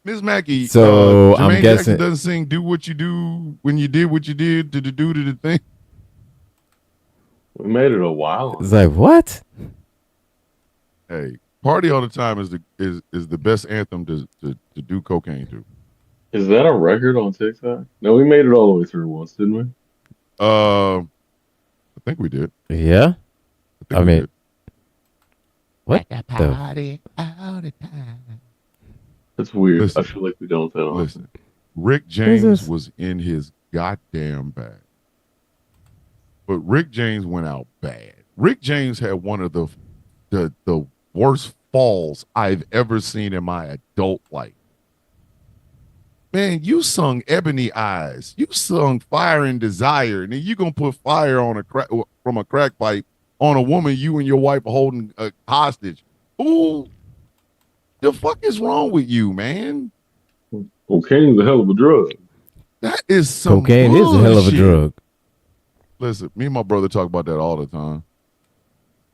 Miss Mackey. So, Jermaine I'm Jackson guessing- doesn't sing "Do What You Do" when you did what you did to the thing. We made it a while. It's like what? Hey, "Party All the Time" is the best anthem to do cocaine to. Is that a record on TikTok? No, we made it all the way through once, didn't we? I think we did. Yeah. I think I we mean, did. what? Party all the time. That's weird. Listen. I feel like we don't that often. Listen, Rick James was in his goddamn bag. But Rick James went out bad. Rick James had one of the worst falls I've ever seen in my adult life. Man, you sung Ebony Eyes. You sung Fire and Desire. And then you going to put fire on from a crack pipe on a woman you and your wife are holding hostage. Who the fuck is wrong with you, man? Cocaine's a hell of a drug. That is some Cocaine is a hell of a bullshit. drug. Listen, me and my brother talk about that all the time.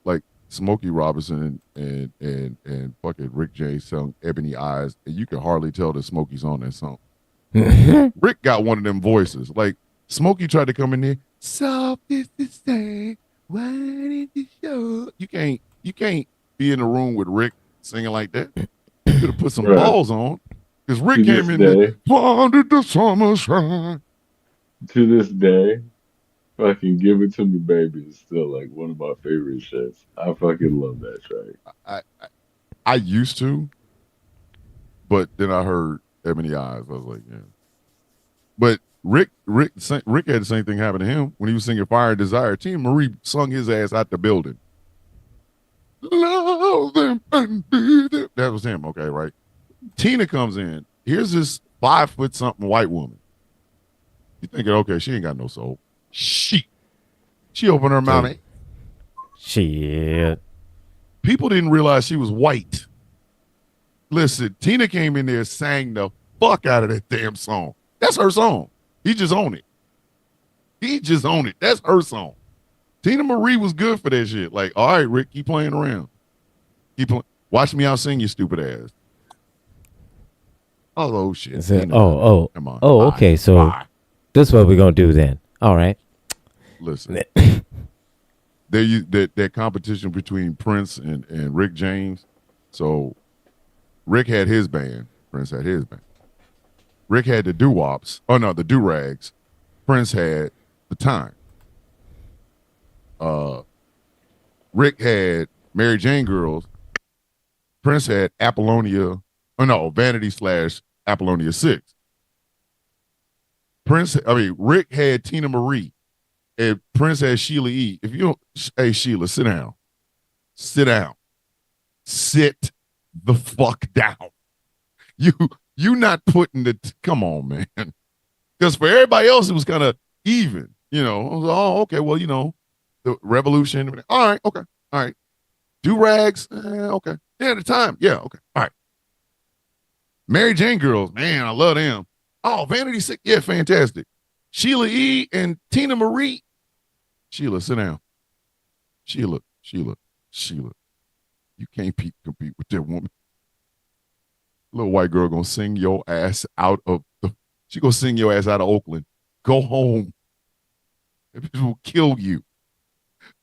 Like Smokey Robinson and fucking Rick James sung Ebony Eyes, and you can hardly tell that Smokey's on that song. Rick got one of them voices. Like Smokey tried to come in there, soft is the same, why did you show? You can't be in the room with Rick singing like that. You could have put some Right. balls on. Because Rick To came this in there, day. why did the summer shine? To this day, fucking Give It To Me Baby is still like one of my favorite shits. I fucking love that track. I used to, but then I heard Ebony Eyes. I was like, yeah. But Rick had the same thing happen to him when he was singing Fire and Desire. Tina Marie sung his ass out the building. Love them and be them. That was him, okay, right? Tina comes in. Here's this 5-foot-something white woman. You thinking, okay, she ain't got no soul. She opened her mouth. Dude. Shit. People didn't realize she was white. Listen, Tina came in there, sang the fuck out of that damn song. That's her song. He just owned it. That's her song. Tina Marie was good for that shit. Like, all right, Rick, keep playing around. Watch me out sing, you stupid ass. Oh shit. Said, Tina, come on. oh, okay. So Bye. this is what we're gonna do then. All right. Listen. That competition between Prince and Rick James. So Rick had his band, Prince had his band. Rick had the doo-wops. Oh no, the do-rags. Prince had the time. Rick had Mary Jane girls. Prince had Apollonia. Oh no, Vanity slash Apollonia 6. Rick had Tina Marie. And Prince had Sheila E. If you don't, hey Sheila, sit down. Sit down. Sit the fuck down. You you not putting the come on, man. Because for everybody else, it was kind of even. Oh, okay, well, the revolution. All right, okay, all right. Do rags, okay. Yeah, at the time, yeah, okay, all right. Mary Jane girls, man, I love them. Oh, Vanity Sick, yeah, fantastic. Sheila E. and Tina Marie. Sheila, sit down. Sheila. You can't compete with that woman. Little white girl gonna sing your ass out of she gonna sing your ass out of Oakland. Go home. It will kill you.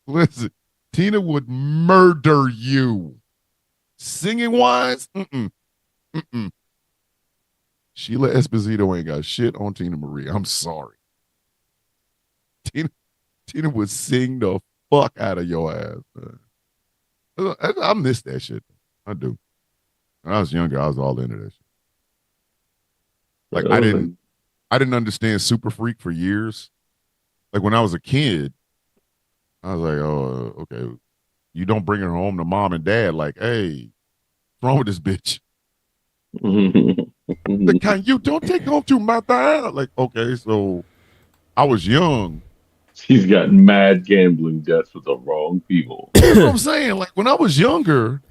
Listen, Tina would murder you. Singing wise, Sheila Esposito ain't got shit on Tina Marie. I'm sorry. Tina would sing the fuck out of your ass, man. I miss that shit. I do. When I was younger, I was all into that shit. Like I didn't understand Super Freak for years. Like when I was a kid, I was like, oh, okay. You don't bring her home to mom and dad. Like, hey, what's wrong with this bitch? Like, you don't take home to my dad. Like, okay, so I was young. She's got mad gambling debts with the wrong people. That's what I'm saying. Like when I was younger,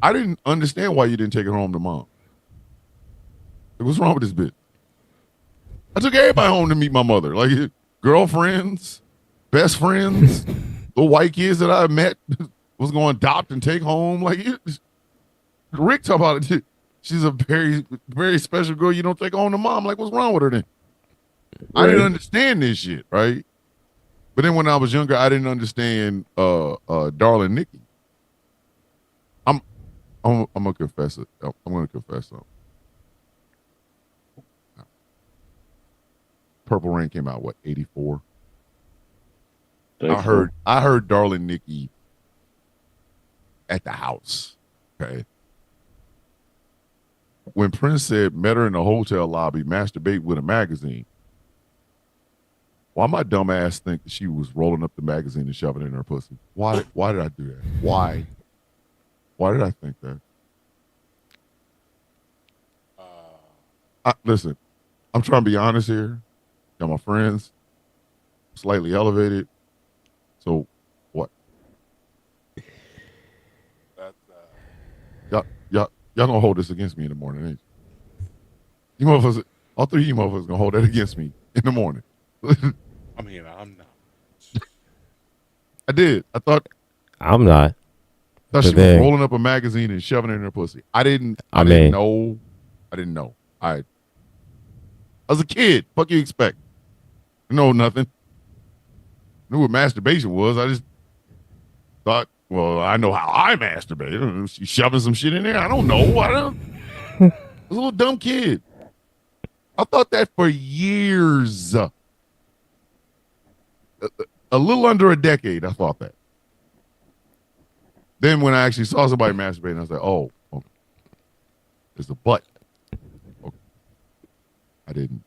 I didn't understand why you didn't take her home to mom. Like, what's wrong with this bitch? I took everybody home to meet my mother. Like girlfriends, best friends, the white kids that I met was going to adopt and take home. Like Rick talk about it. She's a very, very special girl. You don't take home to mom. Like, what's wrong with her then? Right. I didn't understand this shit, right? But then when I was younger, I didn't understand Darling Nikki. I'm gonna confess it. I'm gonna confess something. Purple Rain came out what, 84? I heard Darling Nikki at the house. Okay. When Prince said met her in the hotel lobby, masturbate with a magazine. Why my dumb ass think that she was rolling up the magazine and shoving it in her pussy? Why did I do that? Why did I think that? Listen, I'm trying to be honest here. Got my friends, slightly elevated. So what? That's y'all gonna hold this against me in the morning, ain't you? You motherfuckers, all three of you motherfuckers gonna hold that against me in the morning. I mean, I'm not. I did. I thought I'm not. she was rolling up a magazine and shoving it in her pussy. I didn't know. I was a kid. Fuck you expect? No, nothing. Knew what masturbation was. I just thought, well, I know how I masturbate. She's shoving some shit in there. I don't know. I was a little dumb kid. I thought that for years. A little under a decade, I thought that. Then when I actually saw somebody masturbating, I was like, oh, okay. There's a butt. Okay. I didn't.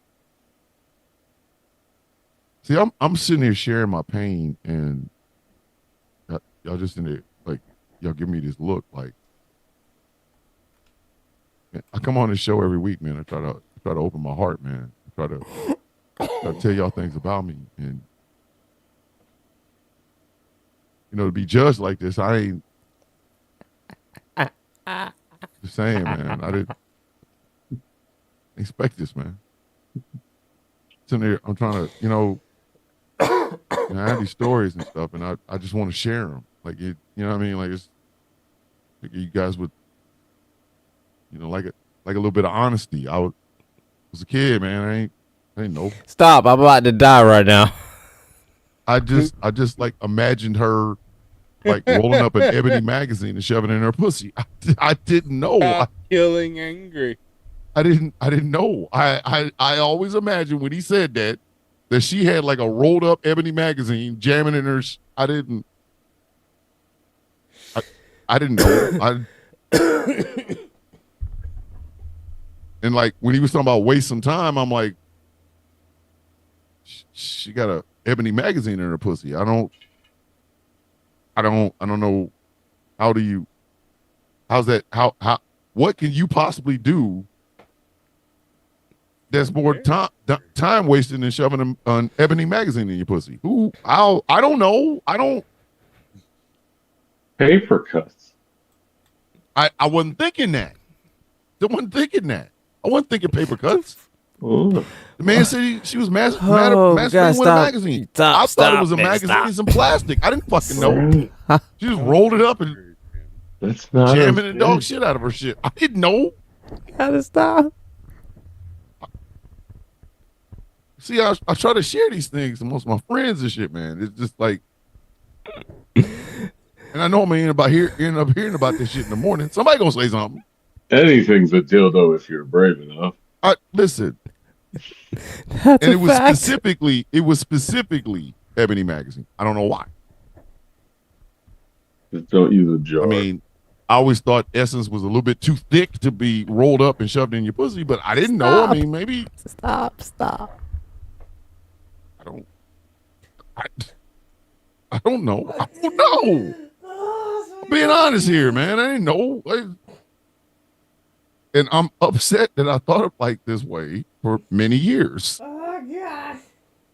See, I'm sitting here sharing my pain, and y'all just in there, like, y'all give me this look, like, man, I come on this show every week, man. I try to open my heart, man. I try to tell y'all things about me, and to be judged like this, I ain't just saying, man. I didn't expect this, man. Sitting there, I'm trying to, I have these stories and stuff, and I just want to share them. Like, you know what I mean? Like, it's like you guys would, like a little bit of honesty. I was a kid, man. I ain't know. Stop! I'm about to die right now. I just like imagined her like rolling up an Ebony magazine and shoving it in her pussy. I didn't know. Killing angry. I didn't know. I always imagined when he said that she had like a rolled up ebony magazine jamming in her. I didn't. I, I didn't know. And like when he was talking about waste some time, I'm like, she got a ebony magazine in her pussy. I don't know. How do you? How's that? How? What can you possibly do that's more time wasting than shoving an ebony magazine in your pussy? Who? I don't know. I don't. Paper cuts. I wasn't thinking that. I wasn't thinking that. I wasn't thinking paper cuts. Oh. The man said she was Oh, masturbating with a magazine. I thought it was a magazine in some plastic. I didn't fucking know. She just rolled it up and That's not jamming okay. the dog shit out of her shit. I didn't know. Gotta stop. See, I try to share these things amongst my friends and shit, man. It's just like, and I know I'm end up hearing about this shit in the morning. Somebody gonna say something. Anything's a dildo if you're brave enough. Listen, That's and a fact. it was specifically Ebony magazine. I don't know why. Just don't use a jar. I mean, I always thought Essence was a little bit too thick to be rolled up and shoved in your pussy, but I didn't know. I mean, maybe Stop. I don't. I don't know. I don't know. I'm being honest here, man. I didn't know. And I'm upset that I thought of like this way for many years. Oh God.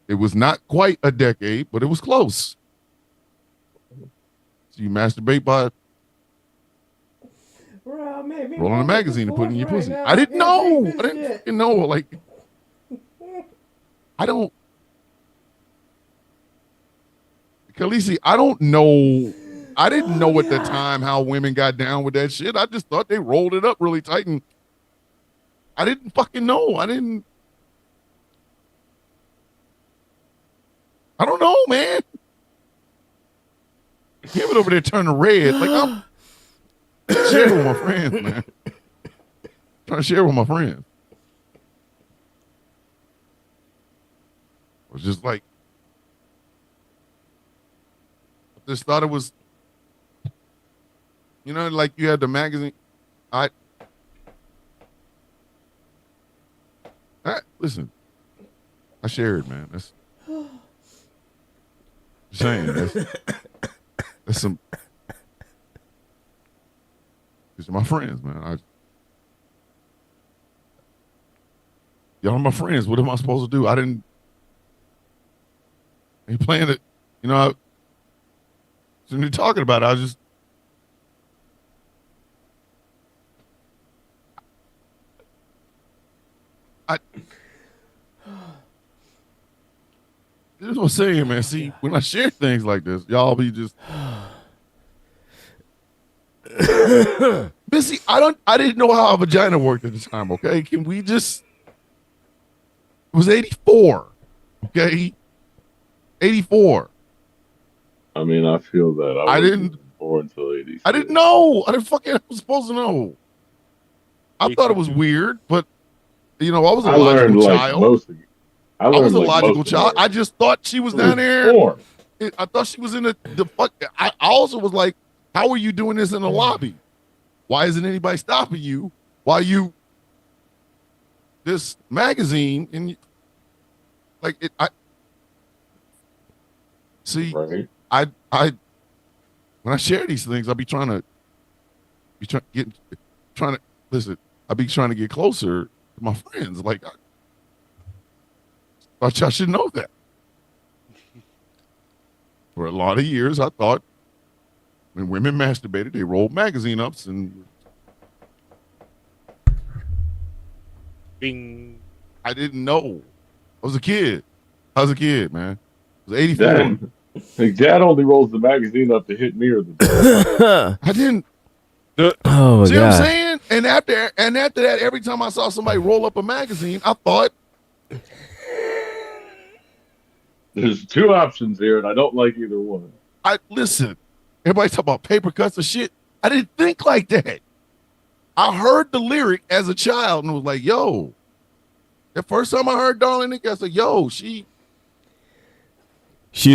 It was not quite a decade, but it was close. So you masturbate by rolling a magazine and putting in your pussy. I didn't know. I didn't fucking know. Like, I don't. Khaleesi, I don't know. I didn't know at the time how women got down with that shit. I just thought they rolled it up really tight, and I didn't fucking know. I don't know, man. Give it over there turning red. Like, I'm sharing with my friends, man. Trying to share with my friends. I was just like, I just thought it was, like you had the magazine. Listen, I shared, man. That's saying that's some. These are my friends, man. Y'all are my friends. What am I supposed to do? I ain't playing it. When you're talking about it, this is what I'm saying, man. See, when I share things like this, y'all be just. Missy, I didn't know how a vagina worked at the time, okay? Can we just. It was 84, okay? 84. I mean, I feel that. I didn't wasn't born until 86. I didn't know. I didn't fucking. I was supposed to know. I thought it was weird, but I was a I logical learned like child. most of you. I was a logical child. I just thought she was down there. I thought she was in the fuck. I also was like, how are you doing this in the lobby? Why isn't anybody stopping you? Why you this magazine and like it? I see. Right. I when I share these things, I'll be trying to listen. I'll be trying to get closer to my friends. Like I thought y'all should know that. For a lot of years, I thought when women masturbated, they rolled magazine ups and Bing. I didn't know. I was a kid, man. I was 84. Dad only rolls the magazine up to hit me or the. I didn't. Oh my See God. what I'm saying? And after that, every time I saw somebody roll up a magazine, I thought. There's two options here, and I don't like either one. Listen. Everybody talk about paper cuts and shit. I didn't think like that. I heard the lyric as a child and was like, yo. The first time I heard Darling Nikki, I said, yo, she's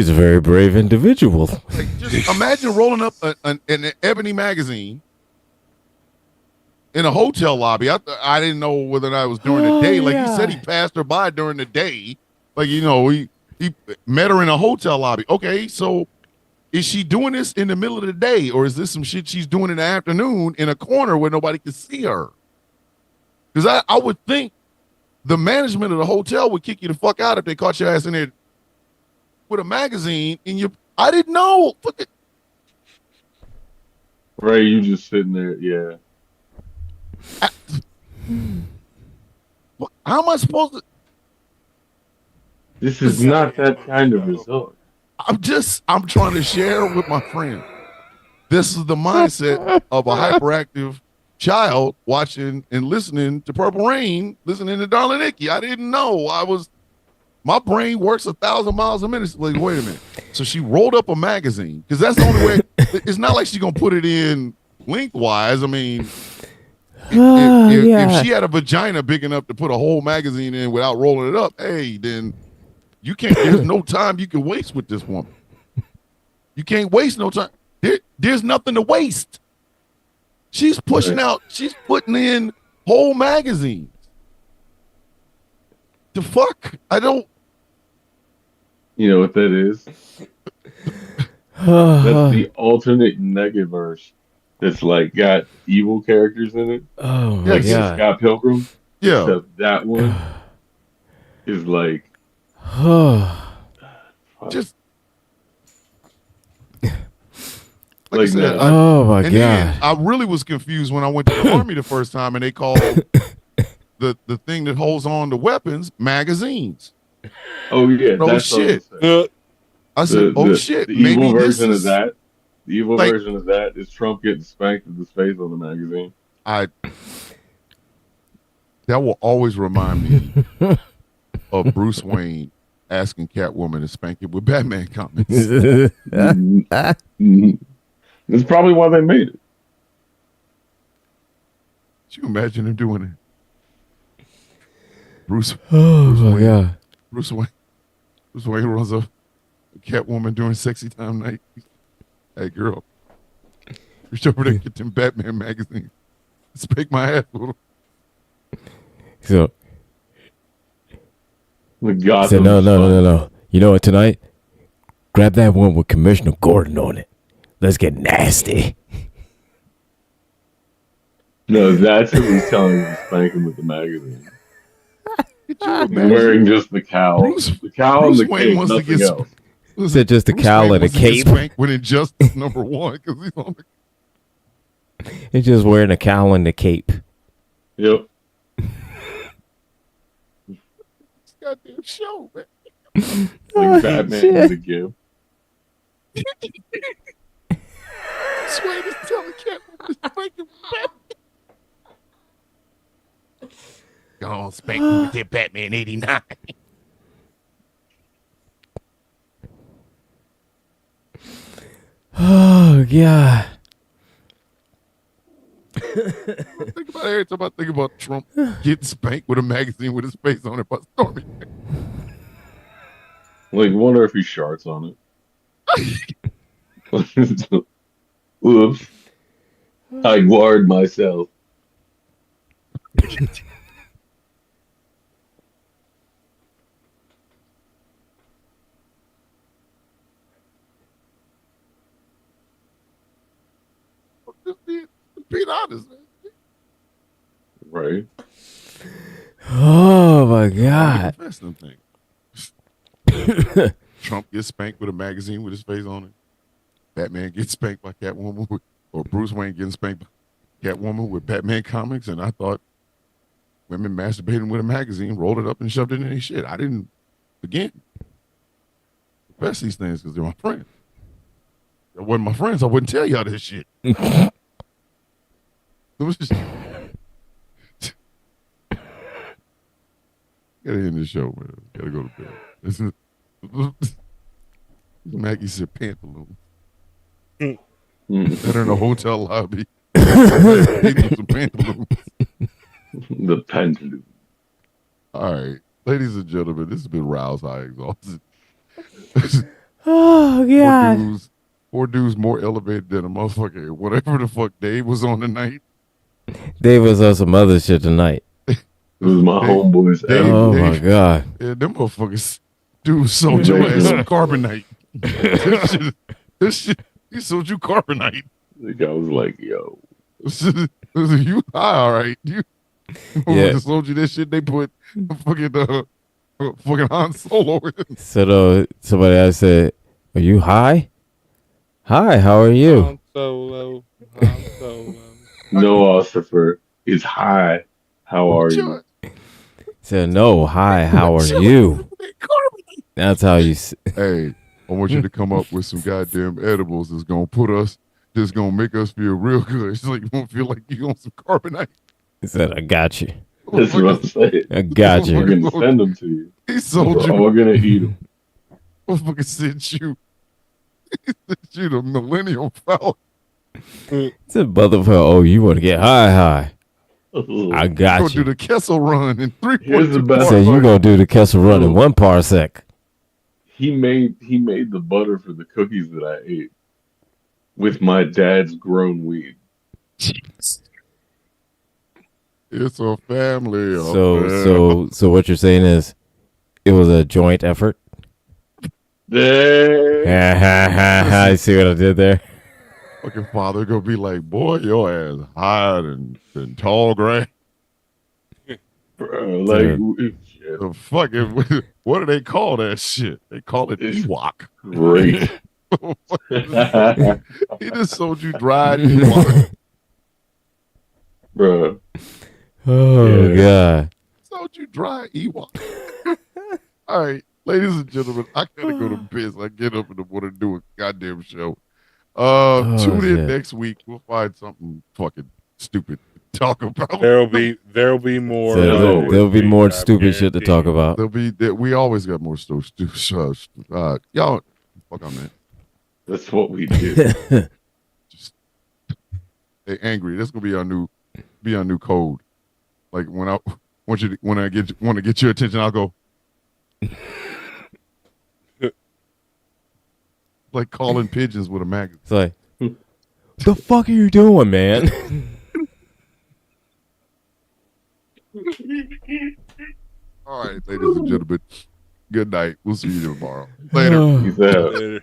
a very brave individual. like, just imagine rolling up an Ebony magazine in a hotel lobby. I didn't know whether or not it was during the day. Like he said, he passed her by during the day. Like, he met her in a hotel lobby. Okay, so is she doing this in the middle of the day, or is this some shit she's doing in the afternoon in a corner where nobody can see her? Because I would think the management of the hotel would kick you the fuck out if they caught your ass in there with a magazine in your. I didn't know. Right, you just sitting there, yeah. How am I supposed to? This is not that kind of result. I'm trying to share with my friend. This is the mindset of a hyperactive child watching and listening to Purple Rain, listening to Darling Nikki. I didn't know. My brain works 1,000 miles a minute. It's like, wait a minute. So she rolled up a magazine because that's the only way. It's not like she's gonna put it in lengthwise. I mean, if she had a vagina big enough to put a whole magazine in without rolling it up, hey, then you can't. There's no time you can waste with this woman. You can't waste no time. There's nothing to waste. She's pushing out. She's putting in whole magazines. The fuck? I don't. You know what that is? That's the alternate Negaverse that's like got evil characters in it. Oh my Like god. Scott Pilgrim. Yeah. Except that one is like just like I said, oh my god. Then I really was confused when I went to the army the first time and they called the thing that holds on to weapons magazines. Oh yeah, oh that's shit. I said, shit. The maybe evil this version is of that. The evil like, version of that is Trump getting spanked in the face on the magazine. That will always remind me of Bruce Wayne asking Catwoman to spank him with Batman comics. That's probably why they made it. Could you imagine him doing it? Bruce my god. Bruce Wayne runs up Catwoman during sexy time night. Hey girl, reach over there, get them Batman magazines. Spank my ass with them. So Gotham. No. You know what, tonight? Grab that one with Commissioner Gordon on it. Let's get nasty. No, that's what he's telling him to spank him with the magazine. Wearing just the cowl. The cowl and the cape, nothing else. Is it just the cowl and the cape? When Injustice #1, because he's on the. He's just wearing a cowl and the cape. Yep. This goddamn show, man. Like Batman with a gift. Swain is telling Catwoman to spank him with Batman. Go on, spank me with that Batman 89. Oh god. Think about every time I think about Trump getting spanked with a magazine with his face on it by Stormy. Like, wonder if he sharts on it. Oops. I guard myself. Just being honest, man. Right. Oh my god. That's the thing. Trump gets spanked with a magazine with his face on it. Batman gets spanked by Catwoman, or Bruce Wayne getting spanked by Catwoman with Batman comics, and I thought women masturbating with a magazine, rolled it up and shoved it in their shit. I didn't, again, confess these things because they're my friends. If they weren't my friends, I wouldn't tell y'all this shit. It was just... Gotta end the show, man. Gotta go to bed. This is... Maggie said pantaloons. That in a hotel lobby. Eating some pantaloons. The pendulum. All right, ladies and gentlemen, this has been Rouse High Exalted. Oh Four God. dudes, four dudes more elevated than a motherfucker. Whatever the fuck Dave was on tonight. Dave was on some other shit tonight. It was my Dave- homeboy's Dave- Oh elbow. my God. Yeah, them motherfuckers. Dude sold your ass some carbonite. this shit, he sold you carbonite. The guy was like, yo. You high, all right? You Yeah. just sold you this shit. They put fucking Han Solo in. So somebody else said, "Are you high? Hi, how are you?" Han Solo. Han Solo. No, Ossifer is high. How are you? Said, "No, hi, how are you?" That's how you. Hey, I want you to come up with some goddamn edibles that's gonna make us feel real good. It's like you won't feel like you on some carbonite. He said, "I got you. That's what I'm saying. I got We're you." gonna send them to you. He sold We're you. all gonna eat them. Motherfucker sent you. He sent you the Millennium Falcon. Said, "Motherfucker, oh, you want to get high? I Go got do you." the Kessel Run in Here's the 3.2 best Said, "You part. gonna do the Kessel Run in 1 parsec?" He made the butter for the cookies that I ate with my dad's grown weed. It's a family affair. So what you're saying is, it was a joint effort. There. I see what I did there. Fucking father gonna be like, boy, your ass higher than tall grass. Bro, like shit. The fucking what do they call that shit? They call it It's Ewok. great. He just sold you dried Ewok. Bro. Oh Yeah. God. Sold you dried Ewok. All right, ladies and gentlemen, I gotta go to bed. So I get up in the morning and do a goddamn show. Tune in shit. next week. We'll find something fucking stupid to talk about. There'll be more. So there'll be more I stupid shit to guarantee talk you. about. There'll be that we always got more stupid. Y'all, fuck on that. That's what we do. Just stay angry. That's gonna be our new code. Like when I want to get your attention, I'll go like calling pigeons with a magazine. It's like, the fuck are you doing, man? All right, ladies and gentlemen, good night. We'll see you tomorrow. Later. Peace out. Later.